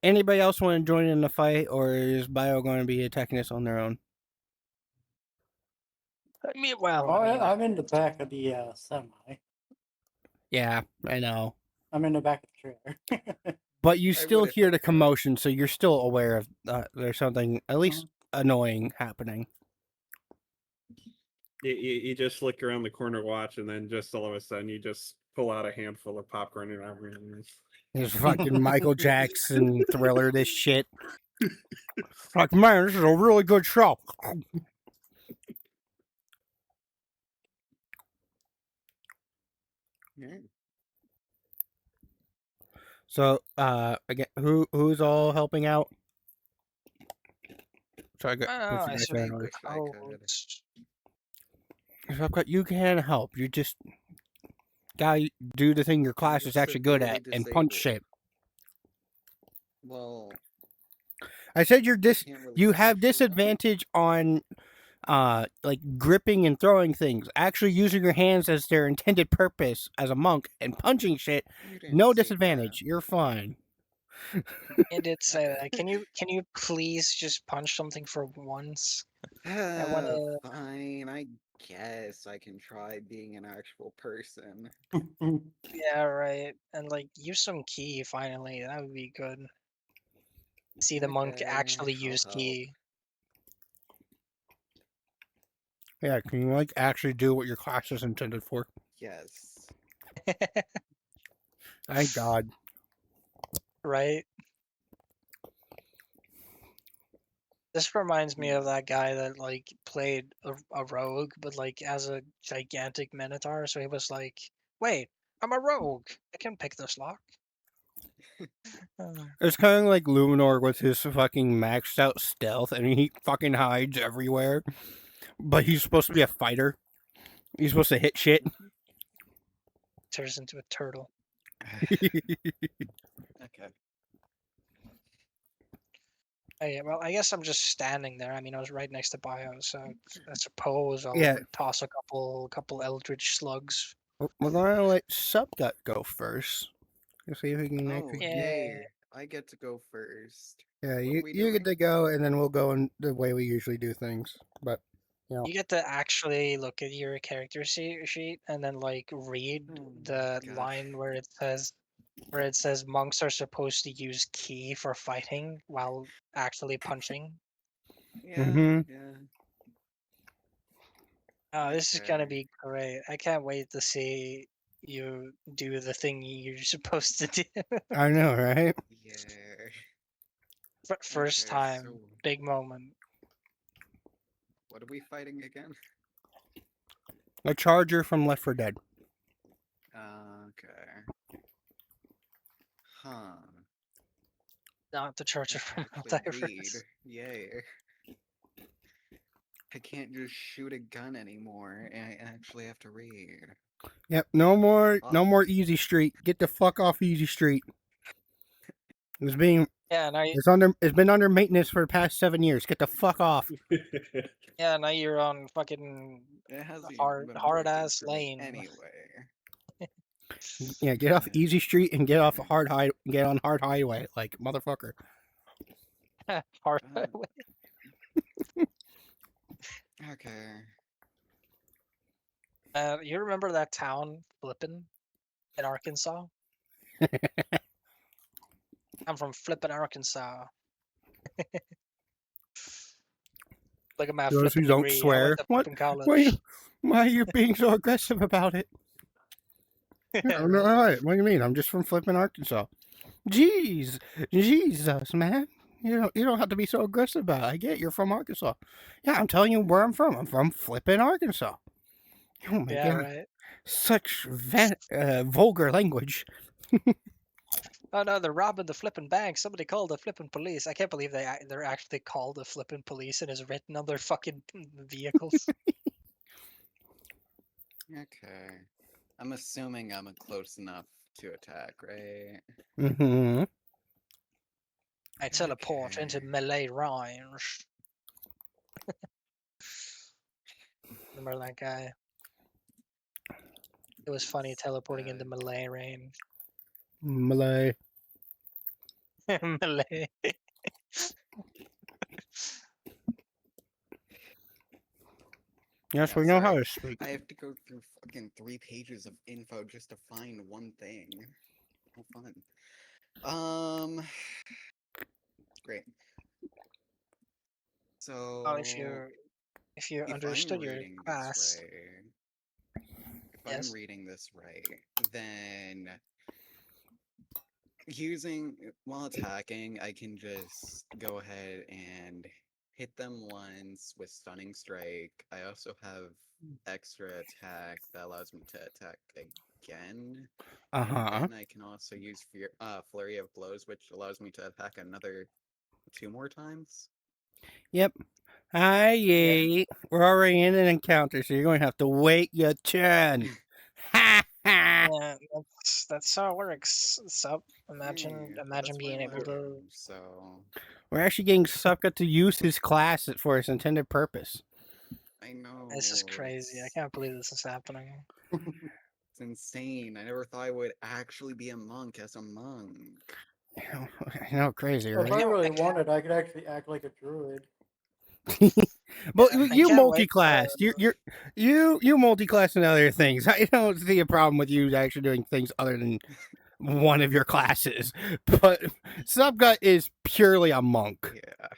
Anybody else want to join in the fight, or is Bio going to be attacking us on their own? I mean, well, Oh, I mean, I'm in the back of the semi. Yeah, I know. I'm in the back of the trailer. But you I still would've hear the preferred- commotion, so you're still aware of there's something at least annoying happening. You just look around the corner, watch, and then just all of a sudden you just pull out a handful of popcorn and There's fucking Michael Jackson Thriller, this shit. Like, man, this is a really good show. So, again, who's all helping out? So I got I wish I could. suppose. you can help. You just gotta do the thing your class is actually good at and punch shit. Well, I said you can't really have push it. disadvantage on like gripping and throwing things. Actually using your hands as their intended purpose as a monk and punching shit, You didn't no say disadvantage. You're fine. It did say that. Can you please just punch something for once? I that. wanna. Fine, I guess I can try being an actual person. Yeah, right. And like use some key finally. That would be good. See the monk Okay, actually I'll use help. key. Yeah, can you like actually do what your class is intended for? Yes. Thank God. Right? This reminds me of that guy that like played a rogue, but like as a gigantic minotaur. So he was like, "Wait, I'm a rogue. I can pick this lock." It's kind of like Luminor with his fucking maxed out stealth, and he fucking hides everywhere. But he's supposed to be a fighter. He's supposed to hit shit. Turns into a turtle. Okay. Oh, yeah, well, I guess I'm just standing there. I mean, I was right next to Bio, so I suppose I'll Yeah. toss a couple eldritch slugs. We're gonna let Subgut go first. Let's see if we can Oh, actually. yay. I get to go first. Yeah, What are you we get to doing? go, and then we'll go in the way we usually do things. But You get to actually look at your character sheet and then like read the God. line where it says monks are supposed to use ki for fighting while actually punching. Yeah, Mhm. yeah. Oh, this is gonna Okay. be great. I can't wait to see you do the thing you're supposed to do. I know, right? Yeah. First Okay, time, so big moment. what are we fighting again? A charger from Left 4 Dead. Okay. Huh. Not the Charger I from actually read. Multiverse. Yay. I can't just shoot a gun anymore, and I actually have to read. Yep. No more Easy Street. Get the fuck off Easy Street. It's being Yeah, now it's been under maintenance for the past 7 years. Get the fuck off. yeah, now you're on fucking It hasn't hard been hard working ass for me lane. anyway. Yeah, get off Easy Street and get off get on Hard Highway, like motherfucker. Hard Uh, highway. Okay. You remember that town, Flippin, in Arkansas? I'm from Flippin, Arkansas. Look at my Those who flippin' don't degree. I swear. went to What? flippin' college. Why are you being so aggressive about it? I'm not right. What do you mean? I'm just from flipping Arkansas. Jeez, Jesus, man. You don't have to be so aggressive about it. I get you're from Arkansas. Yeah, I'm telling you where I'm from. I'm from flippin' Arkansas. Oh my Yeah, god. right. Such vulgar language. Oh no, they're robbing the flipping bank. Somebody called the flipping police. I can't believe they're actually called the flipping police and is written on their fucking vehicles. Okay. I'm assuming I'm close enough to attack, right? Mm-hmm. I teleport Okay. into melee range. Remember that guy? It was funny teleporting into melee range. Malay. Melee. Yes, Yeah, we know how sorry. to speak. I have to go through fucking 3 pages of info just to find one thing. How fun. Great. Oh, So if you if I'm understood your reading this class, right, if I'm yes. reading this right, then while attacking, I can just go ahead and hit them once with stunning strike. I also have extra attack that allows me to attack again. And Uh-huh. then I can also use flurry of blows, which allows me to attack another 2 more times. Yep. Hi, we're already in an encounter, so you're going to have to wait your turn. Ha ha! Yeah, that's how it works. So Hey, imagine that's why being I'm able a to. room, so We're actually getting Sucka to use his class for its intended purpose. I know This is crazy. I can't believe this is happening. it's insane. I never thought I would actually be a monk as a monk. I know, crazy, Well, if I right? really wanted, I could actually act like a druid. But I you can't wait multi-classed. You multi-class and other things. I don't see a problem with you actually doing things other than one of your classes. But Subgut is purely a monk. Yeah.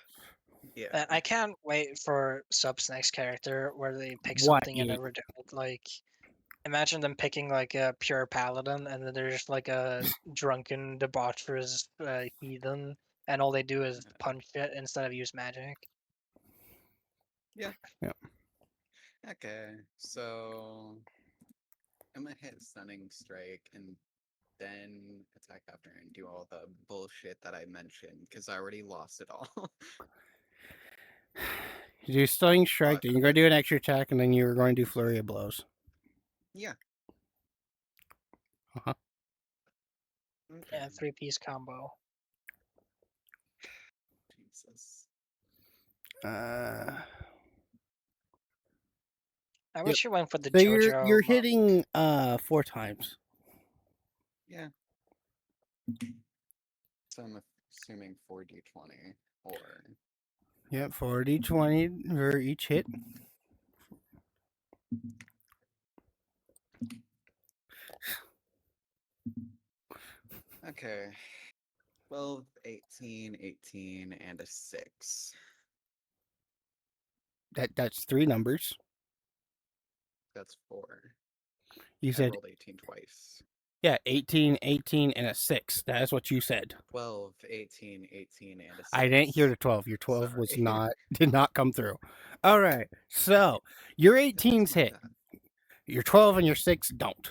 Yeah. I can't wait for Sub's next character where they pick What? something I never do. Like, imagine them picking like a pure paladin, and then there's just like a drunken, debaucherous heathen, and all they do is punch it instead of use magic. Yeah. Yeah. Okay. So I'm gonna hit stunning strike and then attack after and do all the bullshit that I mentioned because I already lost it all. You do stunning strike, Fuck. then you're going to do an extra attack, and then you're going to do flurry of blows. Yeah. Uh-huh. Yeah, 3-piece combo. Jesus. Uh, I Yep. wish you went for the so JoJo. you're hitting 4 times. Yeah. So I'm assuming 4d20 or Yep, 4d20 for each hit. okay. 12, 18, 18, and a 6. That's 3 numbers. That's 4. You I said rolled 18 twice. yeah, 18, 18, and a 6. That's what you said. 12, 18, 18, and a 6. I didn't hear the 12. Your 12 was Sorry. not did not come through. All right. So, your It was 18's my hit. bad. Your 12 and your 6 don't.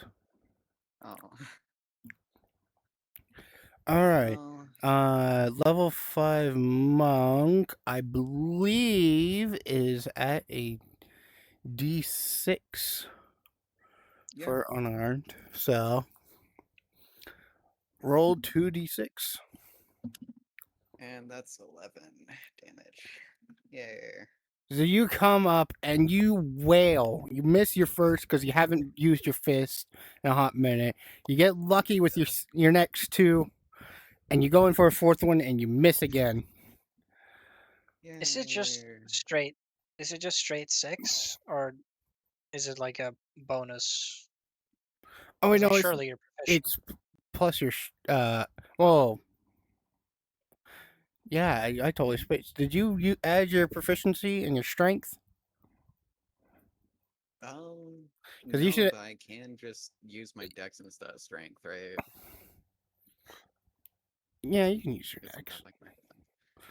Oh. All right. Well, Level 5 monk, I believe, is at a D6 yeah. for unarmed. So, roll 2d6. And that's 11 damage. Yeah. So you come up and you wail. You miss your first because you haven't used your fist in a hot minute. You get lucky with your next 2, and you go in for a 4th one and you miss again. Is it just straight? Is it just straight 6, or is it like a bonus? Oh wait, Like no, surely you're proficient. it's plus your well, yeah, I totally spaced. Did you add your proficiency and your strength? No, you should. but I can just use my dex instead of strength, right? Yeah, you can use your Isn't dex. that like my thing?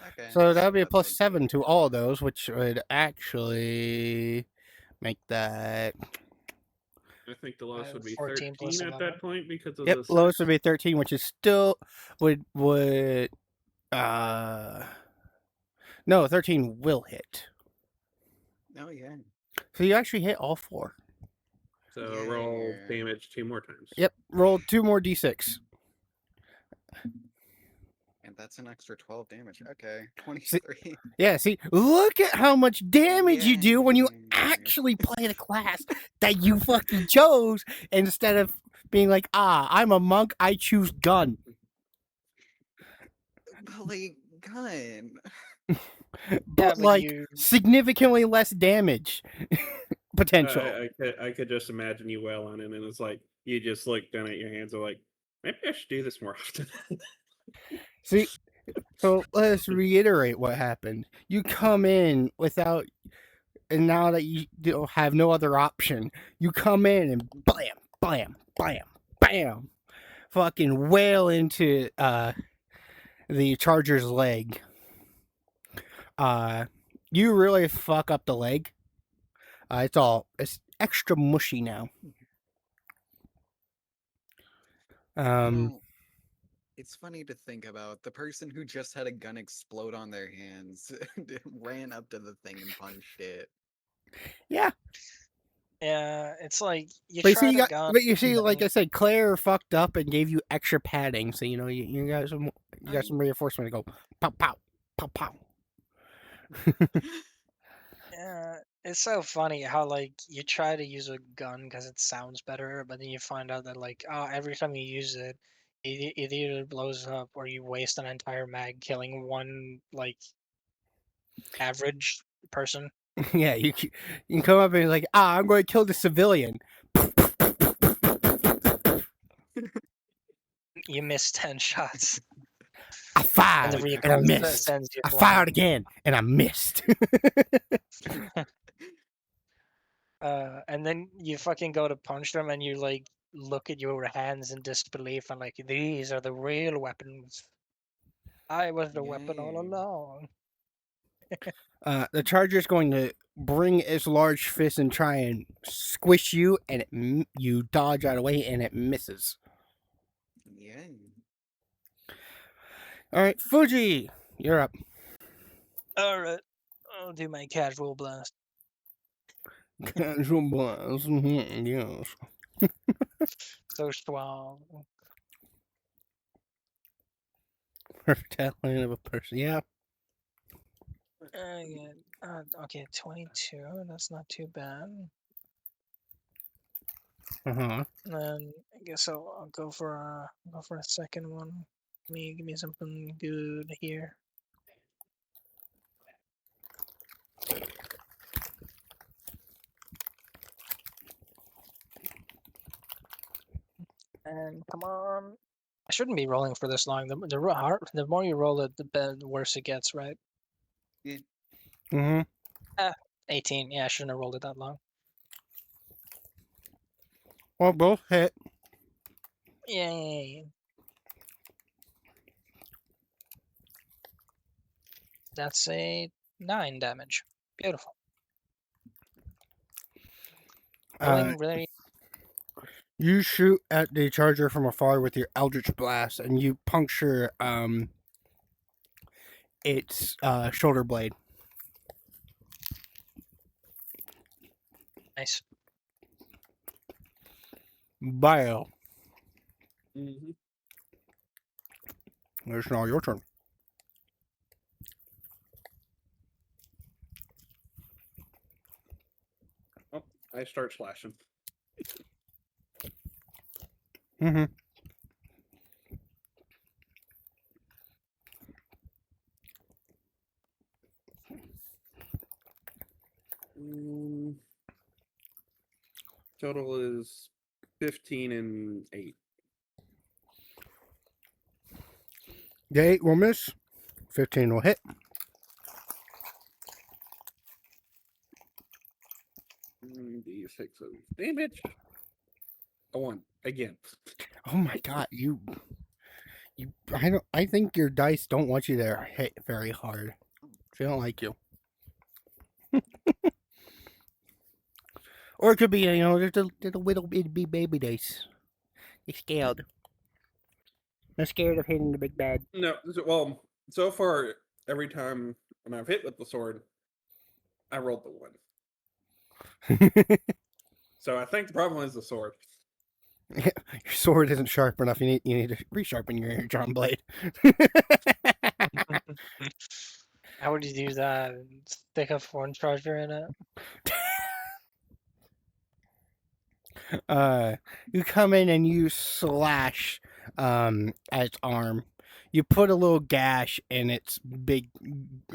Okay. So that would be a that's plus okay. 7 to all of those, which would actually make that. I think the lowest would be 14 plus 13 at 11. that point because of Yep, the lowest 6. would be 13, which is still would no, 13 will hit. Oh yeah. So you actually hit all 4. So roll damage 2 more times. Yep, roll 2 more d6. And that's an extra 12 damage. Okay. 23. Yeah, see, look at how much damage you do when you Yay. actually play the class that you fucking chose instead of being like, I'm a monk, I choose gun. But like, gun. But like significantly less damage potential. I could just imagine you well on it, and it's like you just look down at your hands and like, maybe I should do this more often. See, so let's reiterate what happened. You come in without, and now that you have no other option, you come in and blam, blam, blam, bam, fucking wail into the Charger's leg. You really fuck up the leg. It's extra mushy now. It's funny to think about. The person who just had a gun explode on their hands ran up to the thing and punched it. Yeah. Yeah, it's like you But try to gun. but you see, like I said, Claire fucked up and gave you extra padding, so you got some reinforcement to go pow pow pow pow. Yeah, it's so funny how like you try to use a gun because it sounds better, but then you find out that like every time you use it, it either blows up or you waste an entire mag killing one like average person. Yeah, you can come up and be like, I'm going to kill the civilian. You miss 10 shots. I fired and I missed. I fired again and I missed. And then you fucking go to punch them and you like look at your hands in disbelief and like these are the real weapons. I was the weapon all along. The Charger's going to bring its large fist and try and squish you, and you dodge out of the way and it misses. Yeah. All right, Fuji, you're up. All right, I'll do my casual blast. Casual blast, yes. So strong. Perfect outline of a person, yeah. Okay, 22. That's not too bad. Uh-huh. And then I guess I'll go for a second one. Give me something good here. And come on. I shouldn't be rolling for this long. The more you roll it, the worse it gets, right? Yeah. Mm-hmm. 18. Yeah, I shouldn't have rolled it that long. Well, both hit. Yay. That's a 9 damage. Beautiful. Really. You shoot at the Charger from afar with your Eldritch Blast, and you puncture its shoulder blade. Nice. Bio. Mm-hmm. It's now your turn. Oh, I start slashing. Mm-hmm. Total is 15 and 8. The 8 will miss. 15 will hit. D6 of damage. A 1 again. Oh my god, you I think your dice don't want you to hit very hard. They don't like you. Or it could be, there's a little bitty baby dice. They're scared. They're scared of hitting the big bad. No, well, so far every time when I've hit with the sword, I rolled the one. So I think the problem is the sword. Your sword isn't sharp enough. You need to resharpen your John blade. How would you do that? Stick a phone charger in it? You come in and you slash at its arm. You put a little gash in its big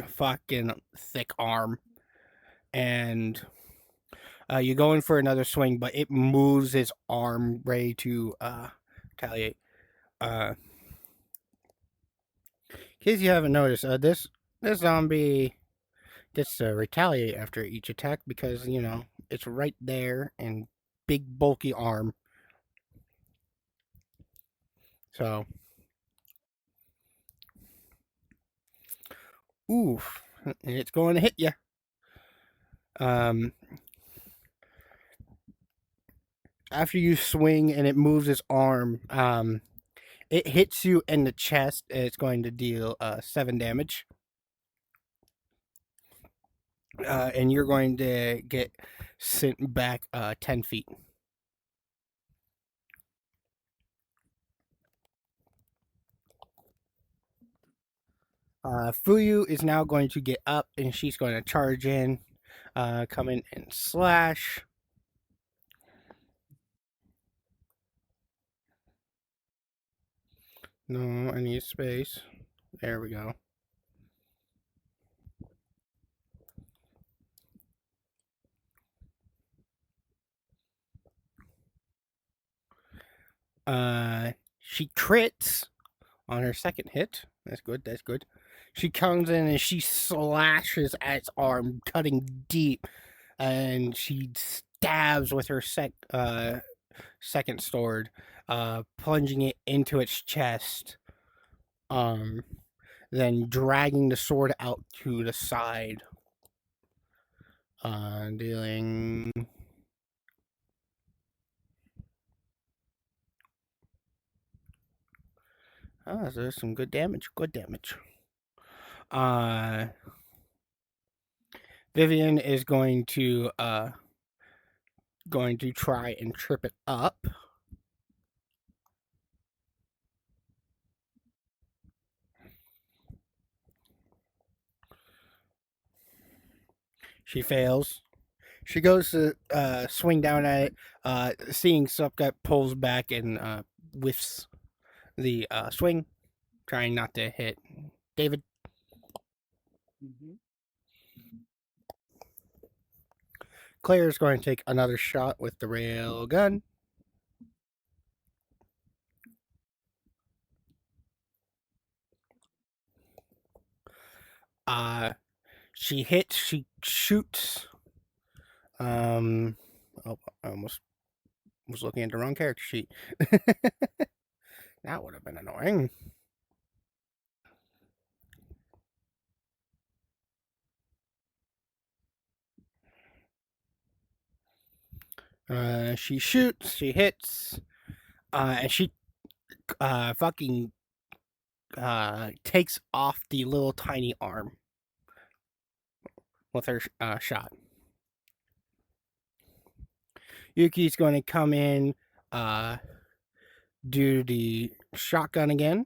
fucking thick arm, and you go in for another swing, but it moves its arm ready to retaliate. In case you haven't noticed, this zombie gets to retaliate after each attack because it's right there and big bulky arm. So, oof, and it's going to hit you. After you swing and it moves its arm, it hits you in the chest and it's going to deal 7 damage. And you're going to get sent back 10 feet. Fuyu is now going to get up and she's going to charge in, come in and slash. No, I need space. There we go. She crits on her second hit. That's good. That's good. She comes in and she slashes at its arm, cutting deep, and she stabs with her second sword, plunging it into its chest. Then dragging the sword out to the side, dealing. Oh, so there's some good damage. Good damage. Vivian is going to try and trip it up. She fails. She goes to swing down at it. Seeing Supgut pulls back and whiffs the swing, trying not to hit David. Claire's going to take another shot with the rail gun. She hits, she shoots. Oh, I almost was looking at the wrong character sheet. That would have been annoying. She shoots, she hits, and she fucking takes off the little tiny arm with her shot. Yuki's going to come in, do the shotgun again.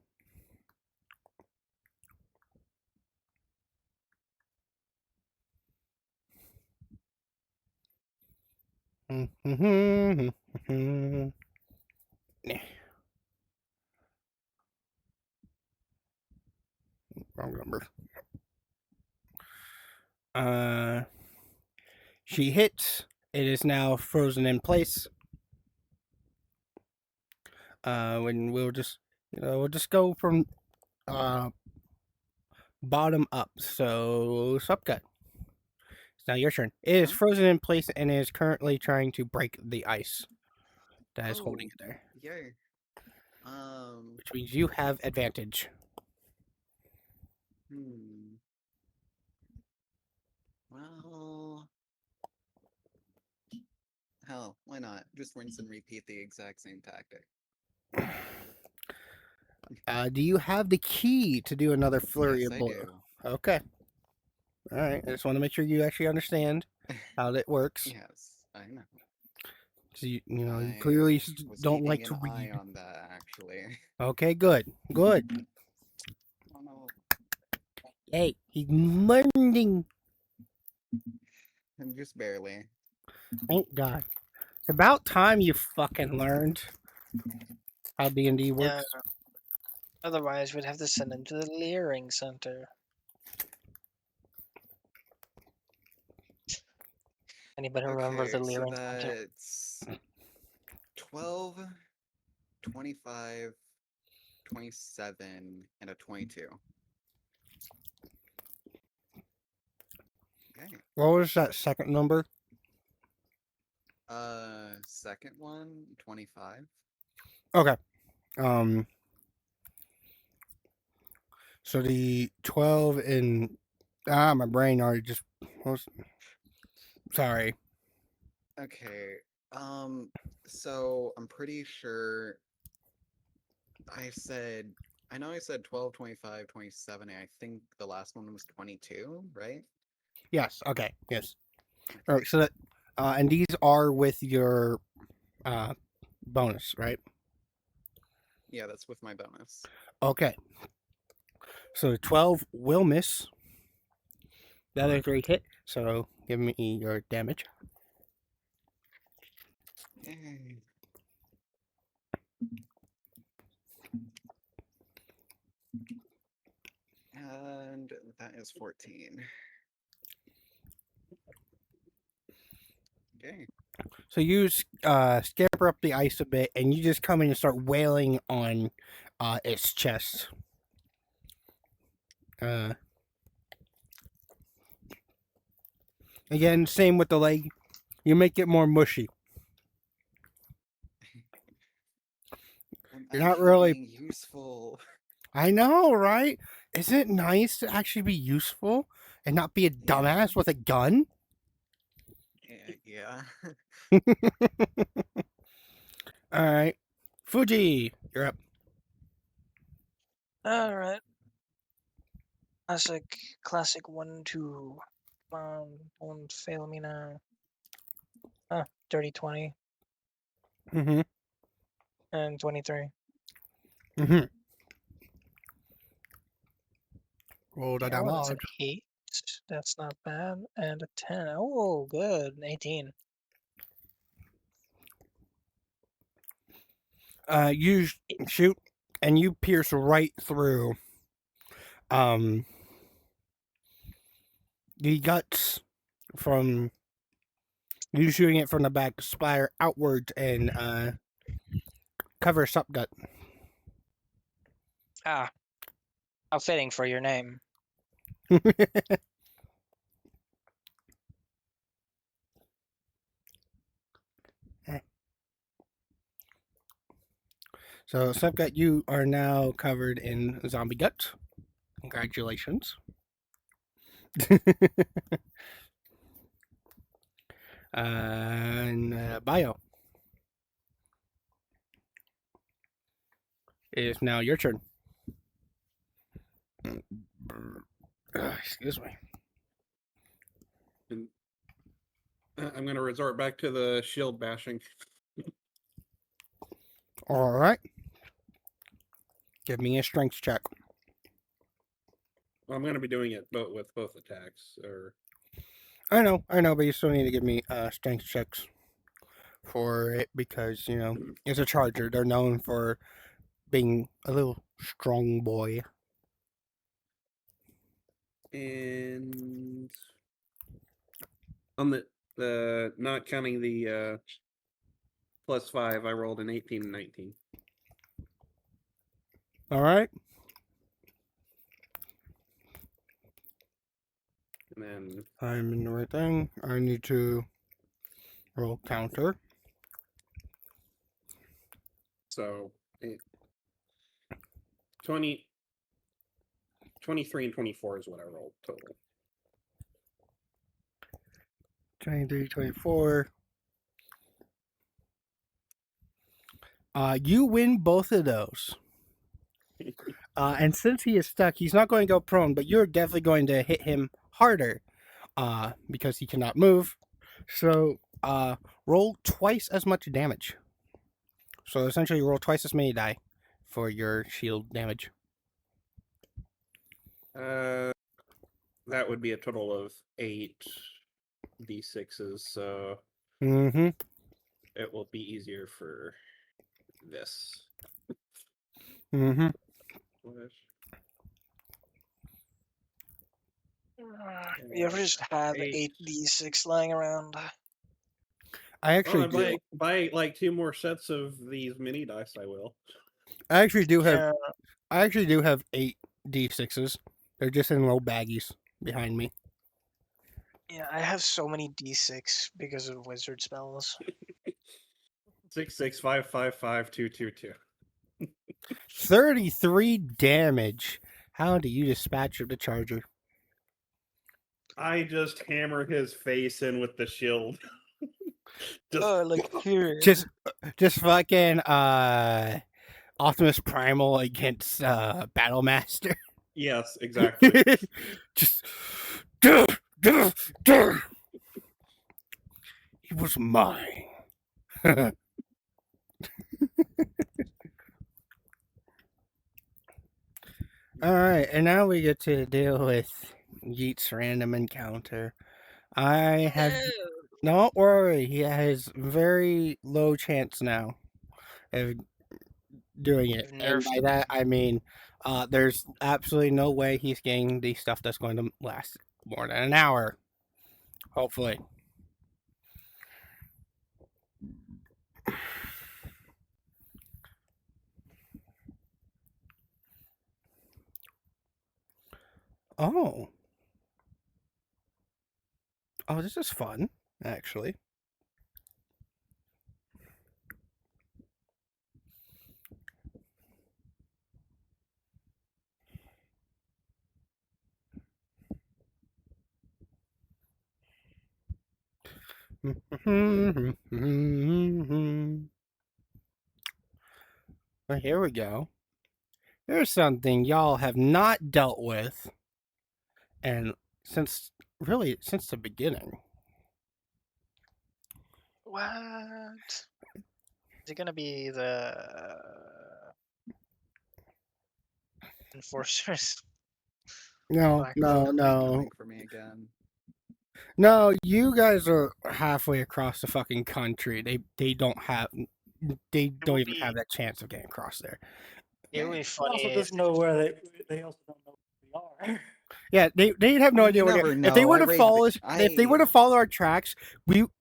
Wrong number. She hits. It is now frozen in place. When we'll just go from bottom up. So Supgut, it's now your turn. It is frozen in place and is currently trying to break the ice that is holding it there. Yay. which means you have advantage. Well, hell, why not? Just rinse and repeat the exact same tactic. Do you have the key to do another flurry Yes, of I blows? do. Okay. All right. I just want to make sure you actually understand how that works. Yes, I know. So you I clearly was don't keeping like to an eye read. on that, actually. Okay, good. Good. Oh no, Hey, he's learning. I'm just barely. Thank God. It's about time you fucking learned how D&D Yeah. works. Otherwise, we'd have to send him to the Leering Center. Anybody remember the Okay, so Leering Center? that's 12, 25, 27, and a 22. Okay. What was that second number? Second one, 25. Okay. So the 12 and my brain already just was sorry. Okay. So I'm pretty sure I know I said 12, 25, 27, and I think the last one was 22, right? Yes. Okay. Yes. All right. So that and these are with your bonus, right? Yeah, that's with my bonus. Okay. So 12 will miss. The other 3 hit. So give me your damage. Yay. And that is 14. Okay. So you scamper up the ice a bit, and you just come in and start wailing on its chest. Again, same with the leg. You make it more mushy. I'm You're not actually really. being useful. I know, right? Isn't it nice to actually be useful and not be a dumbass with a gun? Yeah. All right, Fuji, you're up. All right. Classic 1, 2. Don't fail me now. Dirty 20 Mm-hmm. and 23. Mm-hmm. Roll the Okay, oh, that's an damage. 8. That's not bad. And a 10. Oh, good. 18. You shoot, and you pierce right through the guts from you shooting it from the back, splatter outwards and cover Supgut. Ah, how fitting for your name. So, Supgut, you are now covered in zombie guts. Congratulations. And Bio. It is now your turn. Excuse me. And I'm going to resort back to the shield bashing. All right. Give me a strength check. Well, I'm going to be doing it with both attacks. Or I know, but you still need to give me strength checks for it because, it's a charger. They're known for being a little strong boy. And on the not counting the +5, I rolled an 18 and 19. All right. And then I'm in the right thing. I need to roll counter. so 20, 23 and 24 is what I rolled total. 23, 24. You win both of those. And since he is stuck, he's not going to go prone, but you're definitely going to hit him harder because he cannot move. So roll twice as much damage. So essentially, roll twice as many die for your shield damage. That would be a total of 8 d6s, so Mm-hmm. it will be easier for this. Mm-hmm. You ever just have 8. 8d6 lying around? I Oh, actually I do. buy like 2 more sets of these mini dice. I will. I actually do have. Yeah, I actually do have 8 d6s. They're just in little baggies behind me. yeah, I have so many d6 because of wizard spells. 6 6 5 5 5 2 2 2. 33 damage. How do you dispatch of the charger? I just hammer his face in with the shield. Just Oh, like here. Just fucking Optimus Primal against Battlemaster. yes, exactly. Just duh, duh, duh. He was mine. All right, and now we get to deal with Yeet's random encounter. I have. Don't worry, he has very low chance now of doing it. You've And nerfed by him. that, I mean, there's absolutely no way he's getting the stuff that's going to last more than an hour. Hopefully. Oh. Oh, this is fun, actually. Well, here we go. Here's something y'all have not dealt with, and since the beginning. What? Is it gonna be the enforcers? No, Black no, Cloak? They're no, coming for me again. no. You guys are halfway across the fucking country. They don't It will even be. have that chance of getting across there. It would be They funny also if just know where they also don't know where we are. Yeah, they'd have no idea You where never if they know. were I to raised follow the- us, if they were to follow our tracks,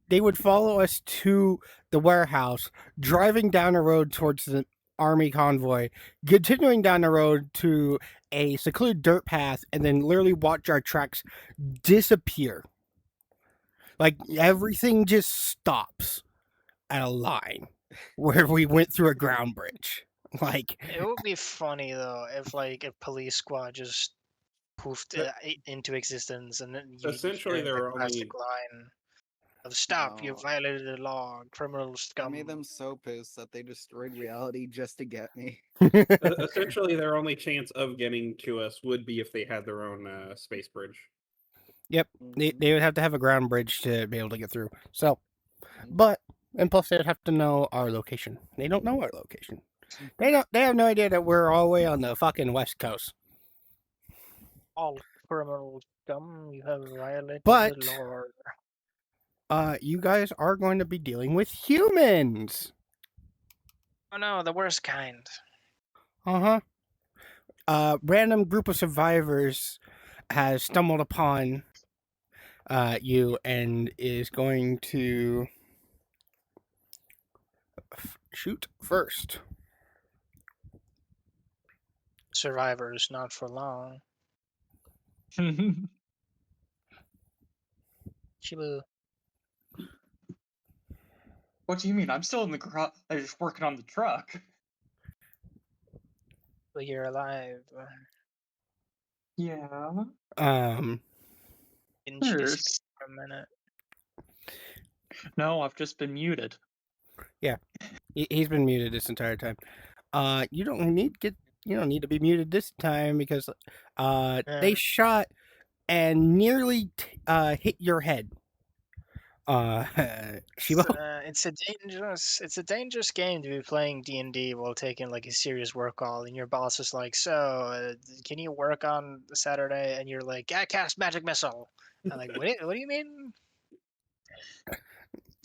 they would follow us to the warehouse, driving down the road towards the army convoy, continuing down the road to a secluded dirt path, and then literally watch our tracks disappear. Like everything just stops at a line where we went through a ground bridge. Like it would be funny though if like a police squad just poofed into existence and then you Essentially, hear the there are classic only line of "Stop! You No. violated the law, criminal I scum." made them so pissed that they destroyed reality just to get me. essentially their only chance of getting to us would be if they had their own space bridge. Yep, Mhm. they would have to have a ground bridge to be able to get through. So, Mm. but and plus they'd have to know our location. They don't know our location. They have no idea that we're all the way on the fucking west coast. All criminal scum, you have violated But the law. you guys are going to be dealing with humans. Oh no, the worst kind. Random group of survivors has stumbled upon you and is going to shoot first. Survivors, not for long. Chibu. What do you mean? I'm still in the garage. I'm just working on the truck. but you're alive. Yeah. Didn't you Nurse. disappear for a minute? No, I've just been muted. He's been muted this entire time. You don't need to be muted this time because they shot and nearly hit your head. Shibo. It's a dangerous game to be playing D&D while taking like a serious work call, and your boss is like, "So, can you work on Saturday?" And you're like, "I cast magic missile." I'm like, what do you mean?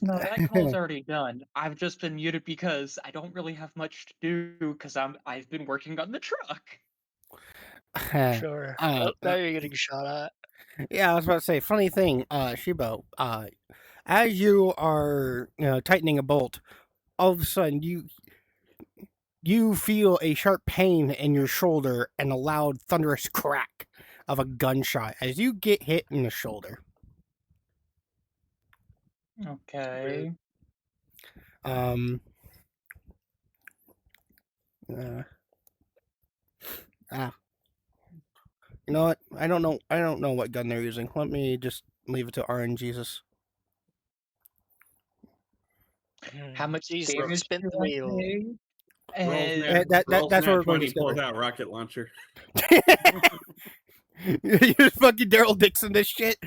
No, that call's already done. I've just been muted because I don't really have much to do because I've been working on the truck. Sure. Oh, now you're getting shot at. Yeah, I was about to say, funny thing, Shibo, as you are, tightening a bolt, all of a sudden you feel a sharp pain in your shoulder and a loud thunderous crack of a gunshot as you get hit in the shoulder. Okay. You know what? I don't know what gun they're using. Let me just leave it to RNGesus. How much Jesus, damage spin do the I wheel. take? Rolls And nat, that's rolls what nat we're going to 20, pulls discover. out rocket launcher. You're fucking Daryl Dixon this shit.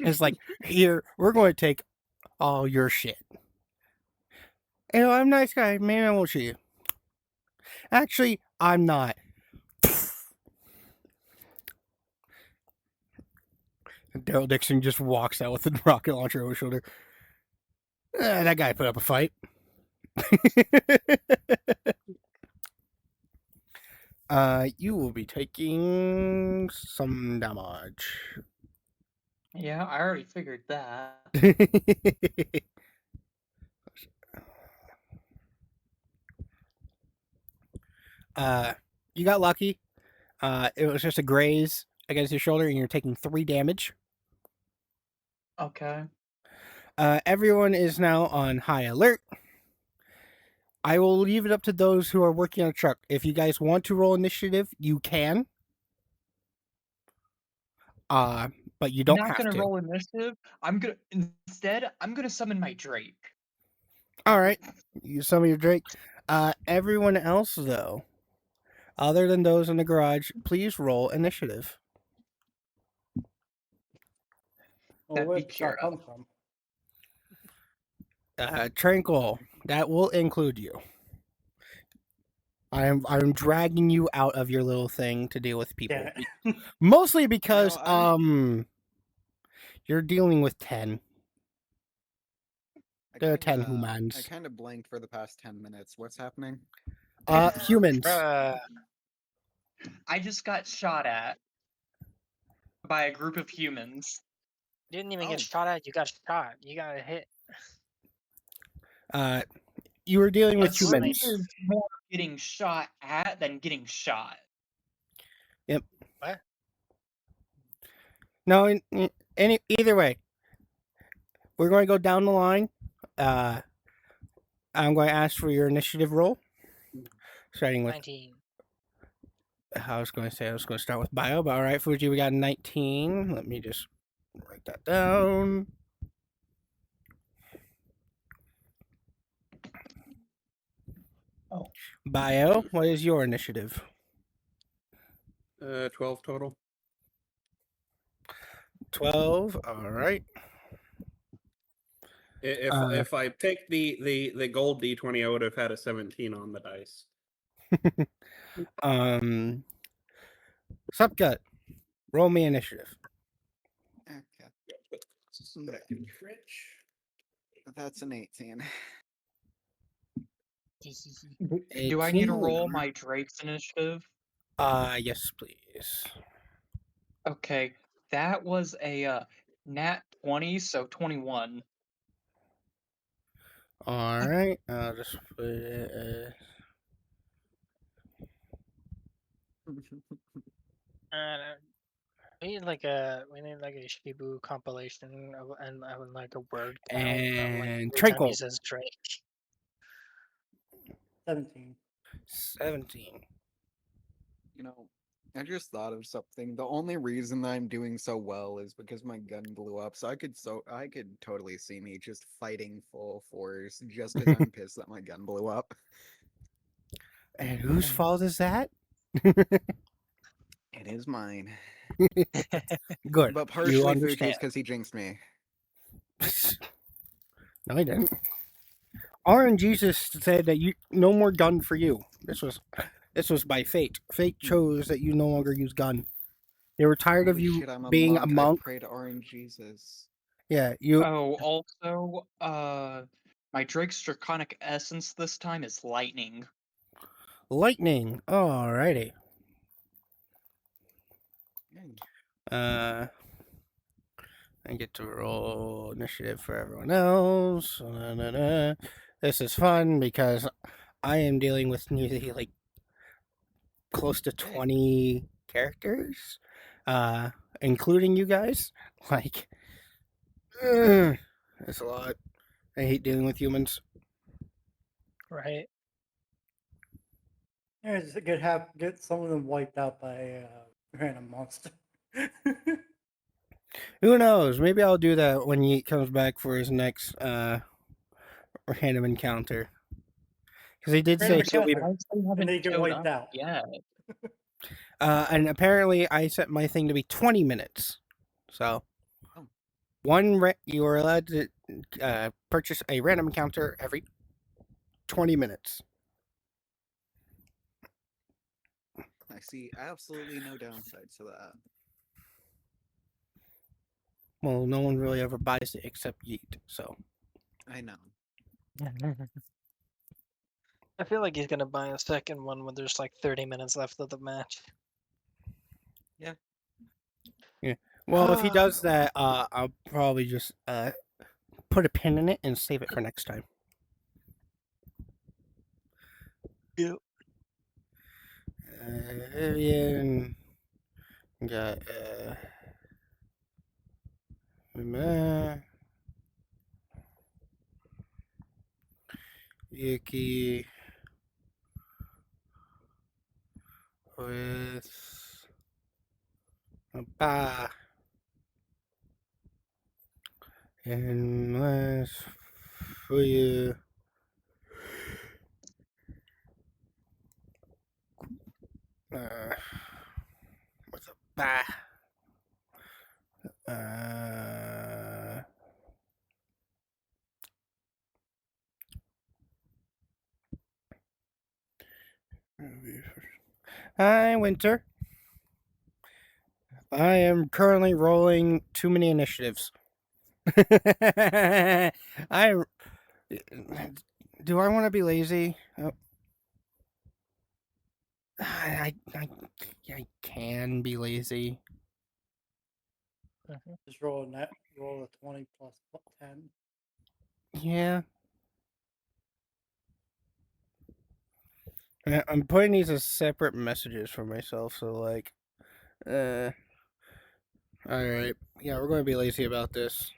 It's like, here, we're going to take all your shit. I'm a nice guy. Maybe I won't shoot you. Actually, I'm not. Daryl Dixon just walks out with a rocket launcher over his shoulder. That guy put up a fight. You will be taking some damage. yeah, I already figured that. You got lucky. It was just a graze against your shoulder, and you're taking 3 damage. Okay. Everyone is now on high alert. I will leave it up to those who are working on a truck. If you guys want to roll initiative, you can. But you don't Not have gonna to. roll initiative. I'm gonna summon my Drake. All right, you summon your Drake. Everyone else, though, other than those in the garage, please roll initiative. Well, where That'd did be the shot Kira. come from? Tranquil, that will include you. I'm dragging you out of your little thing to deal with people. Damn it. Mostly because I'm- you're dealing with 10. There are 10 I humans. kind of blanked for the past 10 minutes. What's happening? Humans. Bruh. I just got shot at by a group of humans. You didn't even Oh. get shot at. You got shot. You got hit. You were dealing with Assuming humans. there's more getting shot at than getting shot. Yep. What? No, either way, we're going to go down the line. I'm going to ask for your initiative roll, starting with. 19. I was going to start with bio, but all right, Fuji, we got 19. Let me just write that down. Oh. Bio, what is your initiative? 12 total. 12. All right. If I picked the gold D20, I would have had a 17 on the dice. Subgut, roll me initiative. Okay. Back in the fridge. That's an 18. Do I need to 18. roll my Drake's initiative? Yes, please. Okay, that was a nat 20, so 21. All right, I'll just put it. We need like a Shibu compilation of, and like a word count of like And every time Tranquil. he says Drake. 17. 17. You know, I just thought of something. The only reason I'm doing so well is because my gun blew up. So I could totally see me just fighting full force just because I'm pissed that my gun blew up. And whose fault is that? It is mine. Good. But You partially Fuji's understand. because he jinxed me. No, I didn't. RNGesus said that you no more gun for you. This was by fate. Fate chose that you no longer use gun. They were tired of Holy you shit, I'm a being monk. a monk. I pray to RNGesus. Yeah, you Oh, also, my Drake's Draconic Essence this time is lightning. lightning. Alrighty. Dang. I get to roll initiative for everyone else. This is fun because I am dealing with nearly like close to Hey. 20 characters, including you guys. Like, it's a lot. I hate dealing with humans. Right. Yeah, just get some of them wiped out by a random monster. Who knows? Maybe I'll do that when Yeet comes back for his next random encounter. Because he did say Random he'll be. encounter. And they get wiped out. Yeah. And apparently, I set my thing to be 20 minutes. So, Oh. you are allowed to purchase a random encounter every 20 minutes. I see absolutely no downsides to that. Well, no one really ever buys it except Yeet, so. I know. I feel like he's gonna buy a second one when there's like 30 minutes left of the match. Yeah. Yeah. Well, if he does that, I'll probably just put a pin in it and save it for next time. Yep. Vivian got Yuki with a ba and let's for you. With a ba. Hi, Winter. I am currently rolling too many initiatives. I do I want to be lazy? I can be lazy. Just roll a 20 plus 10. Yeah. I'm putting these as separate messages for myself, so like, all right, yeah, we're going to be lazy about this.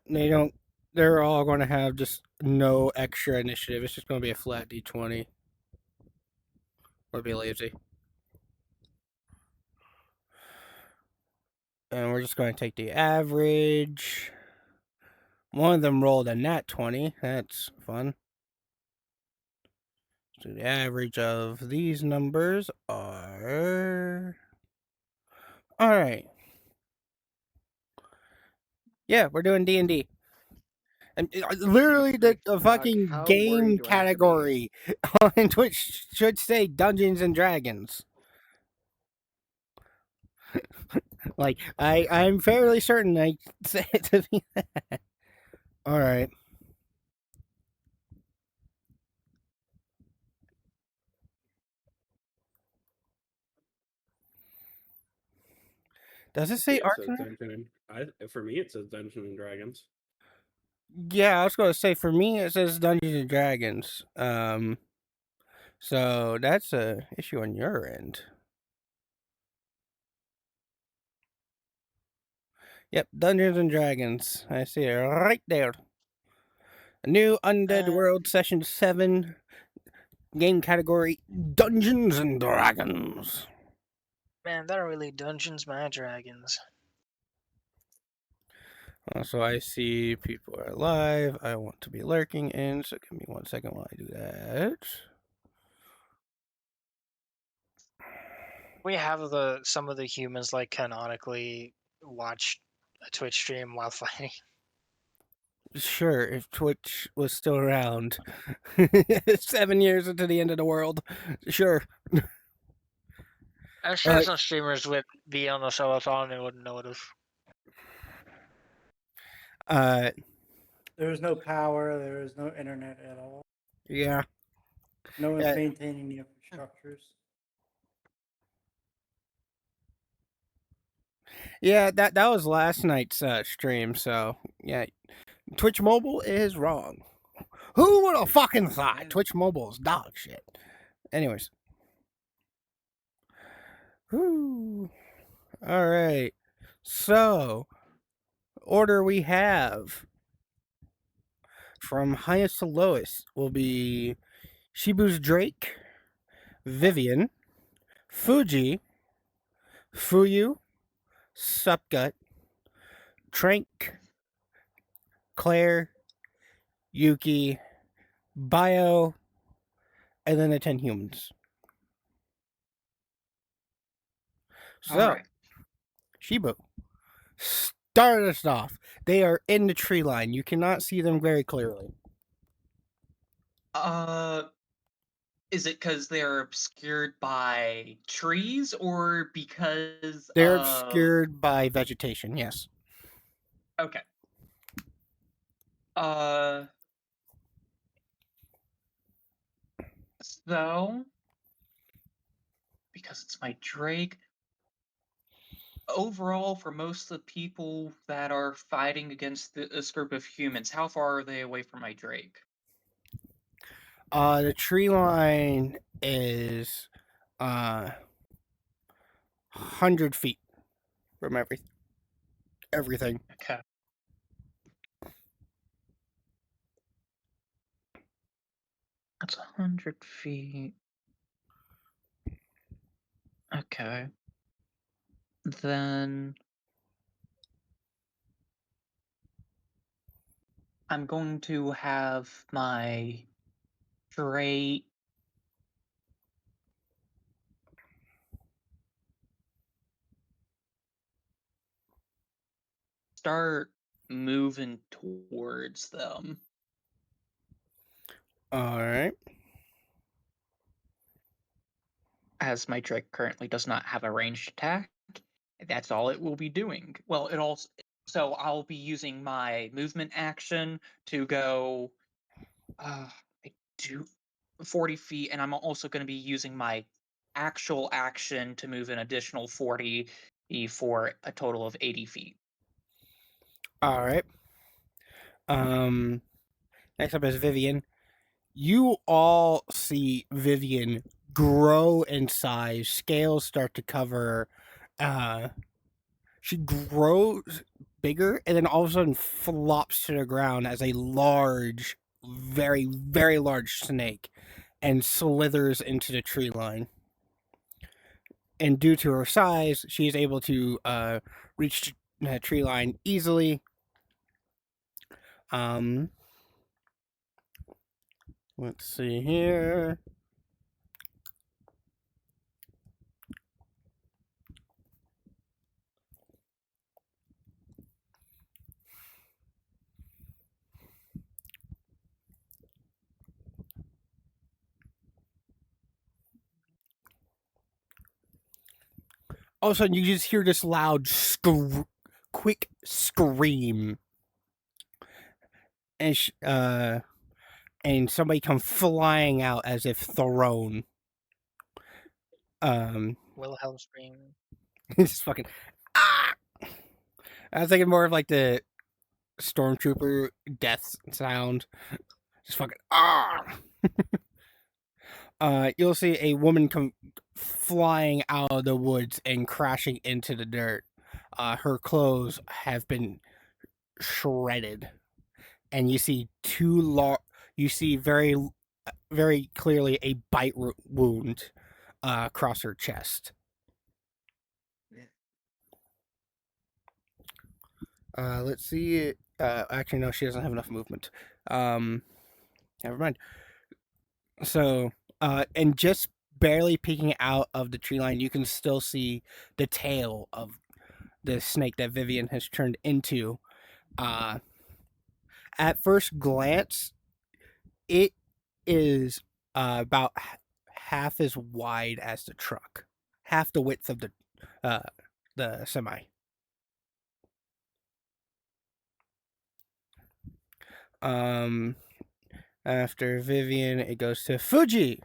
They're all going to have just no extra initiative. It's just going to be a flat d20. We'll be lazy. And we're just going to take the average. One of them rolled a nat 20. That's fun. So the average of these numbers are... Alright. Yeah, we're doing D&D. And literally the fucking How game worried do I have to be? category on Twitch should say Dungeons and Dragons. Like, I'm fairly certain I say it to be that. Alright. Does it say Yeah, it says Arcana? Dungeon and for me it says Dungeons and Dragons. Yeah, I was going to say, for me, it says Dungeons and Dragons. So that's a issue on your end. Yep, Dungeons and Dragons. I see it right there. A new Undead World Session 7. Game category Dungeons and Dragons. Man, that are really Dungeons My Dragons. So I see people are live. I want to be lurking in, so give me 1 second while I do that. We have some of the humans like canonically watch a Twitch stream while fighting. Sure, if Twitch was still around 7 years into the end of the world, sure. I'm sure some streamers would be on the Celoton and wouldn't notice. There is no power. There is no internet at all. Yeah. No one's maintaining the infrastructures. Yeah, that was last night's stream, so yeah. Twitch Mobile is wrong. Who would have fucking thought Twitch Mobile is dog shit? Anyways. Whoo. All right. So, order we have from highest to lowest will be Shibu's Drake, Vivian, Fuji, Fuyu, Supgut, Trank, Claire, Yuki, Bio, and then the 10 humans. So, Shibu, start us off. They are in the tree line. You cannot see them very clearly. Is it because they're obscured by trees, or because They're obscured by vegetation, yes. Okay. So, because it's my Drake, overall, for most of the people that are fighting against this group of humans, how far are they away from my Drake? The tree line is 100 feet from everything. Okay. That's 100 feet. Okay. Then I'm going to have my Drake start moving towards them. All right. As my Drake currently does not have a ranged attack, that's all it will be doing. Well, it also so I'll be using my movement action to go I do 40 feet, and I'm also going to be using my actual action to move an additional 40 for a total of 80 feet. All right. Next up is Vivian. You all see Vivian grow in size. Scales start to cover. She grows bigger and then all of a sudden flops to the ground as a large, very, very large snake and slithers into the tree line. And due to her size, she is able to reach the tree line easily. Let's see here. All of a sudden, you just hear this loud, quick scream, and somebody come flying out as if thrown. Wilhelm scream. It's fucking ah. I was thinking more of like the stormtrooper death sound. Just fucking ah. You'll see a woman come flying out of the woods and crashing into the dirt. Her clothes have been shredded, and you see you see very clearly a bite wound across her chest. Let's see. Actually, no, she doesn't have enough movement. Never mind. So, and just barely peeking out of the tree line, you can still see the tail of the snake that Vivian has turned into. At first glance, it is about half as wide as the truck, half the width of the semi. After Vivian, it goes to Fuji.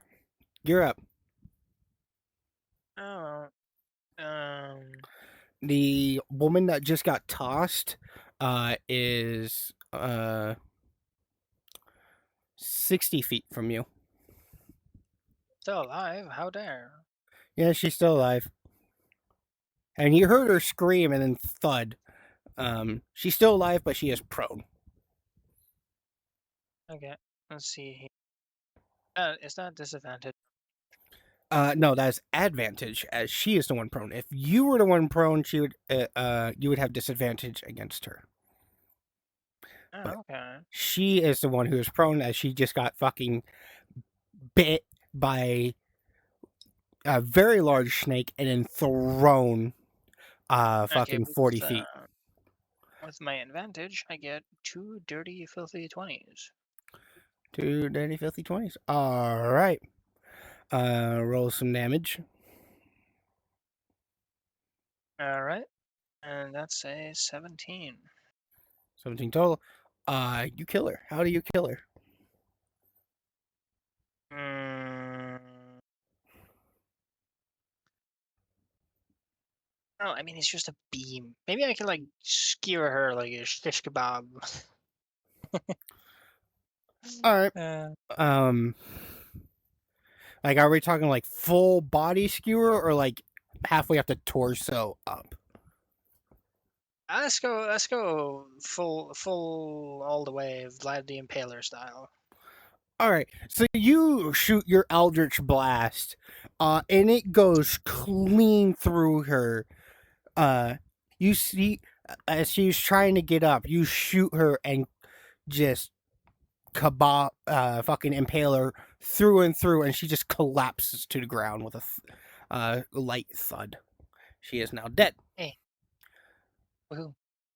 You're up. Oh. The woman that just got tossed is 60 feet from you. Still alive? How dare? Yeah, she's still alive. And you heard her scream and then thud. She's still alive, but she is prone. Okay, let's see here. Is that disadvantage? No, that's advantage, as she is the one prone. If you were the one prone, she would you would have disadvantage against her. Oh, But okay. she is the one who is prone, as she just got fucking bit by a very large snake and then thrown fucking 40 feet. With my advantage, I get 2 dirty, filthy 20s. 2 dirty, filthy 20s. All right. Roll some damage. All right, and that's a 17. 17 total. You kill her. How do you kill her? Oh, I mean, it's just a beam. Maybe I can, like, skewer her like a shish kebab. All right. Like, are we talking like full body skewer or like halfway up the torso up? Let's go full all the way, Vlad the Impaler style. All right. So you shoot your Eldritch Blast, and it goes clean through her. You see, as she's trying to get up, you shoot her and just fucking impale her through and through, and she just collapses to the ground with a light thud. She is now dead. Hey. Woohoo.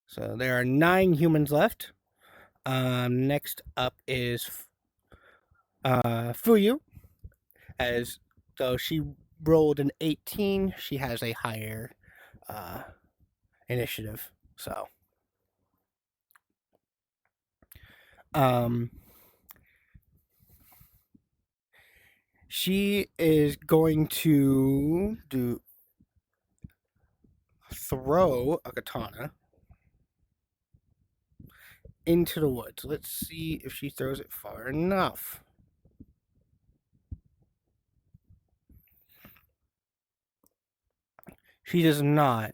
So there are 9 humans left. Next up is Fuyu. As though she rolled an 18, she has a higher initiative. So, she is going to throw a katana into the woods. Let's see if she throws it far enough. She does not.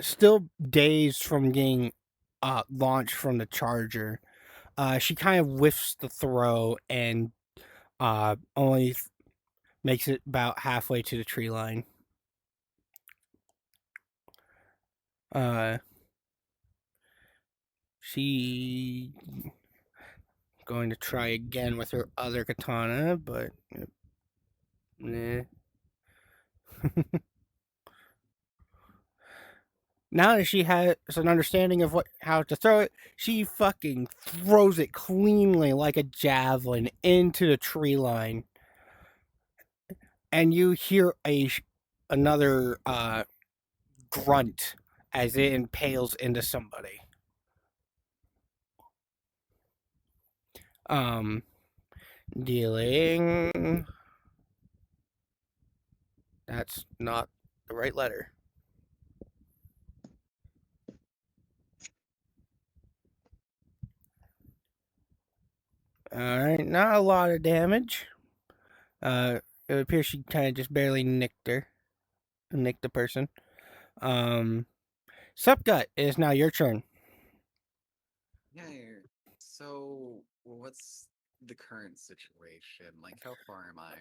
Still dazed from getting launched from the charger. She kind of whiffs the throw and only makes it about halfway to the tree line. She going to try again with her other katana, but nah. Now that she has an understanding of how to throw it, she fucking throws it cleanly like a javelin into the tree line. And you hear another grunt as it impales into somebody. Dealing. That's not the right letter. Alright, not a lot of damage. It appears she kind of just barely nicked the person. Supgut, it is now your turn. Yeah. So, what's the current situation? Like, how far am I?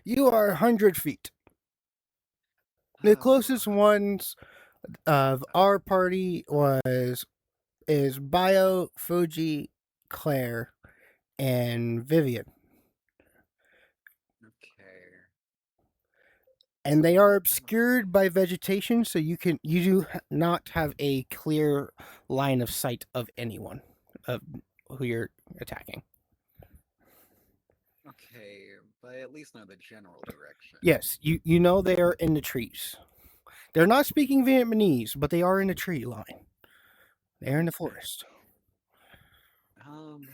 You are 100 feet. The Oh, closest ones of our party is Bio, Fuji, Claire, and Vivian. okay. And they So, are obscured by vegetation, so you do not have a clear line of sight of anyone of who you're attacking. okay, but I at least know the general direction. Yes, you know they are in the trees. They're not speaking Vietnamese, but they are in the tree line. They're in the forest. Um,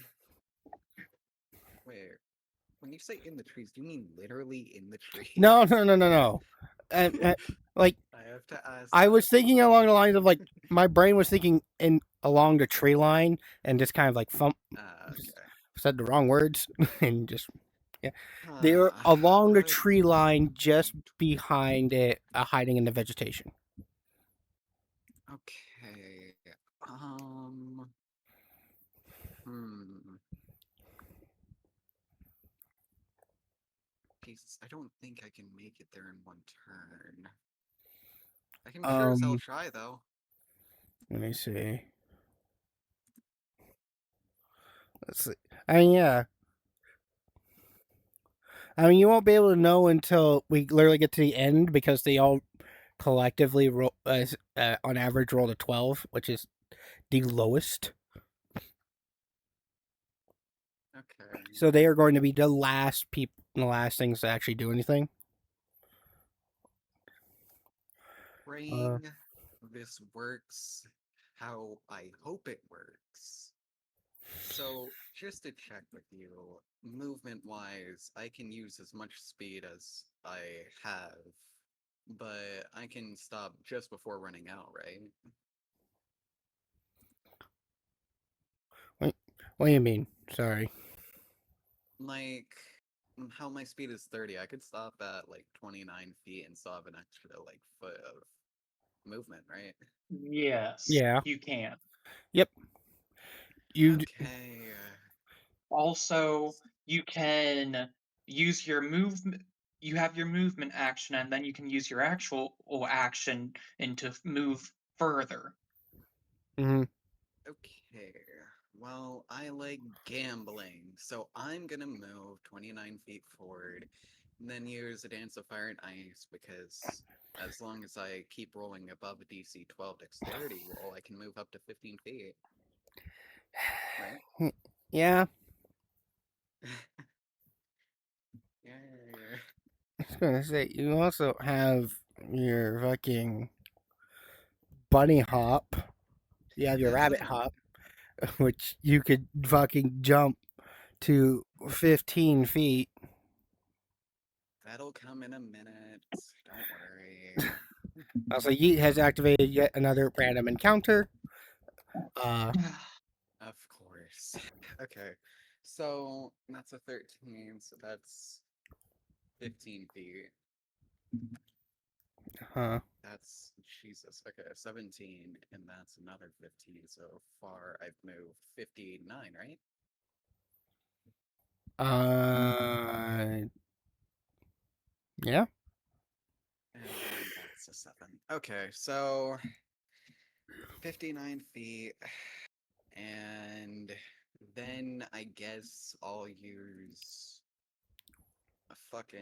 wait. When you say in the trees, do you mean literally in the trees? No. Like I have to ask. I was thinking along the lines of like my brain was thinking in along the tree line and just kind of like Okay. said the wrong words and just yeah. They're along the tree line just behind it, hiding in the vegetation. Okay. Um. Hmm. Jesus, I don't think I can make it there in one turn. I can sure as hell try, though. Let me see. Let's see. I mean, yeah. I mean, you won't be able to know until we literally get to the end because they all collectively roll, on average, rolled a 12, which is the lowest. Okay. So they are going to be the last things to actually do anything. Praying this works how I hope it works. So, just to check with you, movement-wise, I can use as much speed as I have, but I can stop just before running out, right? What do you mean? Sorry. Like, how my speed is 30, I could stop at like 29 feet and still have an extra like foot of movement, right? Yes, Yeah. you can. Yep. Okay. Also, you can use your movement. You have your movement action, and then you can use your actual action and to move further. Mm-hmm. Okay. Well, I like gambling, so I'm gonna move 29 feet forward, and then use a Dance of Fire and Ice because as long as I keep rolling above a DC 12 dexterity roll, I can move up to 15 feet. Right? Yeah. Yeah. I was gonna say you also have your fucking bunny hop. You have your rabbit hop, which you could fucking jump to 15 feet. That'll come in a minute. Don't worry. Also, Yeet has activated yet another random encounter. Of course. Okay. So that's a 13, so that's 15 feet. That's Jesus. Okay, 17, and that's another 15. So far, I've moved 59, right? Yeah. And then that's a 7. Okay, so 59 feet. And then I guess I'll use a fucking,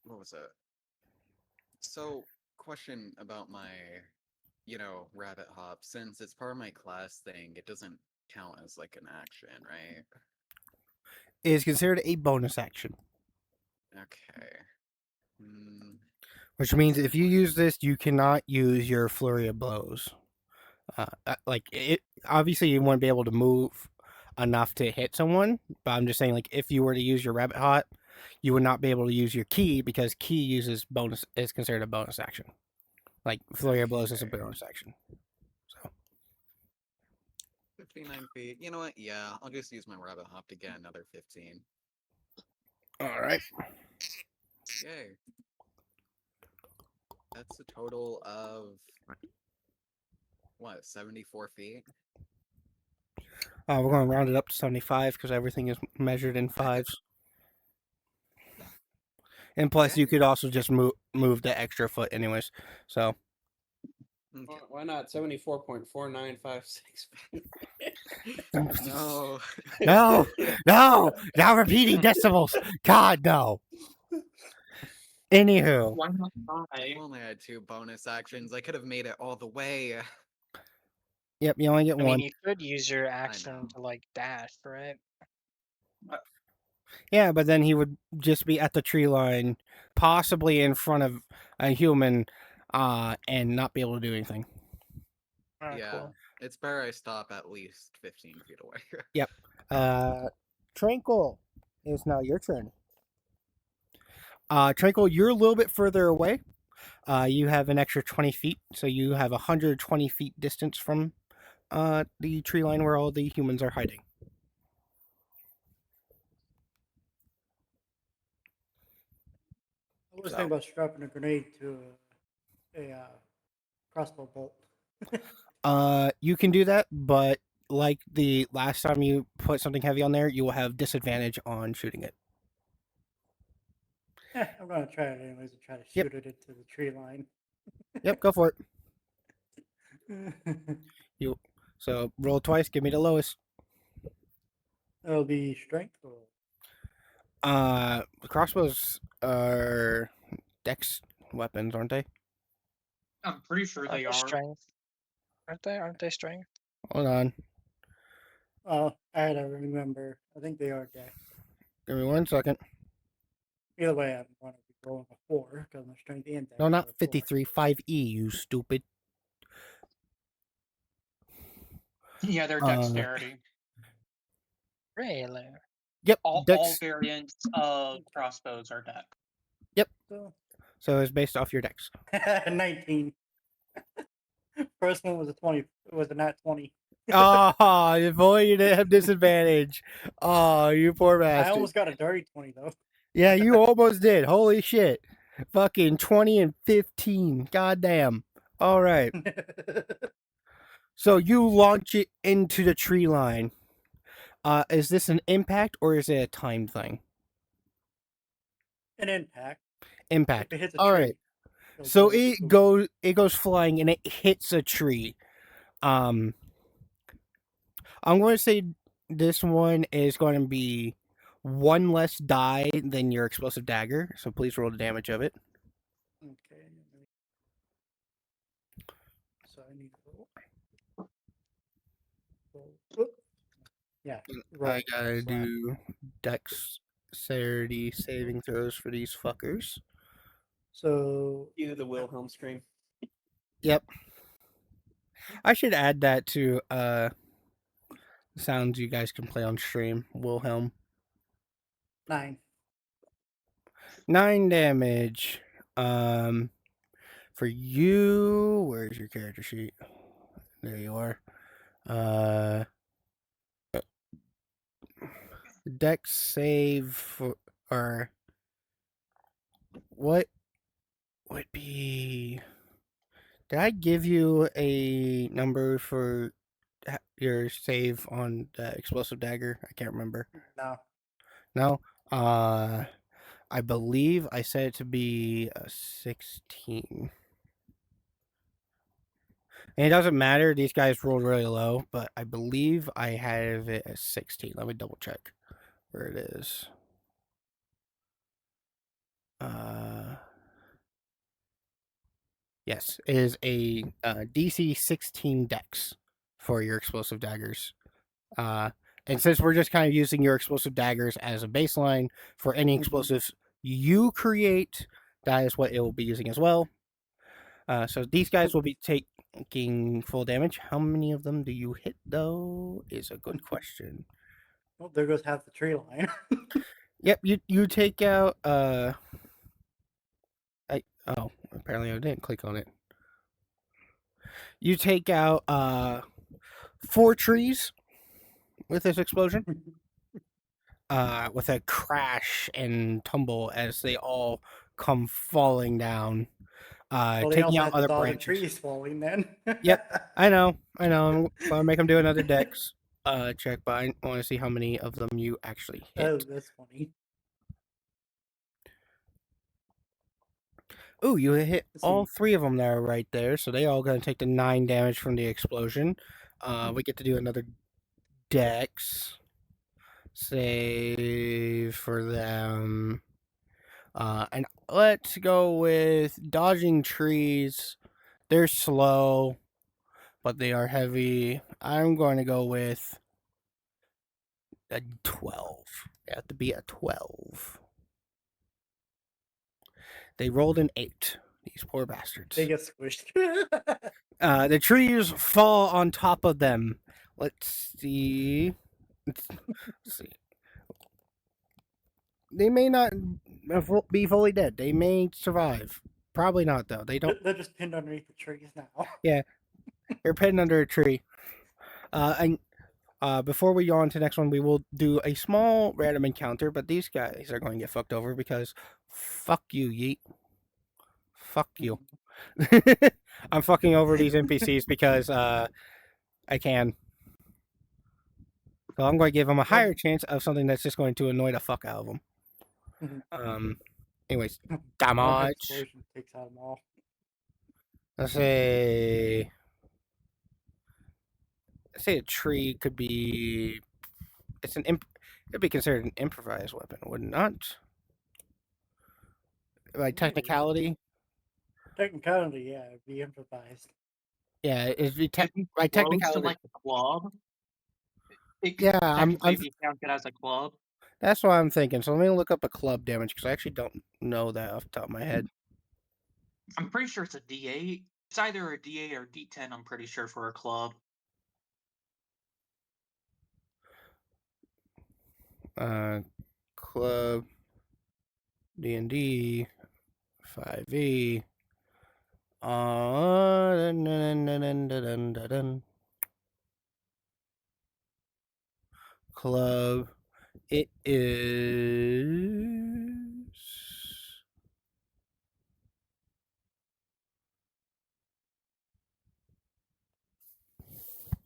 what was it? So, question about my, rabbit hop. Since it's part of my class thing, it doesn't count as like an action, right? It is considered a bonus action, Okay. Hmm. which means if you use this, you cannot use your flurry of blows. Like it, obviously you wouldn't be able to move enough to hit someone, but I'm just saying, like, if you were to use your rabbit hop, you would not be able to use your key because key uses bonus is considered a bonus action. Like flurry of blows is a bonus action. So 59 feet. You know what? Yeah, I'll just use my rabbit hop to get another 15. all right. Yay. That's a total of what, 74 feet? We're going to round it up to 75 because everything is measured in fives. And plus, you Okay. could also just move the extra foot, anyways. So Okay. Why not 74.4956 feet? No. no, no, now repeating decimals. God no. Anywho, Why not I 5? only had 2 bonus actions. I could have made it all the way. yep, you only get I mean, one. you could use your know. action to like dash, right? Yeah, but then he would just be at the tree line, possibly in front of a human, and not be able to do anything. Oh, Yeah. cool. It's better I stop at least 15 feet away. Yep. Tranquil, it's now your turn. Tranquil, you're a little bit further away. You have an extra 20 feet, so you have 120 feet distance from the tree line where all the humans are hiding. I was So. thinking about strapping a grenade to a crossbow bolt. You can do that, but like the last time you put something heavy on there, you will have disadvantage on shooting it. I'm gonna try it anyways and try to Yep. shoot it into the tree line. Yep, go for it. So roll twice, give me the lowest. It'll be strength or Crossbows are dex weapons, aren't they? I'm pretty sure they are. Strength. Aren't they? Aren't they strength? Hold on. oh, I had to remember. I think they are dex. Give me 1 second. Either way, I'm gonna be rolling a 4 because my strength and dex. No, not are 4. 53, 5E, you stupid. Yeah, they're dexterity. Really? Yep, All dex. variants of crossbows are dex. Yep. So So it's based off your dex. 19. First one was a 20. It was a nat 20. Oh, boy, you didn't have disadvantage. Oh, you poor I bastard. almost got a dirty 20 though. Yeah, you almost did. Holy shit. Fucking 20 and 15. Goddamn. All right. So you launch it into the tree line. Is this an impact or is it a time thing? An impact. Impact. If it hits a All tree. right. it'll So go- it goes flying and it hits a tree. I'm going to say this one is going to be 1 less die than your explosive dagger. So please roll the damage of it. Okay. So I need to roll. Oop. Yeah. Roll. I gotta Slap. do dexterity saving throws for these fuckers. So You the Wilhelm stream. Yep. I should add that to sounds you guys can play on stream. Wilhelm. 9. 9 damage. For you, where's your character sheet? There you are. Dex save or what would be? Did I give you a number for your save on the explosive dagger? I can't remember. No. No. I believe I said it to be a 16. And it doesn't matter. These guys rolled really low, but I believe I have it as 16. Let me double check where it is. Yes, it is a DC 16 dex for your explosive daggers. And since we're just kind of using your explosive daggers as a baseline for any explosives you create, that is what it will be using as well. So these guys will be taking full damage. How many of them do you hit, though, is a good question. Well, there goes half the tree line. Yep, you take out apparently I didn't click on it. You take out 4 trees with this explosion. With a crash and tumble as they all come falling down. Well, they taking also out have to other dodge the branches. trees falling then. Yep, I know. I'm gonna make them do another dex check, but I want to see how many of them you actually hit. Oh, that's funny. Ooh, you hit Let's all see. 3 of them there, right there. So they all gonna take the 9 damage from the explosion. We get to do another dex save for them. And let's go with dodging trees. They're slow, but they are heavy. I'm going to go with a 12. They have to be a 12. They rolled an 8. These poor bastards. They get squished. The trees fall on top of them. Let's see. Let's see. They may not be fully dead. They may survive. Probably not, though. They don't. They're just pinned underneath the trees now. Yeah, they're pinned under a tree. And before we go on to the next one, we will do a small random encounter, but these guys are going to get fucked over because fuck you, Yeet. Fuck you. I'm fucking over these NPCs because I can. So I'm going to give them a higher chance of something that's just going to annoy the fuck out of them. Anyways, One damage. explosion takes out them all. Let's say a tree could be. It'd be considered an improvised weapon, would it not? By technicality. Technicality, yeah, it'd be improvised. Yeah, it'd be If he by throws to technicality. like a club, it Yeah, could I'm technically be counted as a club. That's what I'm thinking. So let me look up a club damage because I actually don't know that off the top of my head. I'm pretty sure it's a D8. It's either a D8 or D10. I'm pretty sure for a club. Club D&D 5e. Dun, dun, dun, dun, dun, dun, dun. Club. It is.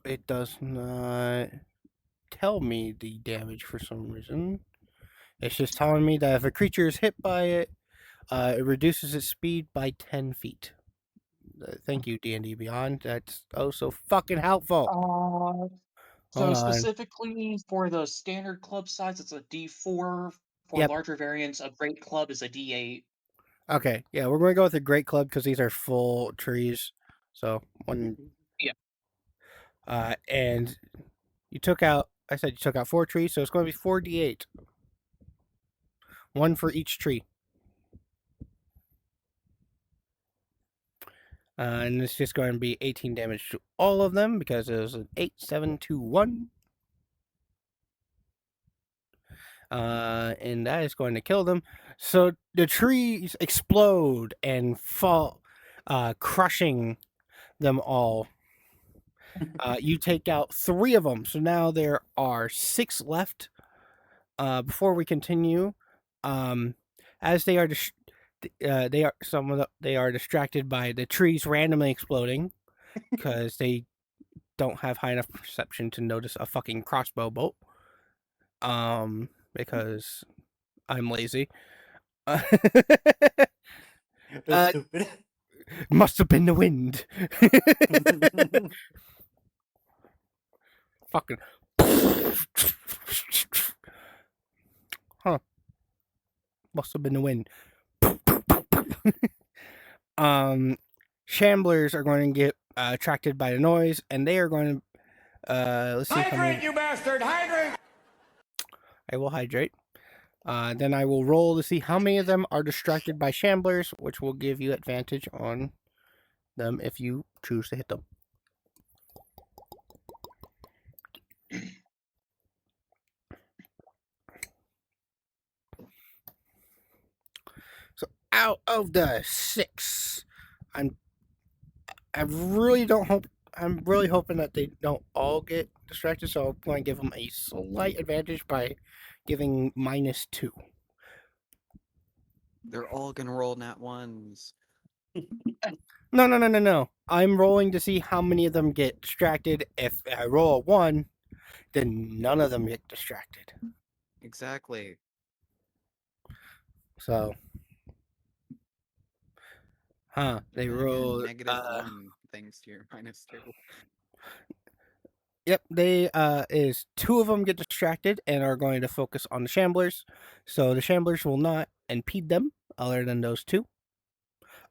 It does not tell me the damage for some reason. It's just telling me that if a creature is hit by it, it reduces its speed by 10 feet. Thank you, D&D Beyond. That's oh so fucking helpful. So Hold on. specifically for the standard club size, it's a D4. For Yep. larger variants, a great club is a D8. Okay, yeah, we're going to go with the Great Club because these are full trees. So one. Yeah. And you took out. I said you took out 4 trees, so it's going to be 4d8. 1 for each tree. And it's just going to be 18 damage to all of them because it was an 8, 7, 2, 1. And that is going to kill them. So the trees explode and fall, crushing them all. You take out 3 of them, so now there are 6 left. Before we continue, as they are they are distracted by the trees randomly exploding because they don't have high enough perception to notice a fucking crossbow bolt. Because I'm lazy. That's stupid. Must have been the wind. Fucking. Huh. Must have been the wind. Shamblers are going to get attracted by the noise, and they are going to. Let's see. Hydrate, you bastard! Hydrate! I will hydrate. Then I will roll to see how many of them are distracted by shamblers, which will give you advantage on them if you choose to hit them. So out of the 6, I really don't hope. I'm really hoping that they don't all get distracted, so I'm going to give them a slight advantage by giving -2. They're all gonna roll nat ones. No. I'm rolling to see how many of them get distracted. If I roll a 1, then none of them get distracted. Exactly. So, they Then again, roll. -1 thanks to your -2. Yep, they is 2 of them get distracted and are going to focus on the shamblers. So the shamblers will not impede them, other than those 2,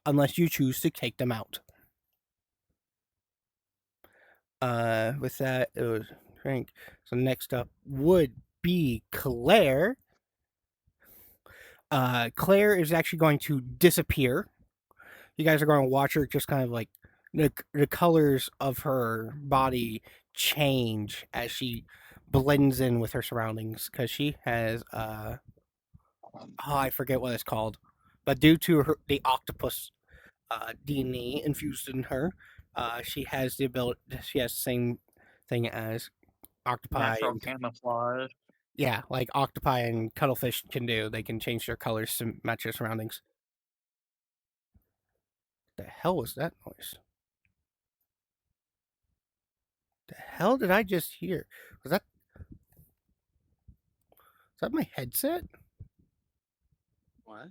unless you choose to take them out. With that, it was Frank. So next up would be Claire. Claire is actually going to disappear. You guys are going to watch her just kind of like the colors of her body change as she blends in with her surroundings because she has I forget what it's called, but due to the octopus DNA infused in her, she has the ability. She has the same thing as octopi Natural and camouflage. yeah, like octopi and cuttlefish can do. They can change their colors to match their surroundings. The hell was that noise? The hell did I just hear? Was that my headset? What?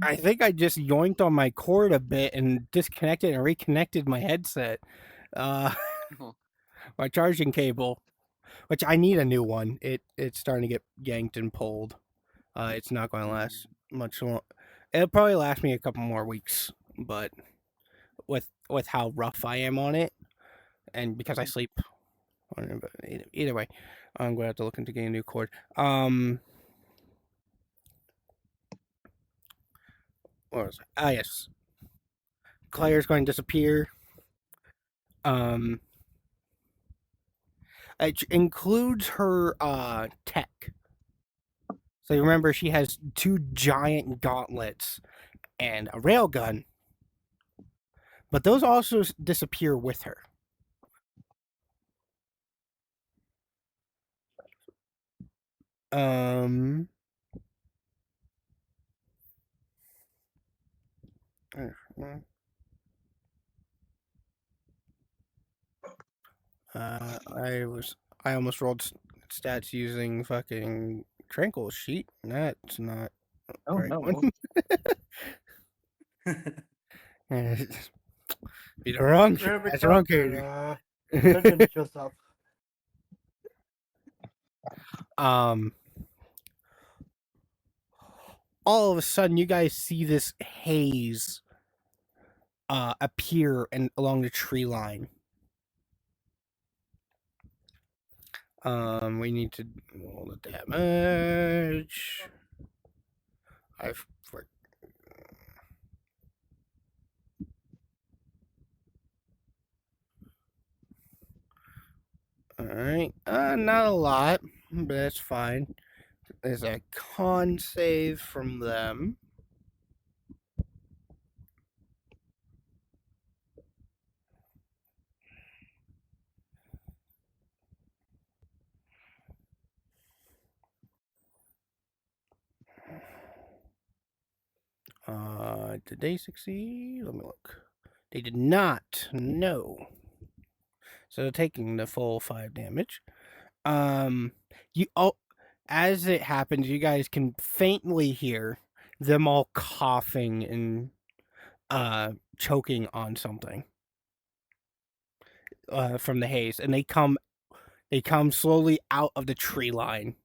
I think I just yoinked on my cord a bit and disconnected and reconnected my headset. Oh, My charging cable, which I need a new one. It's starting to get yanked and pulled. It's not going to last much long. It'll probably last me a couple more weeks, but with how rough I am on it, and because I sleep on it, but either way, I'm going to have to look into getting a new cord. What was it? Ah, yes. Claire's going to disappear. It includes her tech. So you remember she has 2 giant gauntlets and a railgun, but those also disappear with her. Um, I almost rolled stats using fucking Tranquil sheet. That's not Oh right no. one. Be the wrong. Wherever That's the wrong character. Legend shows up. All of a sudden, you guys see this haze appear and along the tree line. We need to roll the damage. I've for all right. Not a lot, but that's fine. There's a con save from them. Did they succeed? Let me look. They did not. No. So they're taking the full 5 damage. You as it happens, you guys can faintly hear them all coughing and choking on something from the haze, and they come slowly out of the tree line,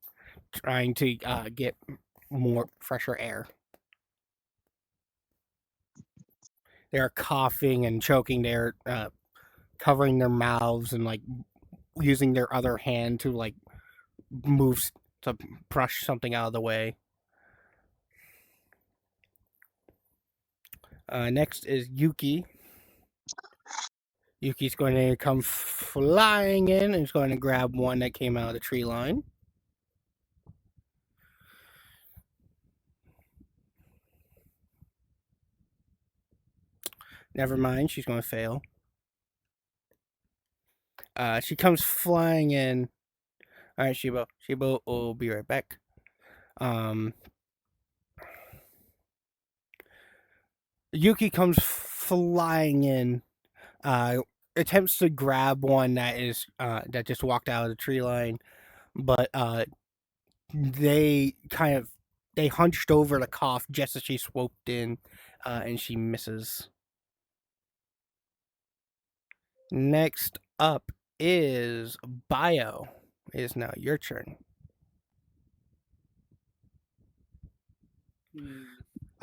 trying to get more fresher air. They're coughing and choking. They're covering their mouths and like using their other hand to like move to brush something out of the way. Next is Yuki. Yuki's going to come flying in and is going to grab one that came out of the tree line. Never mind, she's going to fail. She comes flying in. All right, Shibo. Shibo will be right back. Yuki comes flying in, attempts to grab one that just walked out of the tree line, but they hunched over to cough just as she swooped in, and she misses. Next up is Bio. It is now your turn.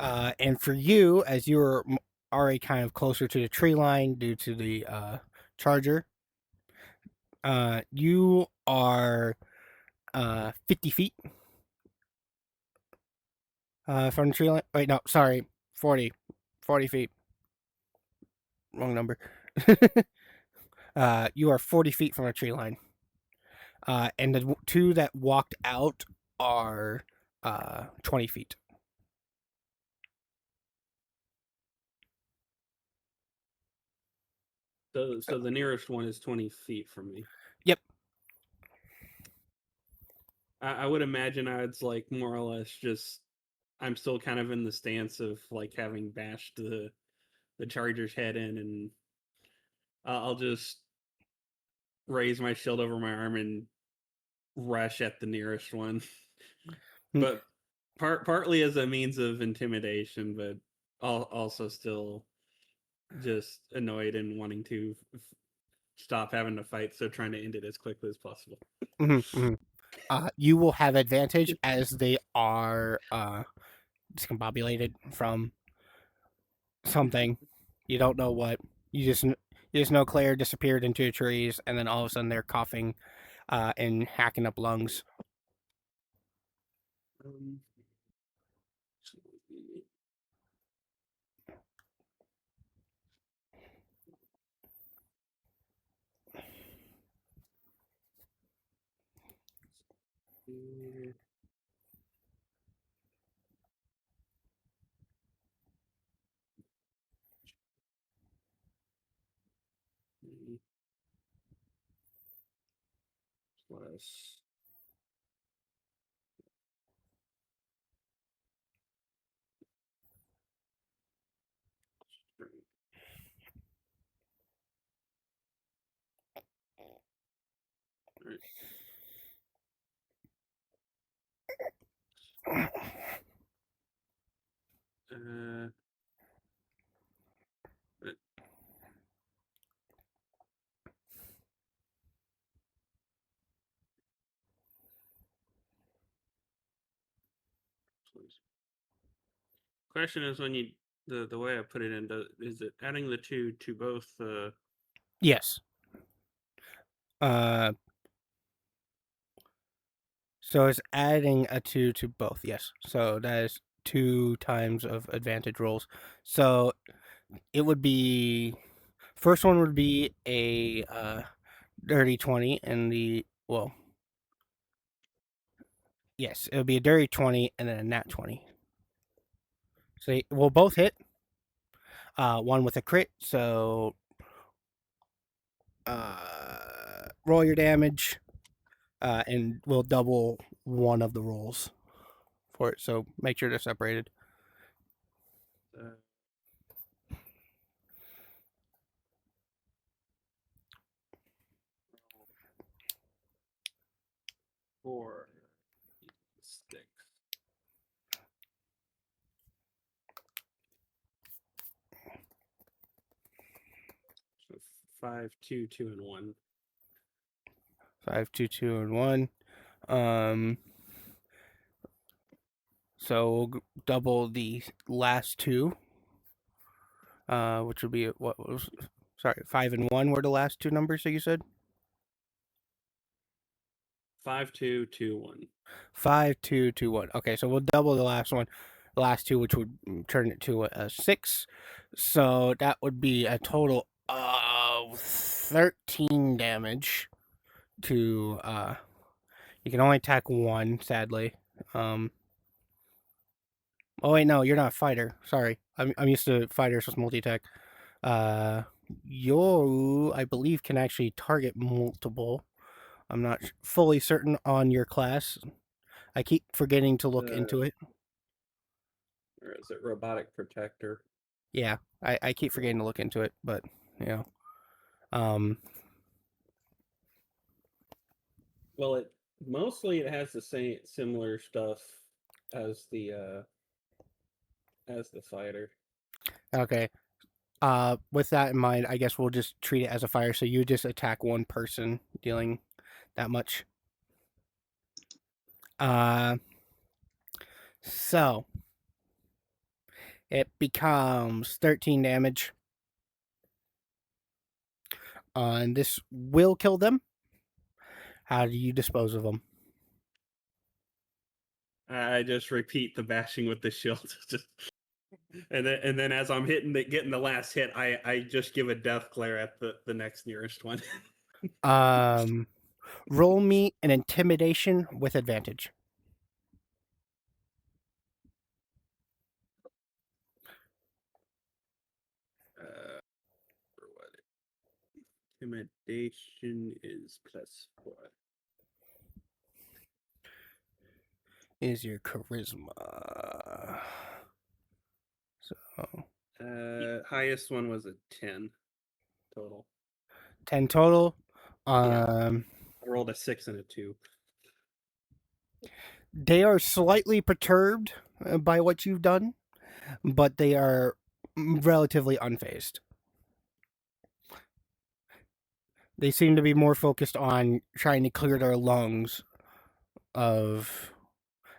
And for you, as you were already kind of closer to the tree line due to the charger, you are 50 feet from the tree line. Wait, no, sorry, 40. 40 feet. Wrong number. You are 40 feet from a tree line. And the two that walked out are 20 feet. So the nearest one is 20 feet from me. Yep. I would imagine it's like more or less just I'm still kind of in the stance of like having bashed the charger's head in, and I'll just raise my shield over my arm and rush at the nearest one. But partly as a means of intimidation, but also still just annoyed and wanting to stop having to fight, so trying to end it as quickly as possible. You will have advantage as they are discombobulated from something. You don't know what. You just know Claire disappeared into the trees, and then all of a sudden they're coughing and hacking up lungs. Plus question is, when you the way I put it in, is it adding the two to both? Yes. So it's adding a 2 to both. Yes. So that is 2 times of advantage rolls. So it would be first one would be a dirty 20, and yes, it would be a dirty 20 and then a nat 20. So we'll both hit. One with a crit. So roll your damage, and we'll double one of the rolls for it. So make sure they're separated. Four sticks. So 5, 2, 2, and 1. 5, 2, 2, and 1. So we'll double the last two, which would be what was 5 and 1 were the last two numbers that you said. 5, 2, 2, 1. 5, 2, 2, 1. Okay, so we'll double the last one, the last two, which would turn it to a 6. So that would be a total of 13 damage to you can only attack one, sadly. Oh wait, no, you're not a fighter. Sorry. I'm used to fighters with multi-attack. You, I believe, can actually target multiple. I'm not fully certain on your class. I keep forgetting to look into it. Or is it robotic protector? Yeah, I keep forgetting to look into it, but you know, um, Well, it has the same similar stuff as the fighter. okay. With that in mind, I guess we'll just treat it as a fire. So you just attack one person, dealing that much. Uh, so it becomes 13 damage. And this will kill them. How do you dispose of them? I just repeat the bashing with the shield, just and then as I'm getting the last hit, I just give a death glare at the next nearest one. Roll me an intimidation with advantage. For what? Intimidation is +4. Is your charisma. So Highest one was a 10 total. 10 total. I rolled a 6 and a 2. They are slightly perturbed by what you've done, but they are relatively unfazed. They seem to be more focused on trying to clear their lungs of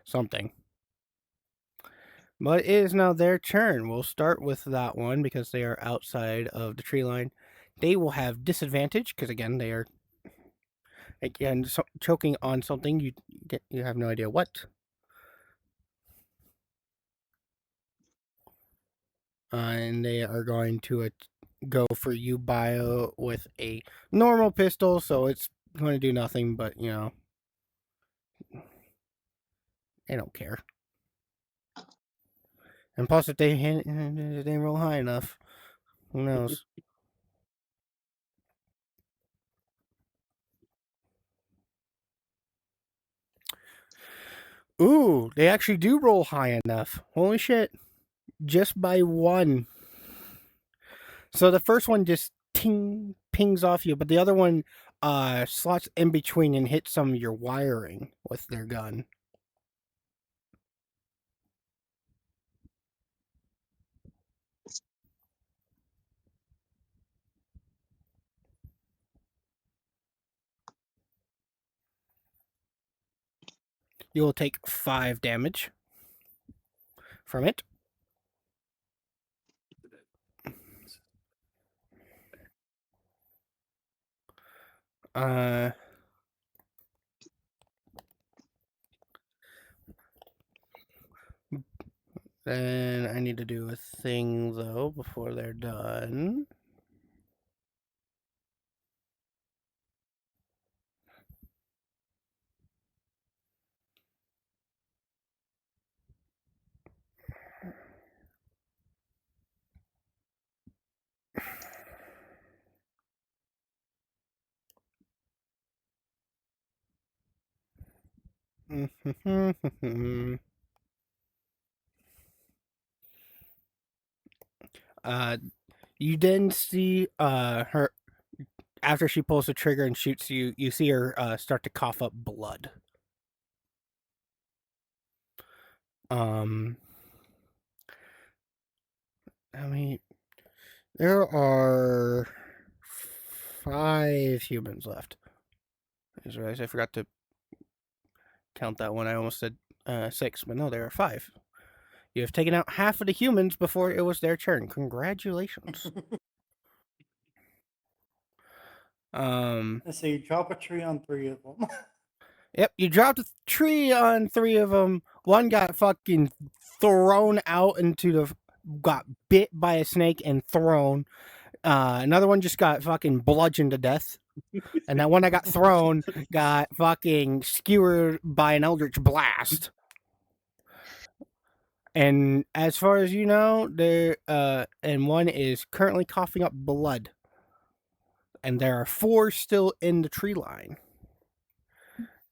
something. But it is now their turn. We'll start with that one because they are outside of the tree line. They will have disadvantage because, again, they are choking on something. You have no idea what. And they are going to go for you, Bio, with a normal pistol, so it's going to do nothing, but, you know, they don't care. And plus, if they roll high enough, who knows? Ooh, they actually do roll high enough. Holy shit. Just by 1. So the first one just ting pings off you, but the other one slots in between and hits some of your wiring with their gun. You will take 5 damage from it. Then I need to do a thing, though, before they're done. You then see her after she pulls the trigger and shoots you. You see her start to cough up blood. I mean, there are 5 humans left. I realized I forgot to count that one. I almost said 6, but no, there are 5. You have taken out half of the humans before it was their turn. Congratulations. So you drop a tree on 3 of them. Yep, you dropped a tree on 3 of them. One got fucking thrown out into the... Got bit by a snake and thrown. Another one just got fucking bludgeoned to death. And that one that got thrown got fucking skewered by an eldritch blast. And as far as you know, and one is currently coughing up blood. And there are 4 still in the tree line,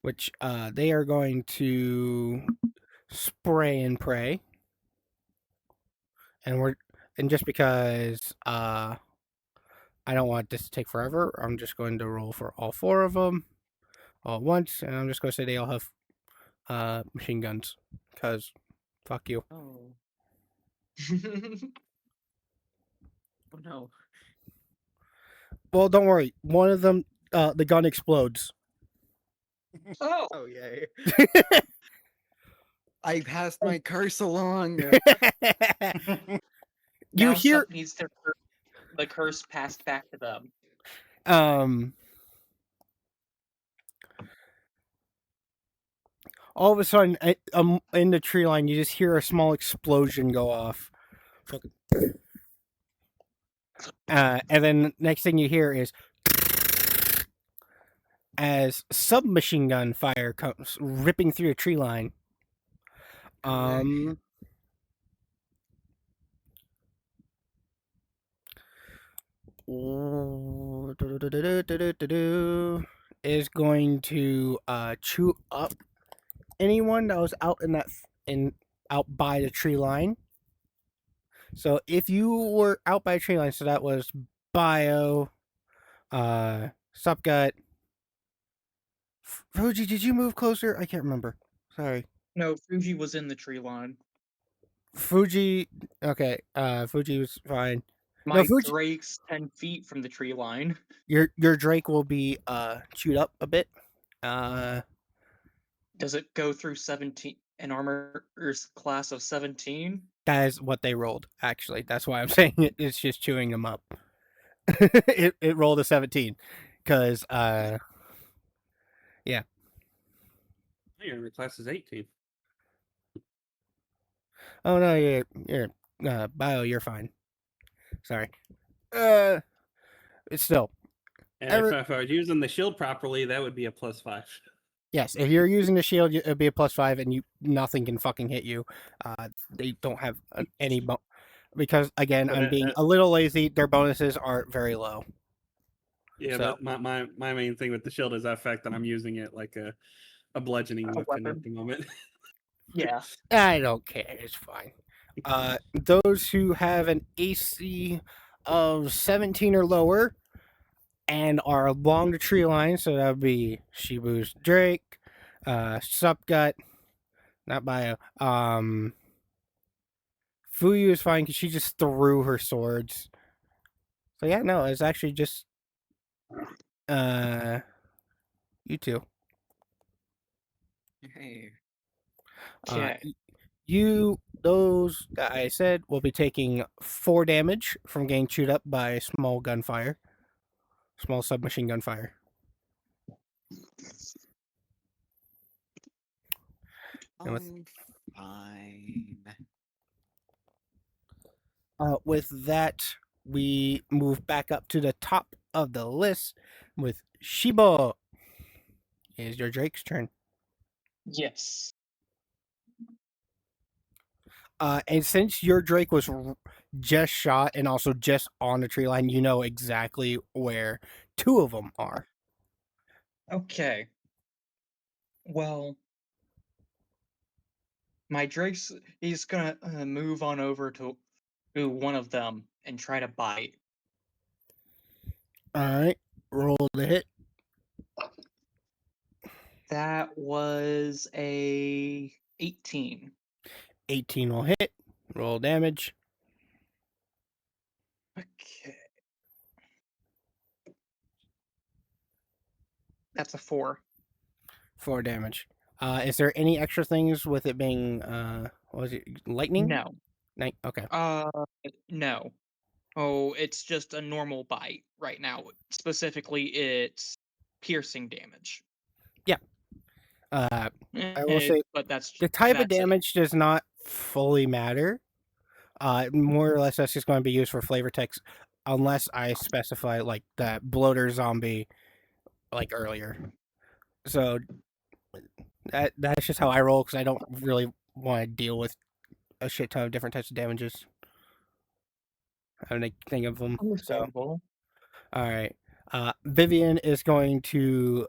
which they are going to spray and pray. And and just because I don't want this to take forever, I'm just going to roll for all 4 of them all at once, and I'm just going to say they all have machine guns, because fuck you. Oh. Oh no. Well, don't worry. One of them, the gun explodes. Oh, Oh yay. I passed my curse along. You now hear, some needs their the curse passed back to them. all of a sudden, in the tree line, you just hear a small explosion go off. And then next thing you hear is as submachine gun fire comes ripping through a tree line. Is going to chew up anyone that was out out by the tree line. So if you were out by a tree line, so that was Bio, Supgut. Fuji, did you move closer? I can't remember. Sorry. No, Fuji was in the tree line. Fuji, okay. Fuji was fine. My Fuji, Drake's 10 feet from the tree line. your Drake will be chewed up a bit. Does it go through 17? An armor's class of 17? That is what they rolled. Actually, that's why I'm saying it. It's just chewing them up. it rolled a 17, because yeah. Your armor class is 18. Oh no, you're Bio. You're fine. Sorry. It's still. And if I was using the shield properly, that would be a +5. Yes, if you're using the shield, it'd be a +5, and nothing can fucking hit you. They don't have any because again, I'm being a little lazy. Their bonuses are very low. Yeah, so. but my main thing with the shield is that fact that I'm using it like a bludgeoning weapon at the moment. Yeah. I don't care. It's fine. Those who have an AC of 17 or lower and are along the tree line, so that would be Shibu's Drake, Supgut, not Bio. Fuyu is fine because she just threw her swords. So yeah, no, it's actually just you two. Hey. Okay. Those that I said will be taking 4 damage from getting chewed up by small submachine gun fire. Fine. With that, we move back up to the top of the list with Shiba. Is your Drake's turn. Yes. And since your Drake was just shot and also just on the tree line, you know exactly where 2 of them are. Okay. Well, my Drake's he's gonna move on over to one of them and try to bite. All right, roll the hit. That was a 18. 18 will hit. Roll damage. Okay. That's a 4. 4 damage. Is there any extra things with it being what was it, lightning? No. Okay. No. Oh, it's just a normal bite right now. Specifically, it's piercing damage. Yeah. I will say but that's the type of that's it. damage does not fully matter. More or less, that's just going to be used for flavor text, unless I specify like that bloater zombie, like earlier. So that's just how I roll because I don't really want to deal with a shit ton of different types of damages. I don't think of them. Understandable. So, all right. Vivian is going to.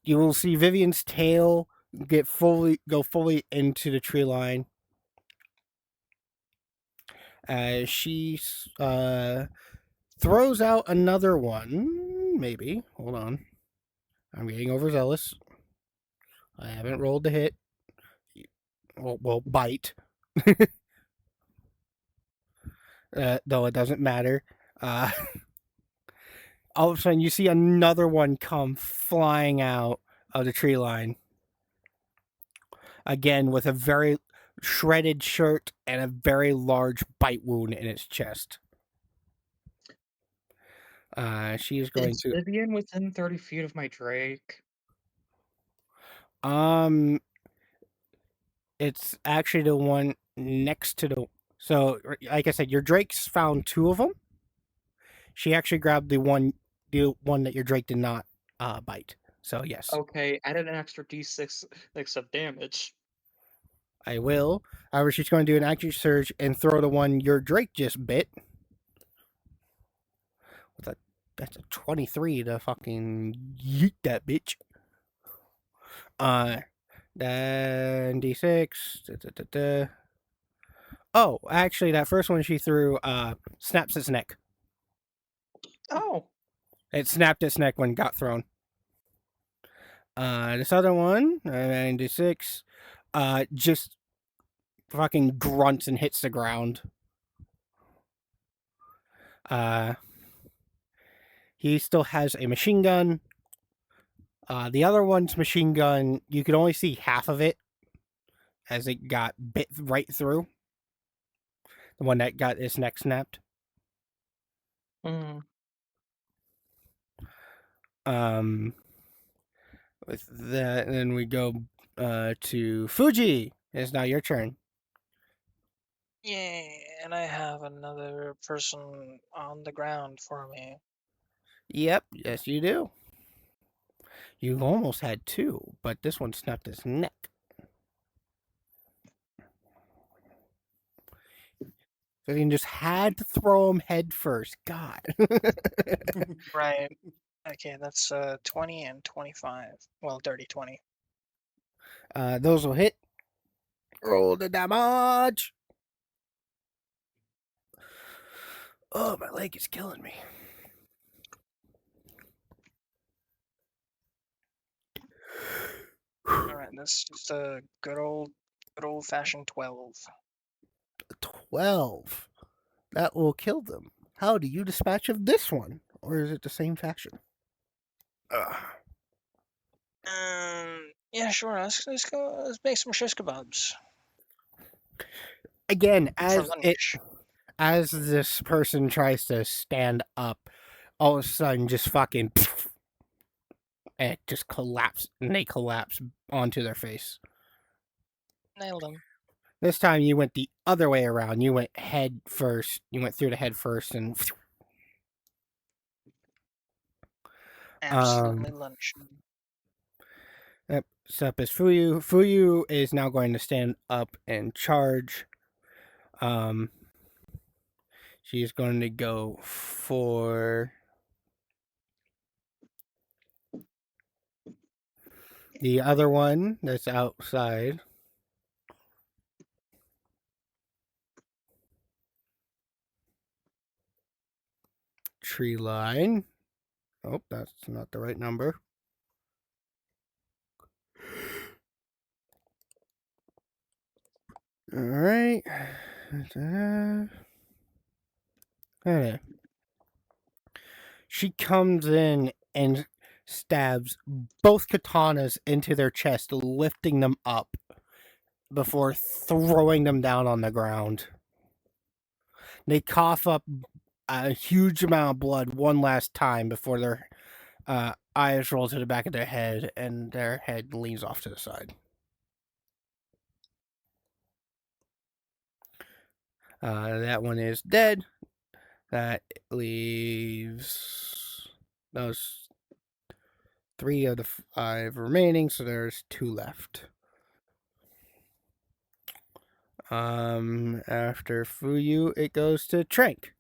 You will see Vivian's tail go fully into the tree line. She throws out another one. Maybe. Hold on. I'm getting overzealous. I haven't rolled the hit. Well, bite. Though it doesn't matter. All of a sudden, you see another one come flying out of the tree line. Again, with a very shredded shirt and a very large bite wound in its chest. She is going Is to. Vivian within 30 feet of my Drake? It's actually the one next to the. So, like I said, your Drake's found two of them. She actually grabbed the one that your Drake did not bite. So yes, Okay, added an extra d6 of damage. I will. However, she's going to do an action surge and throw the one your Drake just bit. That's a 23 to fucking yeet that bitch. Then D6. Oh, actually, that first one she threw snaps its neck. Oh. It snapped its neck when it got thrown. This other one, 96, just fucking grunts and hits the ground. He still has a machine gun. The other one's machine gun, you could only see half of it as it got bit right through. The one that got its neck snapped. With that, then we go to Fuji. It's now your turn. Yeah, and I have another person on the ground for me. Yep, yes you do. You almost had two, but this one snapped his neck. So you just had to throw him head first. God. Right. Okay, that's 20 and 25. Well, dirty 20. Those will hit. Roll the damage. Oh, my leg is killing me. All right, that's just a good old fashioned 12. 12. That will kill them. How do you dispatch of this one? Or is it the same fashion? Yeah, sure. Let's go. Let's make some shish kebabs Again, for lunch. as this person tries to stand up, all of a sudden, just fucking, and it just collapses, and they collapse onto their face. Nailed them. This time, you went the other way around. You went head first. You went through the head first, and Absolutely lunch. Yep. Sup is Fuyu. Fuyu is now going to stand up and charge. She's going to go for the other one that's outside. Tree line. Oh, that's not the right number. All right. Okay. She comes in and stabs both katanas into their chest, lifting them up before throwing them down on the ground. They cough up a huge amount of blood one last time before their eyes roll to the back of their head and their head leans off to the side. That one is dead. That leaves those 3 of the 5 remaining, so there's 2 left. After Fuyu, it goes to Trank.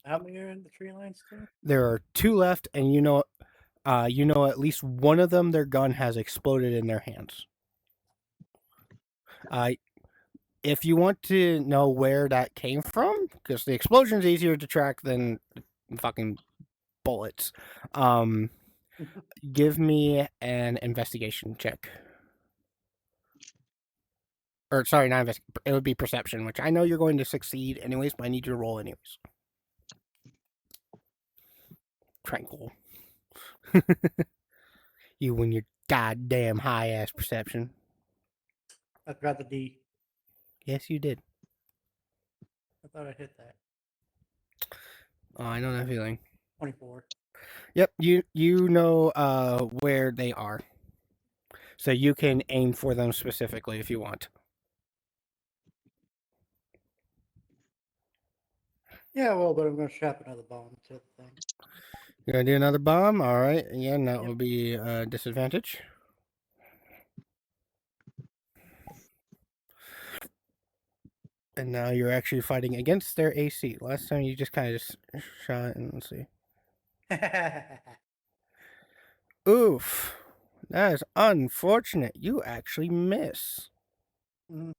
How many are in the tree line still? There are 2 left, and you know at least one of them, their gun has exploded in their hands. If you want to know where that came from, because the explosion's easier to track than fucking bullets, give me an investigation check. Or sorry, not invest. It would be perception, which I know you're going to succeed anyways, but I need you to roll anyways. Tranquil. You and your goddamn high ass perception. I forgot the D. Yes, you did. I thought I hit that. Oh, I know that feeling. 24. Yep, you know where they are, so you can aim for them specifically if you want. Yeah, well, but I'm going to strap another bomb to the thing. You're gonna do another bomb, all right? Yeah, and that Yep. will be a disadvantage. And now you're actually fighting against their AC. Last time you just kind of just shot and let's see. Oof, that is unfortunate. You actually miss. Mhm.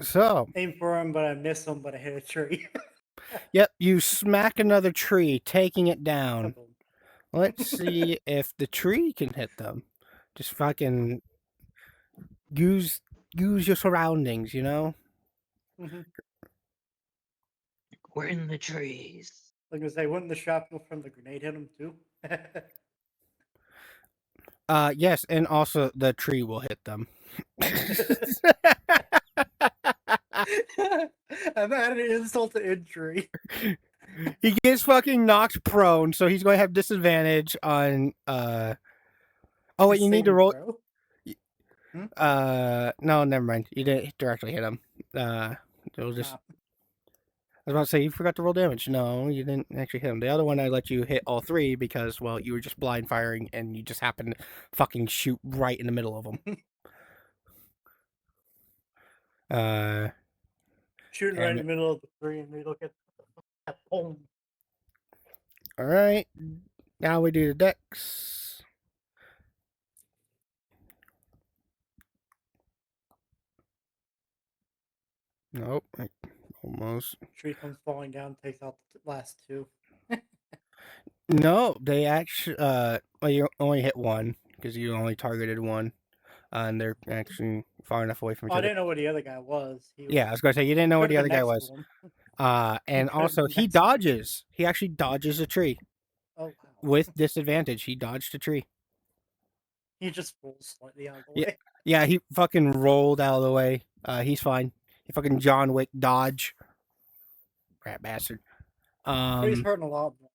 So, Aim for him, but I miss him, but I hit a tree. yep, you smack another tree, taking it down. Kaboom. Let's see if the tree can hit them. Just fucking use your surroundings, you know? Mhm. We're in the trees. I was going to say, wouldn't the shrapnel from the grenade hit him too? Yes, and also the tree will hit them. I'm adding an insult to injury. He gets fucking knocked prone, so he's going to have disadvantage on oh wait, you need to Saving roll throw. no, never mind. You didn't directly hit him. It'll just Ah. I was about to say you forgot to roll damage. No, you didn't actually hit him. The other one I let you hit all three because well, you were just blind firing and you just happened to fucking shoot right in the middle of them. Shooting right in and the middle of the tree, and we look at that boom. all right. Now we do the dex. Nope. Almost. Tree comes falling down, takes out the last two. No, they actually. Well, you only hit one because you only targeted one, and they're actually far enough away from each Oh, I other. didn't know what the other guy was. He Yeah, I was was gonna say you didn't know what the could've other been guy next was. to him. And could've also been he next to him. dodges. He actually dodges a tree Oh wow! with disadvantage. He dodged a tree. He just rolls slightly out of the Yeah, way. yeah. He fucking rolled out of the way. He's fine. He fucking John Wick dodge. Rat bastard. But he's hurting a lot more.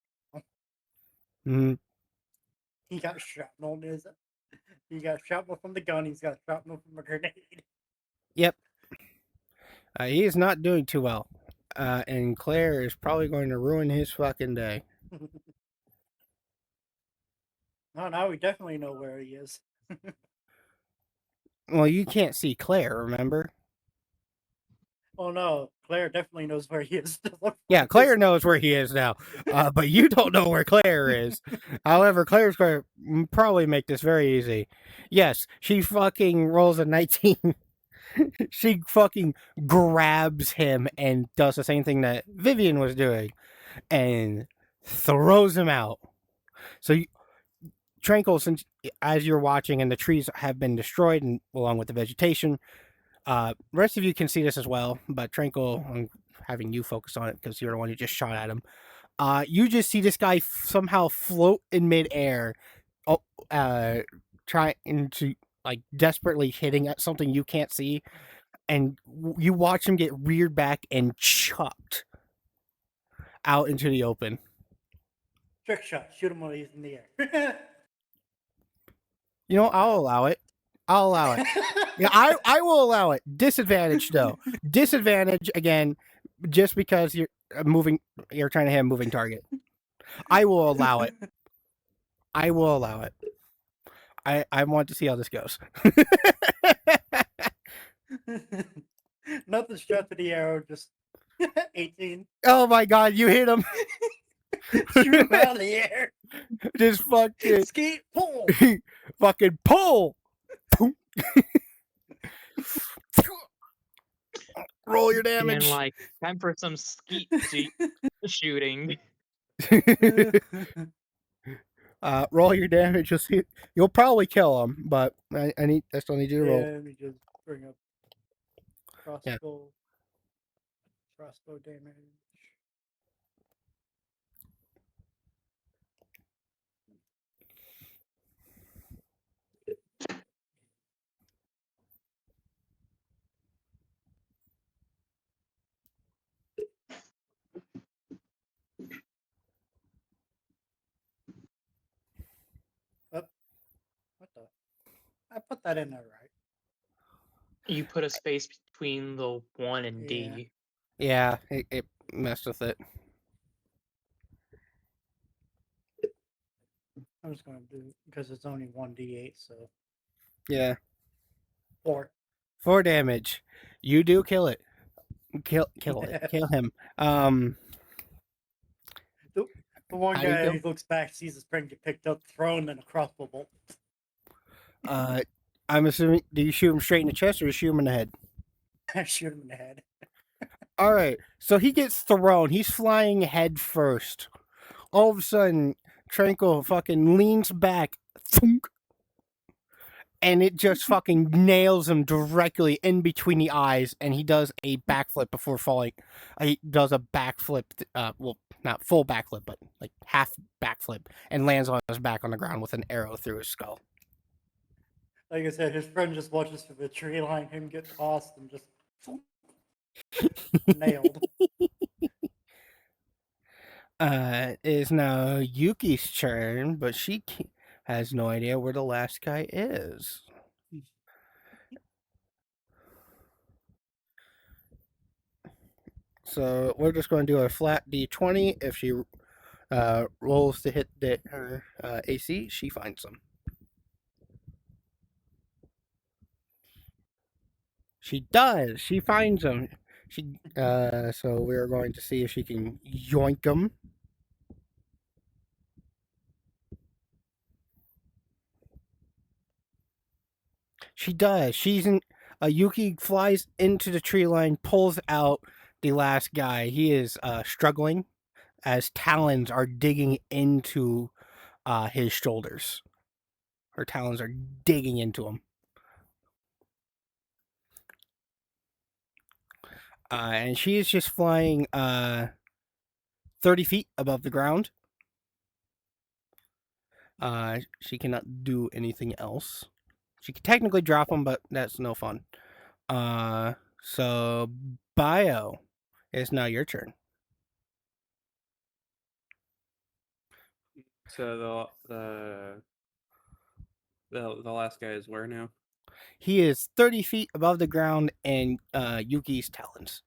Mhm. He got shrapnel in his. He got shrapnel from the gun. He's got shrapnel from a grenade. Yep. He is not doing too well. And Claire is probably going to ruin his fucking day. Oh, now we definitely know where he is. Well, you can't see Claire, remember? Oh no, Claire definitely knows where he is. To look for Yeah, him. Claire knows where he is now, but you don't know where Claire is. However, Claire's going to probably make this very easy. Yes, she fucking rolls a 19. She fucking grabs him and does the same thing that Vivian was doing and throws him out. So, Tranquil, since as you're watching and the trees have been destroyed and along with the vegetation, the rest of you can see this as well, but Tranquil, I'm having you focus on it because you're the one who just shot at him. You just see this guy somehow float in midair, trying to like desperately hitting at something you can't see, and you watch him get reared back and chucked out into the open. Trick shot. Shoot him while he's in the air. You know, I'll allow it. I'll allow it. Yeah, I will allow it. Disadvantage though. Disadvantage again, just because you're moving. You're trying to hit a moving target. I will allow it. I will allow it. I want to see how this goes. Nothing shot to the arrow. Just 18. Oh my god, you hit him. Shoot him out of the air. Just fucking Skate. Pull. fucking pull. Roll your And damage. like, time for some skeet shooting. Roll your damage. You'll see. You'll probably kill him, but I still need you to roll. Yeah, let me just bring up Yeah. crossbow damage. Oh, what the? I put that in there right. You put a space between the 1 and Yeah. D. Yeah, it messed with it. I'm just gonna do because it's only 1d8, so Yeah. 4. 4 damage. You do kill it. Kill it. Yeah. Kill him. The one How do you guy kill? he looks back, sees his friend get picked up, thrown, and a crossbow bolt. I'm assuming. Do you shoot him straight in the chest or you shoot him in the head? I shoot him in the head. All right. So he gets thrown. He's flying head first. All of a sudden, Tranquil fucking leans back, thunk, and it just fucking nails him directly in between the eyes, and he does a backflip before falling. He does a backflip, well, not full backflip, but like half backflip, and lands on his back on the ground with an arrow through his skull. Like I said, his friend just watches from the tree line, him get tossed and just nailed. It is now Yuki's turn, but she has no idea where the last guy is. So we're just going to do a flat d20. If she rolls to hit her AC, she finds them. She does. She finds them. So we're going to see if she can yoink them. She does. Yuki flies into the tree line, pulls out the last guy. He is struggling as talons are digging into his shoulders. Her talons are digging into him. And she is just flying 30 feet above the ground. She cannot do anything else. She could technically drop him, but that's no fun. So Bio, it's now your turn. So the last guy is where now? He is 30 feet above the ground in Yuki's talons.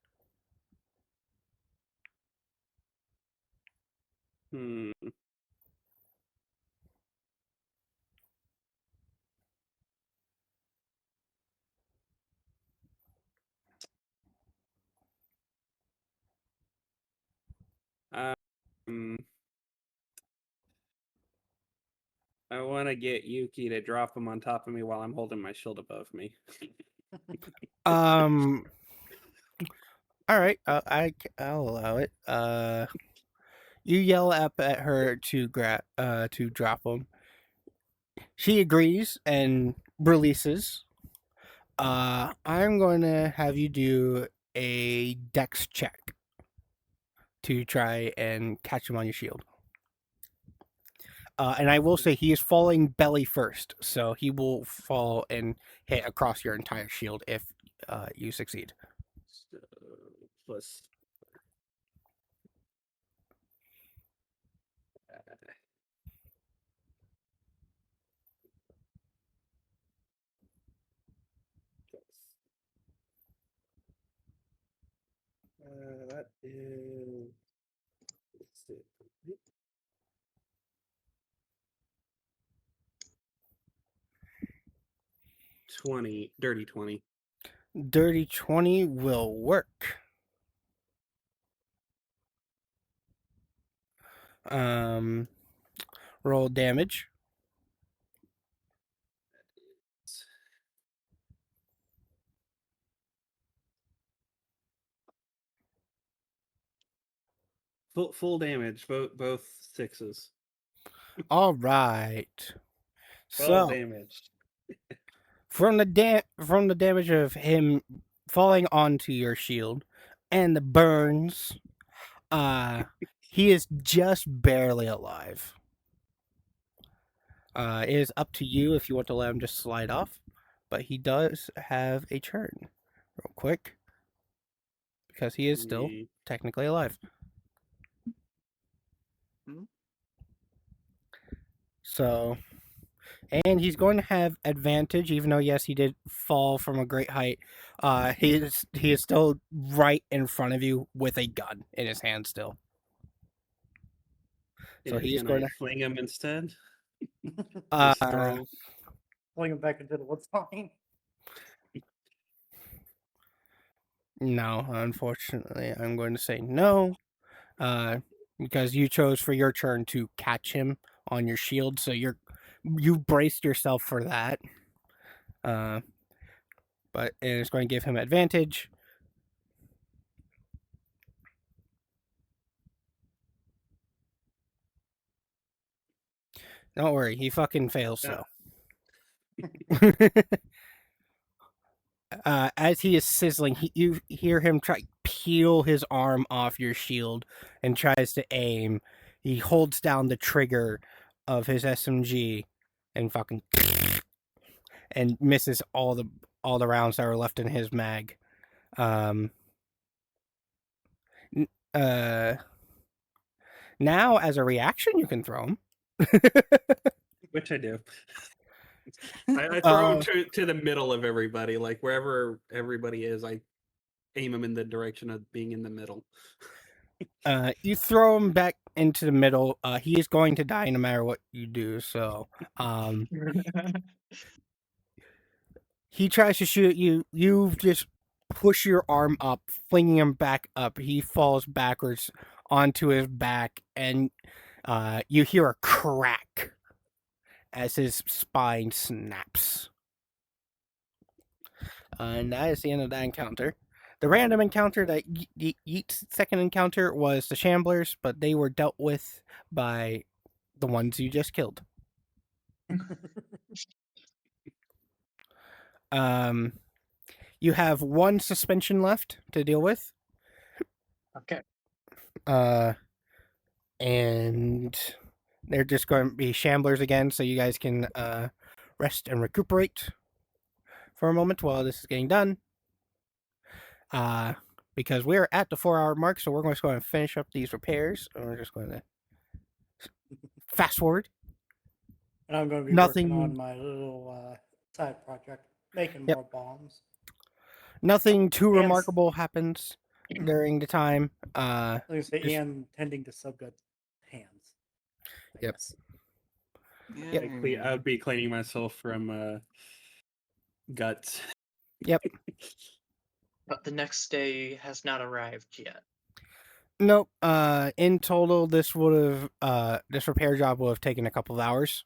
Hmm. Um, I want to get Yuki to drop him on top of me while I'm holding my shield above me. All right, I'll allow it. You yell up at her to drop him. She agrees and releases. I'm going to have you do a dex check to try and catch him on your shield. And I will say he is falling belly first, so he will fall and hit across your entire shield if you succeed. So, plus. That is. Let's see. 20, dirty 20. Dirty 20 will work. Roll damage. Full damage. Both sixes. All right. 12 So damage. from the damage of him falling onto your shield and the burns, he is just barely alive. It is up to you if you want to let him just slide off, but he does have a turn, real quick, because he is still Ye- technically alive. Hmm? So, and he's going to have advantage, even though yes, he did fall from a great height. He is still right in front of you with a gun in his hand still. So he's Can going I to fling him instead? uh, Just throw. Fling him back into the wood line. no, unfortunately, I'm going to say no. Because you chose for your turn to catch him on your shield, so you braced yourself for that. But it's going to give him advantage. Don't worry, he fucking fails. So, as he is sizzling, you hear him try peel his arm off your shield and tries to aim. He holds down the trigger of his SMG and fucking and misses all the rounds that were left in his mag. Um, Now, as a reaction, you can throw him. Which I do. I throw him to the middle of everybody, like wherever everybody is. I aim him in the direction of being in the middle. You throw him back into the middle. He is going to die no matter what you do. So, he tries to shoot you. You just push your arm up, flinging him back up. He falls backwards onto his back, and you hear a crack as his spine snaps. And that is the end of that encounter. The random encounter that Yeet's second encounter was the Shamblers, but they were dealt with by the ones you just killed. You have one suspension left to deal with. Okay. And they're just going to be Shamblers again, so you guys can rest and recuperate for a moment while this is getting done. Because we're at the 4-hour mark, so we're just going to finish up these repairs. And we're just going to fast forward. And I'm going to be Nothing- working on my little side project, making Yep. more bombs. Nothing too And- remarkable happens during the time. I was going to say, Just- and tending to Subgut hands. I Yep. guess. Yeah. I would be cleaning myself from guts. Yep. But the next day has not arrived yet. Nope. In total, this repair job would have taken a couple of hours.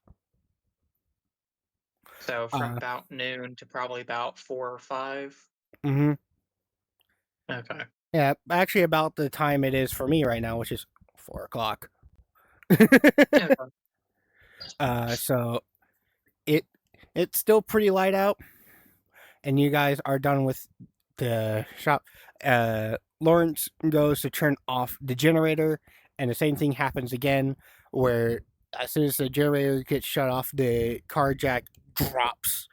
So from about noon to probably about 4 or 5. Mm-hmm. Okay. Yeah, actually, about the time it is for me right now, which is 4 o'clock. Okay. So it's still pretty light out, and you guys are done with the shop. Lawrence goes to turn off the generator, and the same thing happens again, where as soon as the generator gets shut off, the car jack drops,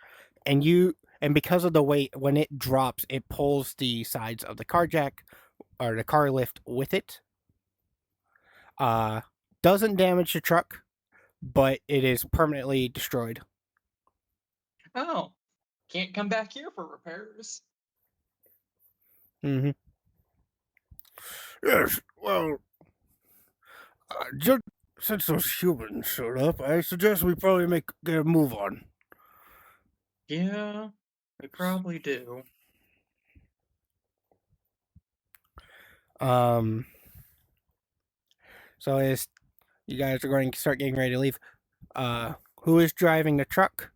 and because of the weight, when it drops, it pulls the sides of the car jack or the car lift with it. Doesn't damage the truck, but it is permanently destroyed. Oh, can't come back here for repairs. Mm-hmm. Yes, well, just since those humans showed up, I suggest we probably get a move on. Yeah, we probably do. So as you guys are going to start getting ready to leave, who is driving the truck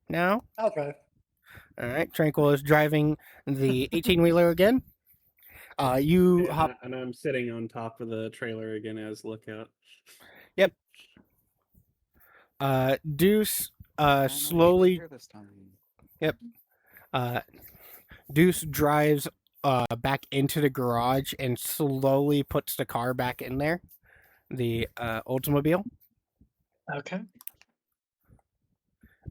now? I'll drive. All right, Tranquil is driving the 18-wheeler again. You hop. And I'm sitting on top of the trailer again as lookout. Yep. Deuce Oh, no, you did slowly. here this time. Yep. Deuce drives back into the garage and slowly puts the car back in there, the Oldsmobile. Okay.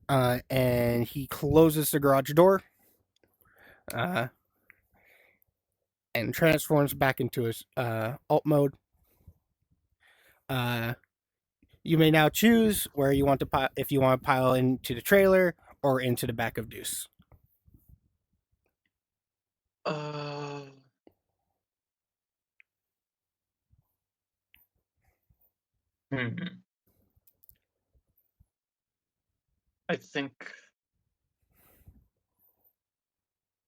And he closes the garage door. And transforms back into his alt mode. You may now choose where you want to if you want to pile into the trailer or into the back of Deuce. I think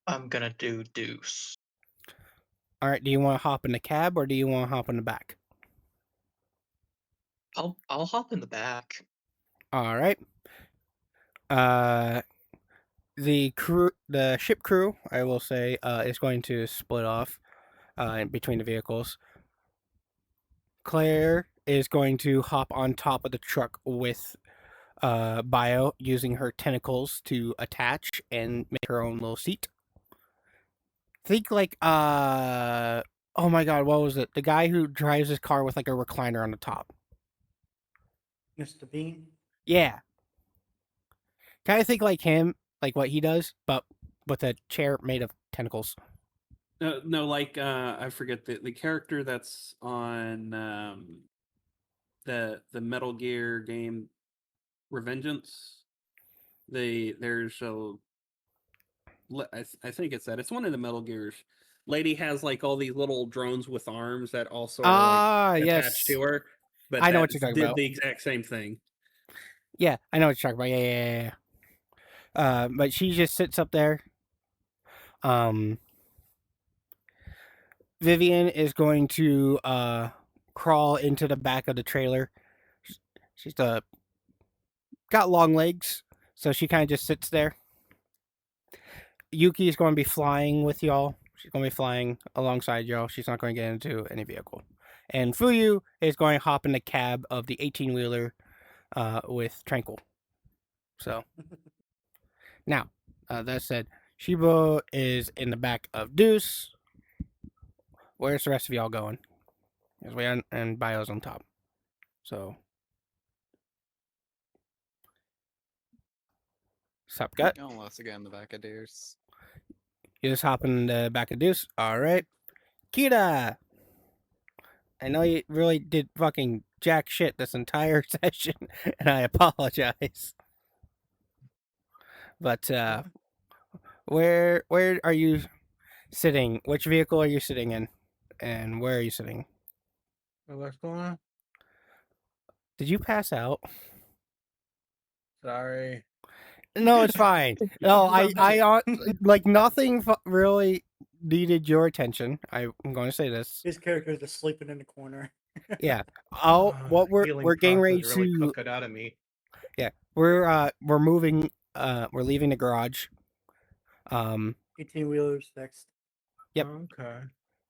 I'm gonna do Deuce. All right. Do you want to hop in the cab or do you want to hop in the back? I'll hop in the back. All right. The ship crew, I will say, is going to split off in between the vehicles. Claire is going to hop on top of the truck with Bio, using her tentacles to attach and make her own little seat. Think like oh my god, what was it? The guy who drives his car with like a recliner on the top. Mr. Bean. Yeah. Kind of think like him, like what he does, but with a chair made of tentacles. No, like I forget the character that's on the Metal Gear game, Revengeance. There's a I think it's that. It's one of the Metal Gears. Lady has like all these little drones with arms that also are like attached Yes. to her. But I know that what you're talking did about. the exact same thing. Yeah, I know what you're talking about. Yeah. But she just sits up there. Vivian is going to crawl into the back of the trailer. She's got long legs, so she kind of just sits there. Yuki is going to be flying with y'all. She's going to be flying alongside y'all. She's not going to get into any vehicle. And Fuyu is going to hop in the cab of the 18-wheeler with Tranquil. So, now, that said, Shibo is in the back of Deuce. Where's the rest of y'all going? Because we and Bio's on top. So, sup, gut? Going once again in the back of Deuce. You just hop in the back of Deuce. All right. Kira! I know you really did fucking jack shit this entire session, and I apologize. But where are you sitting? Which vehicle are you sitting in? And where are you sitting? What's going on? Did you pass out? Sorry. No, it's fine. No, I like nothing really needed your attention. I'm going to say this. His character is just sleeping in the corner. Yeah. What we're getting ready to really cook it out of me. Yeah. We're moving we're leaving the garage. 18-wheelers next. Yep. Okay.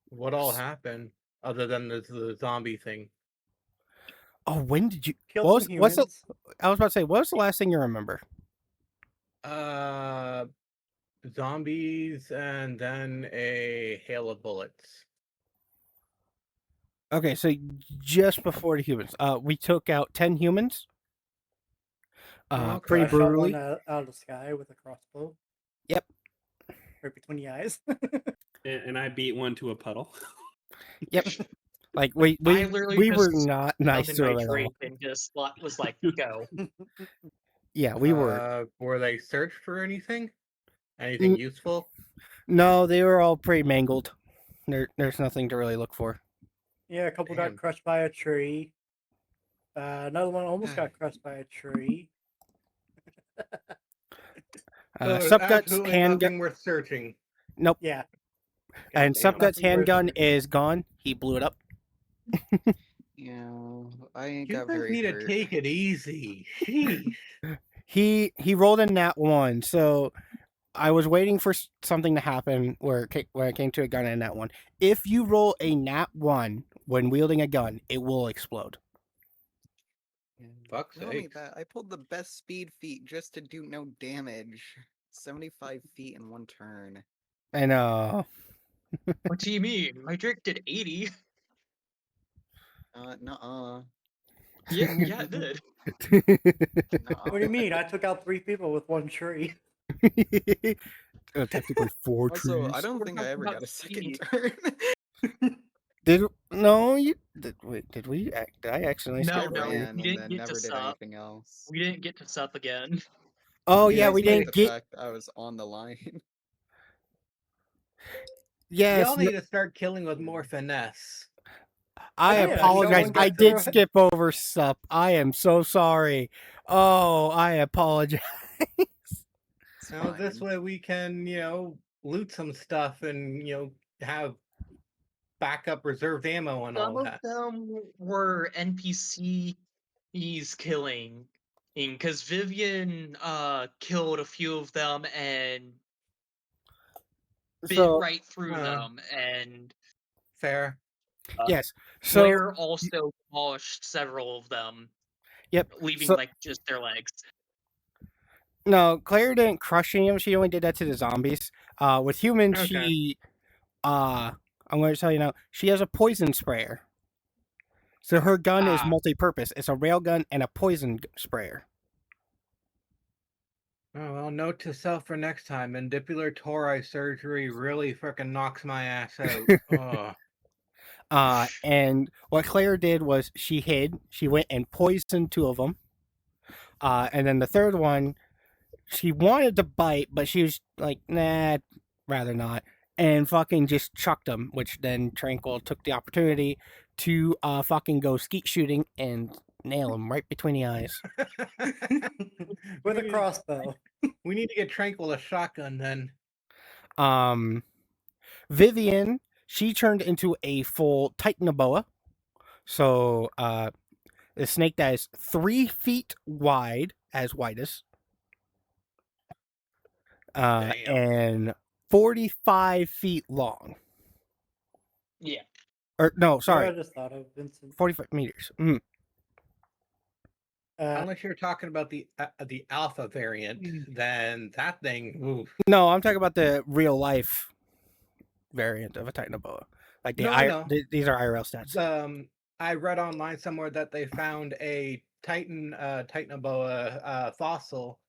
What all happened other than the zombie thing? Oh, when did you Kill some what's the, humans. I was about to say, what was the last thing you remember? Zombies and then a hail of bullets. Okay, so just before the humans, we took out 10 humans. Pretty I shot brutally. one out of the sky with a crossbow. Yep. Right between the eyes. And I beat one to a puddle. Yep. Like we were not nice to him at all. And just was like, go. Yeah, we were. Were they searched for anything? Anything useful? No, they were all pretty mangled. There's nothing to really look for. Yeah, a couple got crushed by a tree. Another one almost got crushed by a tree. Subgut's handgun worth searching. Nope. Yeah. And Subgut's handgun is gone. He blew it up. Yeah, I ain't You got guys very need hurt. to take it easy. Jeez. He rolled in that one, so I was waiting for something to happen where when it came to a gun and nat 1. If you roll a nat 1 when wielding a gun, it will explode. Fuck's Not only sakes. that, I pulled the best speed feat just to do no damage. 75 feet in one turn. I know. What do you mean? My Drake did 80. Nuh-uh. Yeah, it did. Nuh-uh. What do you mean? I took out 3 people with 1 tree. Technically 4 Also, I trees. don't We're think I talking ever about got a second speed. turn. No, you did. Wait, did we? Did I accidentally No, I skip no, over you? ran we and didn't then get to never did sup. anything else. We didn't get to sup again. Oh yeah, we Despite didn't the get. fact I was on the line. Yes, Y'all need to start killing with more finesse. I I did. I shot apologize. one guy I through did a- skip over sup. I am so sorry. Oh, I apologize. It's Now fine. this way we can, loot some stuff and, have backup reserved ammo and Some all of that. them were NPCs killing, because Vivian killed a few of them and bit So right through Uh, them, and fair. yes. So Blair also polished several of them, yep. leaving So like just their legs. no, Claire didn't crush any of them. She only did that to the zombies. With humans, Okay. she I'm going to tell you now. She has a poison sprayer. So her gun is Ah. multi-purpose. It's a rail gun and a poison sprayer. Oh, well, note to self for next time. Mandibular tori surgery really frickin' knocks my ass out. Ugh. And what Claire did was she hid. She went and poisoned 2 of them. And then the third one, she wanted to bite, but she was like, nah, rather not. And fucking just chucked them, which then Tranquil took the opportunity to fucking go skeet shooting and nail him right between the eyes. with a crossbow. We need to get Tranquil a shotgun then. Vivian, she turned into a full Titanoboa. So the snake that is 3 feet wide, as widest, Damn. and 45 feet long. Yeah. Or no, What I sorry, just thought of, Vincent. 45 meters. Mm. Unless you're talking about the alpha variant, then that thing, oof. No, I'm talking about the real life variant of a Titanoboa. Like No, I know. these are IRL stats. I read online somewhere that they found a Titanoboa fossil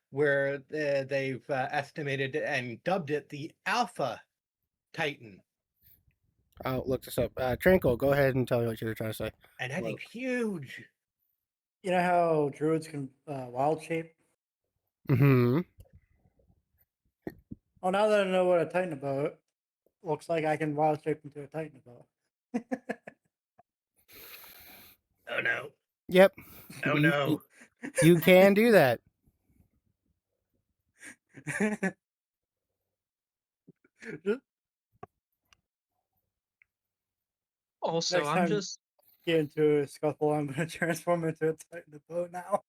where they've estimated and dubbed it the Alpha Titan. I'll look this up. Tranquil, go ahead and tell me what you were trying to say. And that thing's huge. You know how druids can wild shape? Mm-hmm. Oh, now that I know what a Titanoboa looks like, I can wild shape into a Titanoboa. Oh no. Yep. Oh no. You can do that. Also, Next I'm time just get into a scuffle, I'm gonna transform into a Titanoboa now.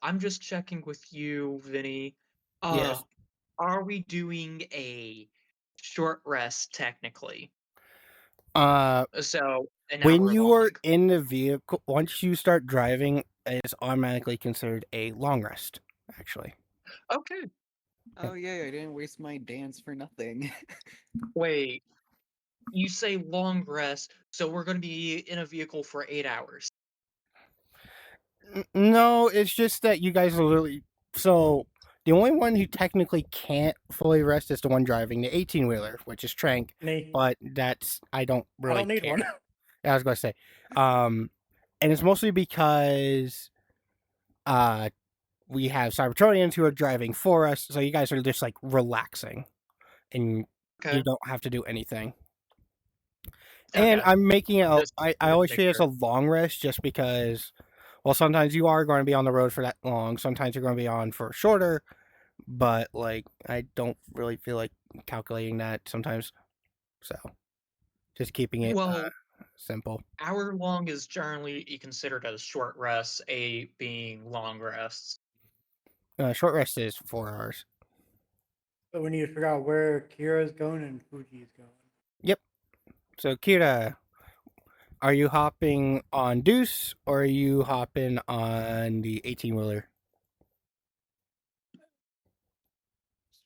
I'm just checking with you, Vinny. Yes. Are we doing a short rest technically? So an When hour you are long. in the vehicle, once you start driving, it's automatically considered a long rest, actually. Okay. Oh yay, I didn't waste my dance for nothing. Wait. You say long rest, so we're going to be in a vehicle for 8 hours. No, it's just that you guys are literally. So, the only one who technically can't fully rest is the one driving the 18-wheeler, which is Trank. Me. But that's. I don't I really don't need care. one. I was going to say. And it's mostly because we have Cybertronians who are driving for us, so you guys are just like relaxing. And Okay. you don't have to do anything. Okay. And I'm making it. Just I wanted to always make say it's a sure. long rest just because, well, sometimes you are going to be on the road for that long. Sometimes you're going to be on for shorter. But like, I don't really feel like calculating that sometimes. So, just keeping it Well, simple. hour long is generally considered as short rests, 8 being long rests. short rest is 4 hours. But we need to figure out where Kira's going and Fuji's going. Yep. So Kira, are you hopping on Deuce or are you hopping on the 18-wheeler?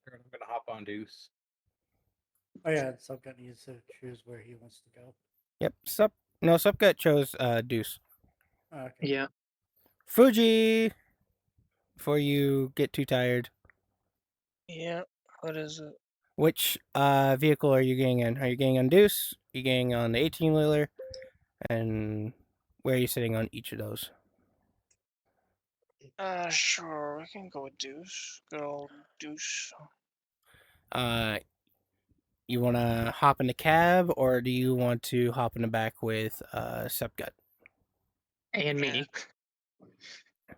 I'm gonna hop on Deuce. Oh yeah, Subgut needs to choose where he wants to go. Yep. Subgut chose Deuce. Okay. Yeah. Fuji, before you get too tired, Yeah. What is it? which vehicle are you getting in? Are you getting on Deuce? Are you getting on the 18-wheeler? And where are you sitting on each of those? Sure. We can go with Deuce. Good old Deuce. You want to hop in the cab or do you want to hop in the back with Subgut? And me.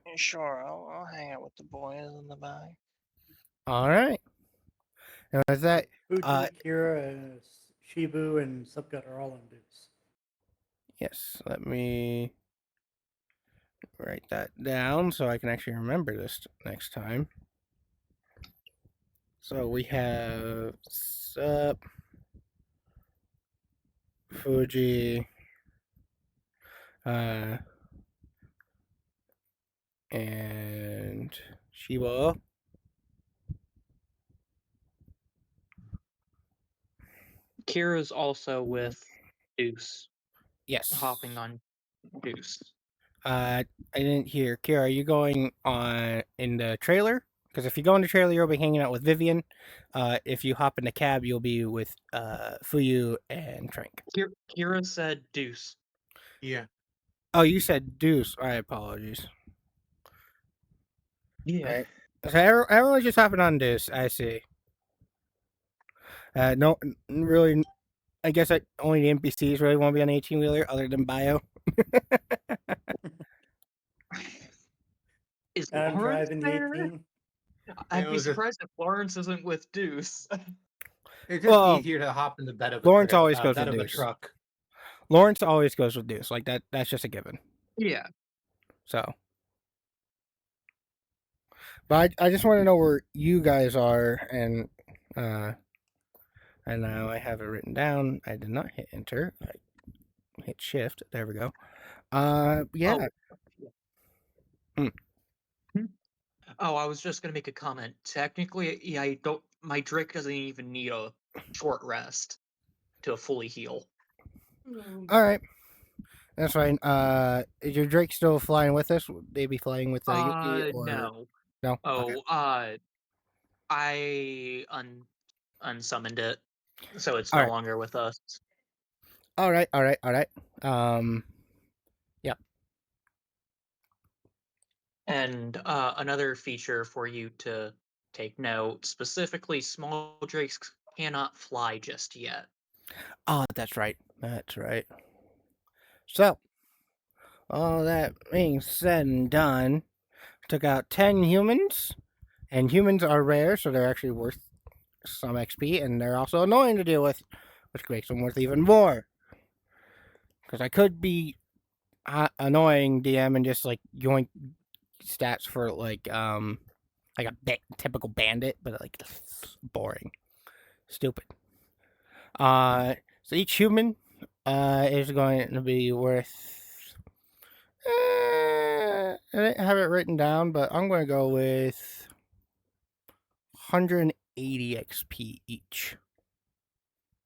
Yeah, sure. I'll hang out with the boys in the back. All right. Now, is that Fuji, Kira, Shibu, and Subgut are all on Deuce. yes? Let me write that down so I can actually remember this next time. So we have Sup, Fuji, and Shiba. Kira's also with Deuce, Yes. hopping on Deuce. I didn't hear. Kira, are you going on in the trailer? Because if you go in the trailer, you'll be hanging out with Vivian. If you hop in the cab, you'll be with Fuyu and Trank. Kira said Deuce. Yeah. Oh, you said Deuce. I apologies. Yeah. Right. So everyone's just hopping on Deuce. I see. No, really. I guess only the NPCs really want to be on the 18-wheeler, other than Bio. Is I'm Lawrence driving the there? 18. I'd be surprised if Lawrence isn't with Deuce. It's just easier to hop in the bed of a Lawrence always goes bed with of a Deuce. truck. Lawrence always goes with Deuce. Like that's just a given. Yeah. So, but I just want to know where you guys are, and now I have it written down. I did not hit enter. I hit shift. There we go. Yeah. Oh. Oh, I was just gonna make a comment. Technically, yeah, I don't. My Drake doesn't even need a short rest to fully heal. All right. That's fine. Is your Drake still flying with us? Would they be flying with Yuki or No. no? Oh, Okay. I unsummoned it, so it's All no right. longer with us. All right. All right. All right. Yeah. And another feature for you to take note, specifically, small drakes cannot fly just yet. Oh, that's right. That's right. So, all that being said and done, took out 10 humans, and humans are rare, so they're actually worth some XP, and they're also annoying to deal with, which makes them worth even more. Because I could be annoying DM and just like yoink stats for like a typical bandit, but like boring, stupid. So each human is going to be worth. I didn't have it written down, but I'm going to go with 180 XP each.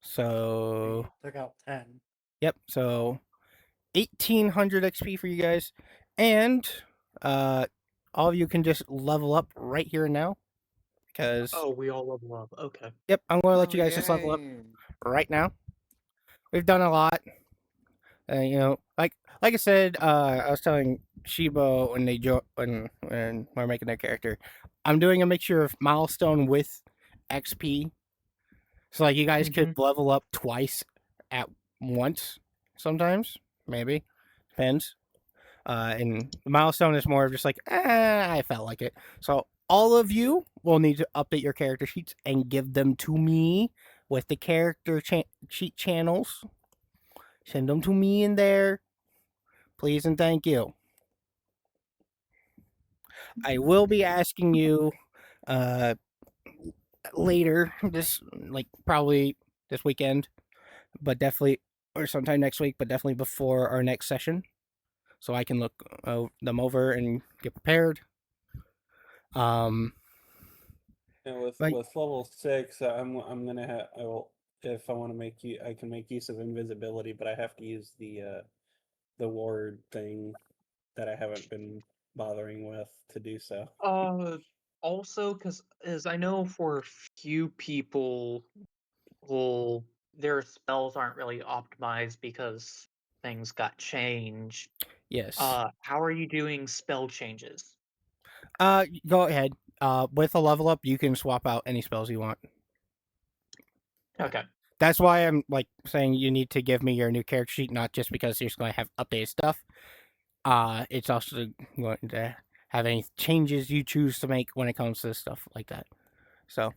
So Took out 10. Yep. So 1800 XP for you guys, and all of you can just level up right here and now. Because Oh, we all level up. Okay. yep, I'm going to let Oh, you guys just level up yay. right now. We've done a lot. Like I said, I was telling Shibo when when we're making their character, I'm doing a mixture of milestone with XP. So like you guys could level up twice at once, sometimes, maybe, depends. And the milestone is more of just like, I felt like it. So all of you will need to update your character sheets and give them to me with the character sheet channels. Send them to me in there, please and thank you. I will be asking you later this, like probably this weekend, but definitely or sometime next week, but definitely before our next session, so I can look them over and get prepared. Um, And with like level 6, I'm gonna have I will if I want to make you I can make use of invisibility, but I have to use the ward thing that I haven't been bothering with to do so. Also, because as I know for a few people, will their spells aren't really optimized because things got changed. yes. How are you doing spell changes? Go ahead. With a level up, you can swap out any spells you want. Okay. That's why I'm like saying you need to give me your new character sheet, not just because you're going to have updated stuff. It's also going to have any changes you choose to make when it comes to stuff like that. So,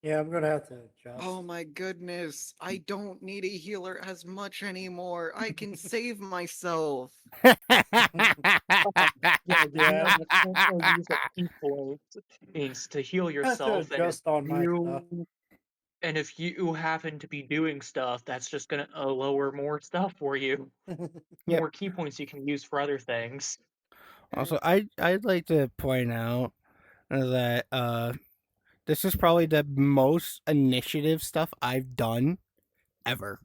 Yeah, I'm gonna have to adjust. Oh my goodness, I don't need a healer as much anymore. I can save myself. Yeah, Yeah. that's also use of key points means to heal I have to yourself, adjust on my stuff. and if you happen to be doing stuff, that's just gonna lower more stuff for you, Yep. more key points you can use for other things. Also, I'd like to point out that this is probably the most initiative stuff I've done ever.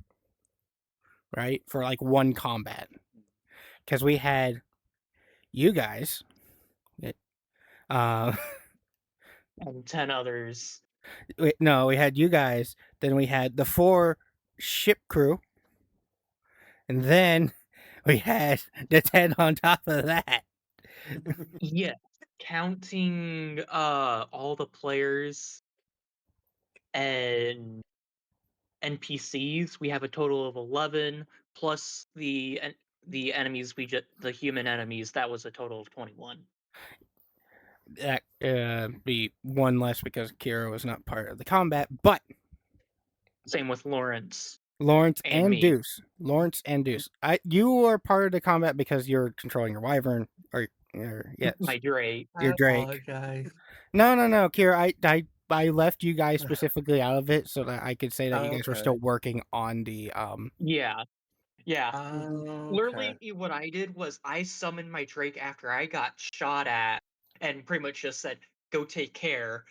Right, for like one combat, because we had you guys. Uh, And 10 others. no, we had you guys. Then we had the 4 ship crew, and then we had the 10 on top of that. Yeah, counting all the players and NPCs, we have a total of 11 plus the enemies the human enemies, that was a total of 21. That be one less because Kira was not part of the combat, but Same with Lawrence Lawrence and and me. Deuce, you are part of the combat because you're controlling your wyvern or yes, My Drake. your Drake. Apologize. No, Kira, I left you guys specifically out of it so that I could say that you guys were still working on the Yeah. Yeah. Okay. Literally, what I did was I summoned my Drake after I got shot at and pretty much just said, go take care,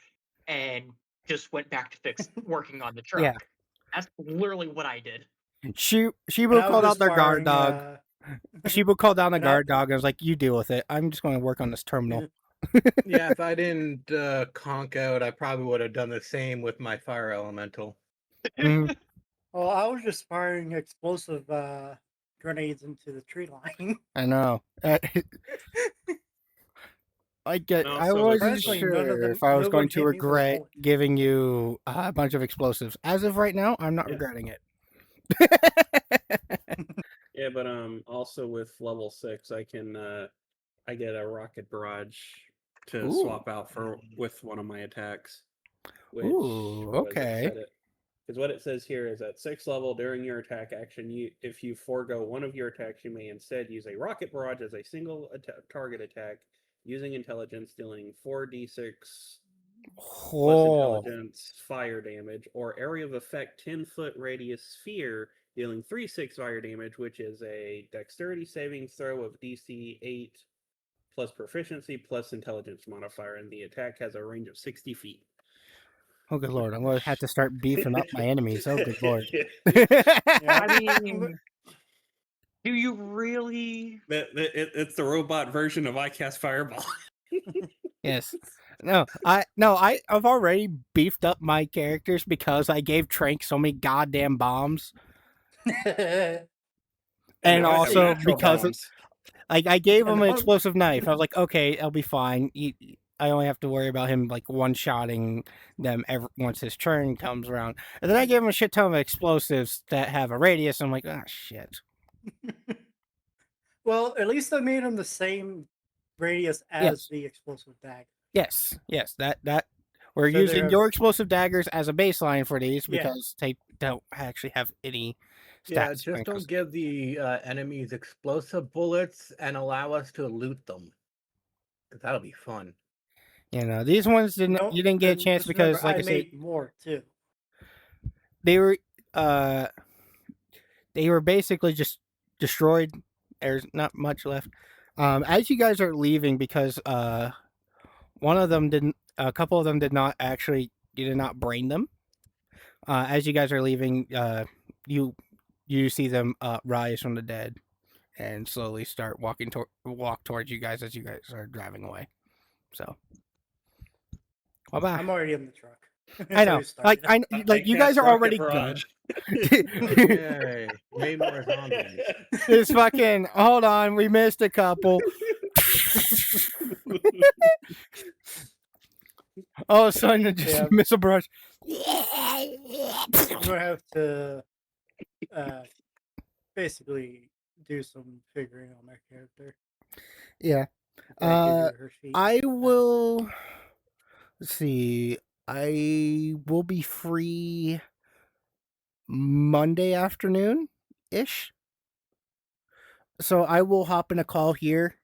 and just went back to working on the truck. Yeah. That's literally what I did. Shibu called out their guard dog. Shibu called down the and guard dog and was like, "You deal with it. I'm just going to work on this terminal." Yeah, if I didn't conk out, I probably would have done the same with my fire elemental. Mhm. Well, I was just firing explosive grenades into the tree line. I know. I Also, wasn't Surprisingly, none of sure them- if I was nobody going to hit me with a regret bullet. giving you a bunch of explosives. As of right now, I'm not regretting it. Yeah, but also with level 6, I can I get a rocket barrage to Ooh. swap out with one of my attacks. Which Ooh, okay. Because what it says here is at 6th level during your attack action, if you forego one of your attacks, you may instead use a rocket barrage as a single target attack using intelligence, dealing 4d6 plus intelligence fire damage, or area of effect 10-foot radius sphere dealing 3/6 fire damage, which is a dexterity saving throw of DC 8 plus proficiency plus intelligence modifier, and the attack has a range of 60 feet. Oh, good lord. I'm going to have to start beefing up my enemies. Oh, good lord. I mean, do you really? It's the robot version of I Cast Fireball. Yes. I've already beefed up my characters because I gave Trank so many goddamn bombs. And also because I gave him an explosive knife. I was like, okay, I'll be fine. I only have to worry about him like one-shotting them once his turn comes around. And then I gave him a shit ton of explosives that have a radius. I'm like, ah, shit. Well, at least I made them the same radius as the explosive dagger. Yes. That we're So using they're- your explosive daggers as a baseline for these Yeah. because they don't actually have any stats. Yeah, just don't give the enemies explosive bullets and allow us to loot them. That'll be fun. You know, these ones didn't. No, You didn't get a and chance just remember, because, like I I said, made more too. they were uh they were basically just destroyed. There's not much left. As you guys are leaving, because one of them didn't, a couple of them did not actually. You did not brain them. As you guys are leaving, you see them rise from the dead and slowly start walk towards you guys as you guys are driving away. So, bye bye. I'm already in the truck. I So know, we started. like you guys are already gone. Yay! Way more zombies. This fucking hold on, we missed a couple. All of a sudden, just Yeah. missile brush. I'm gonna have to basically do some figuring on my character. Yeah. Before I give you her sheet. I will. Let's see. I will be free Monday afternoon ish. So I will hop in a call here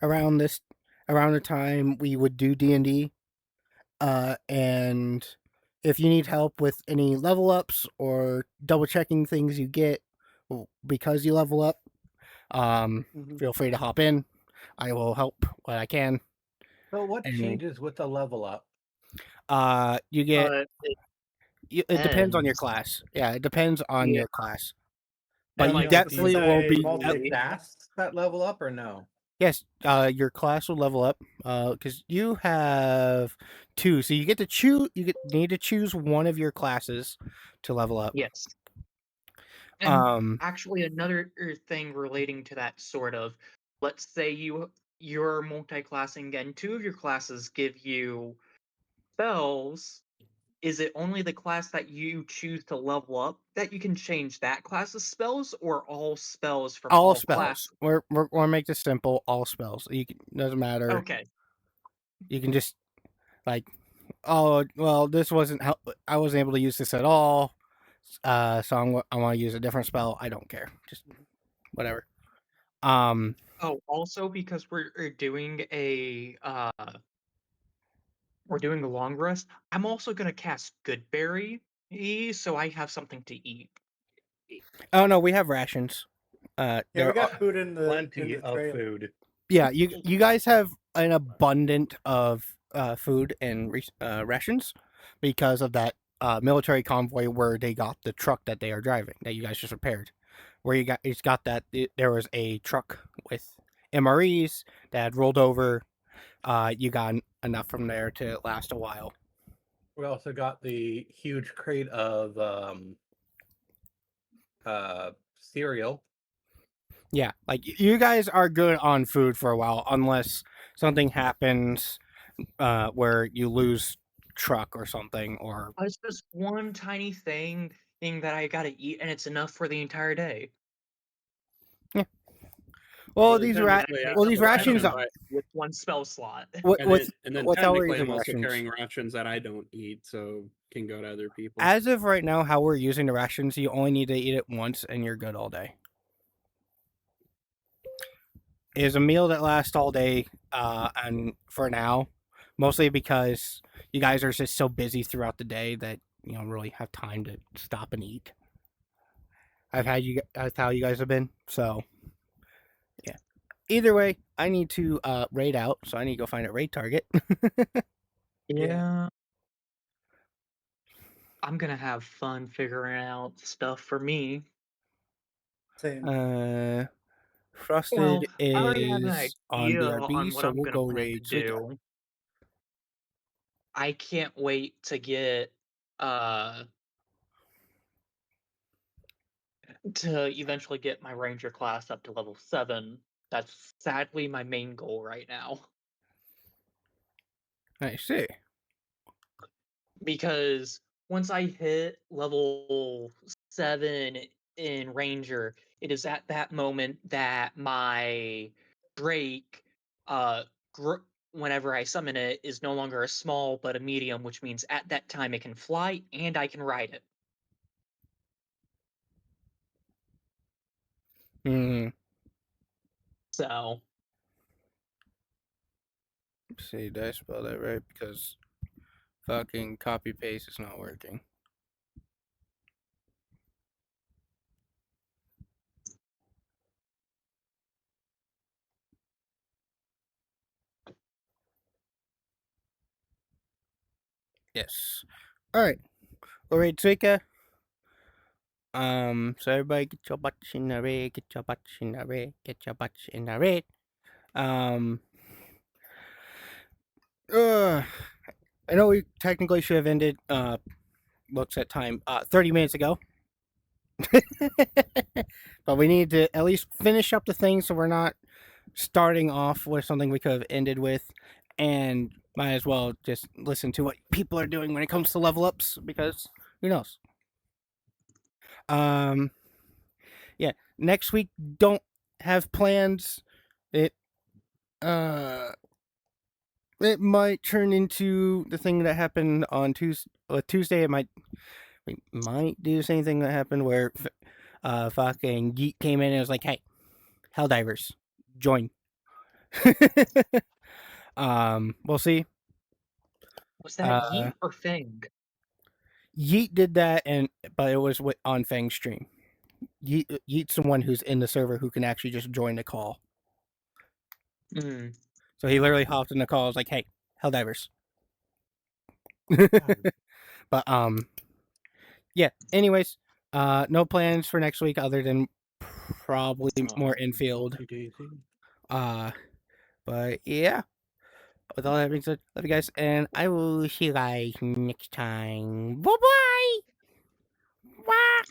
around the time we would do D&D. And if you need help with any level ups or double checking things you get because you level up, feel free to hop in. I will help what I can. So what And changes with the level up? you get it depends on your ends. class. Yeah, it depends on Yeah. your class. But And you like, definitely will be. stats that level up or no? Yes, your class will level up because you have two, so you get to choose. Need to choose one of your classes to level up. Yes. And actually, another thing relating to that sort of, let's say you're multi-classing and two of your classes give you spells. Is it only the class that you choose to level up that you can change that class's spells, or all spells from all all spells. classes? We're gonna make this simple. All spells. Doesn't matter. Okay. You can just like, oh well, this wasn't how I wasn't able to use this at all. So I want to use a different spell. I don't care. Just whatever. Oh, also because we're doing we're doing a long rest, I'm also gonna cast Goodberry, so I have something to eat. Oh no, we have rations. Yeah, there we got are- food in the Plenty of trailer. food. Yeah, you guys have an abundant of food and rations because of that military convoy where they got the truck that they are driving that you guys just repaired. Where it's got that there was a truck with MREs that had rolled over. You got enough from there to last a while. We also got the huge crate of cereal. Yeah, like you guys are good on food for a while unless something happens where you lose truck or something or It's just one tiny thing that I gotta eat, and it's enough for the entire day. well Well, these technically, I- these well, I rations don't buy- with one spell slot. and then with how we're technically, using I'm also rations. carrying rations that I don't eat, so can go to other people. As of right now, how we're using the rations, you only need to eat it once and you're good all day. It is a meal that lasts all day, and for now, mostly because you guys are just so busy throughout the day that you don't really have time to stop and eat. That's how you guys have been. So, yeah. Either way, I need to raid out, so I need to go find a raid target. Yeah. I'm gonna have fun figuring out stuff for me. Same. Frosted Well, I already have an is on idea BRB, on what so I'm we'll gonna go plan to raid Zuka. do. I can't wait to get to eventually get my ranger class up to level 7. That's sadly my main goal right now. I see. Because once I hit level 7 in ranger, it is at that moment that my Drake, whenever I summon it, is no longer a small but a medium, which means at that time it can fly and I can ride it. Hmm. So See, did I spell that right? Because fucking copy paste is not working. Yes. All right. Alright, Zika. So everybody get your butts in the red, get your butts in the red, get your butts in the red. I know we technically should have ended, looks at time, 30 minutes ago. But we need to at least finish up the thing so we're not starting off with something we could have ended with. And might as well just listen to what people are doing when it comes to level ups because who knows? Yeah, next week don't have plans. It it might turn into the thing that happened on Tuesday. We might do the same thing that happened where fucking Yeet came in and was like, "Hey, Helldivers, join." We'll see. Was that Yeet or Fang? Yeet did that, but it was on Fang's stream. Yeet's the one who's in the server who can actually just join the call. Mm. So he literally hopped in the call. Was like, "Hey, Helldivers." But yeah. Anyways, no plans for next week other than probably more infield. But yeah. With all that being said, love you guys, and I will see you guys next time. Bye bye. Bye.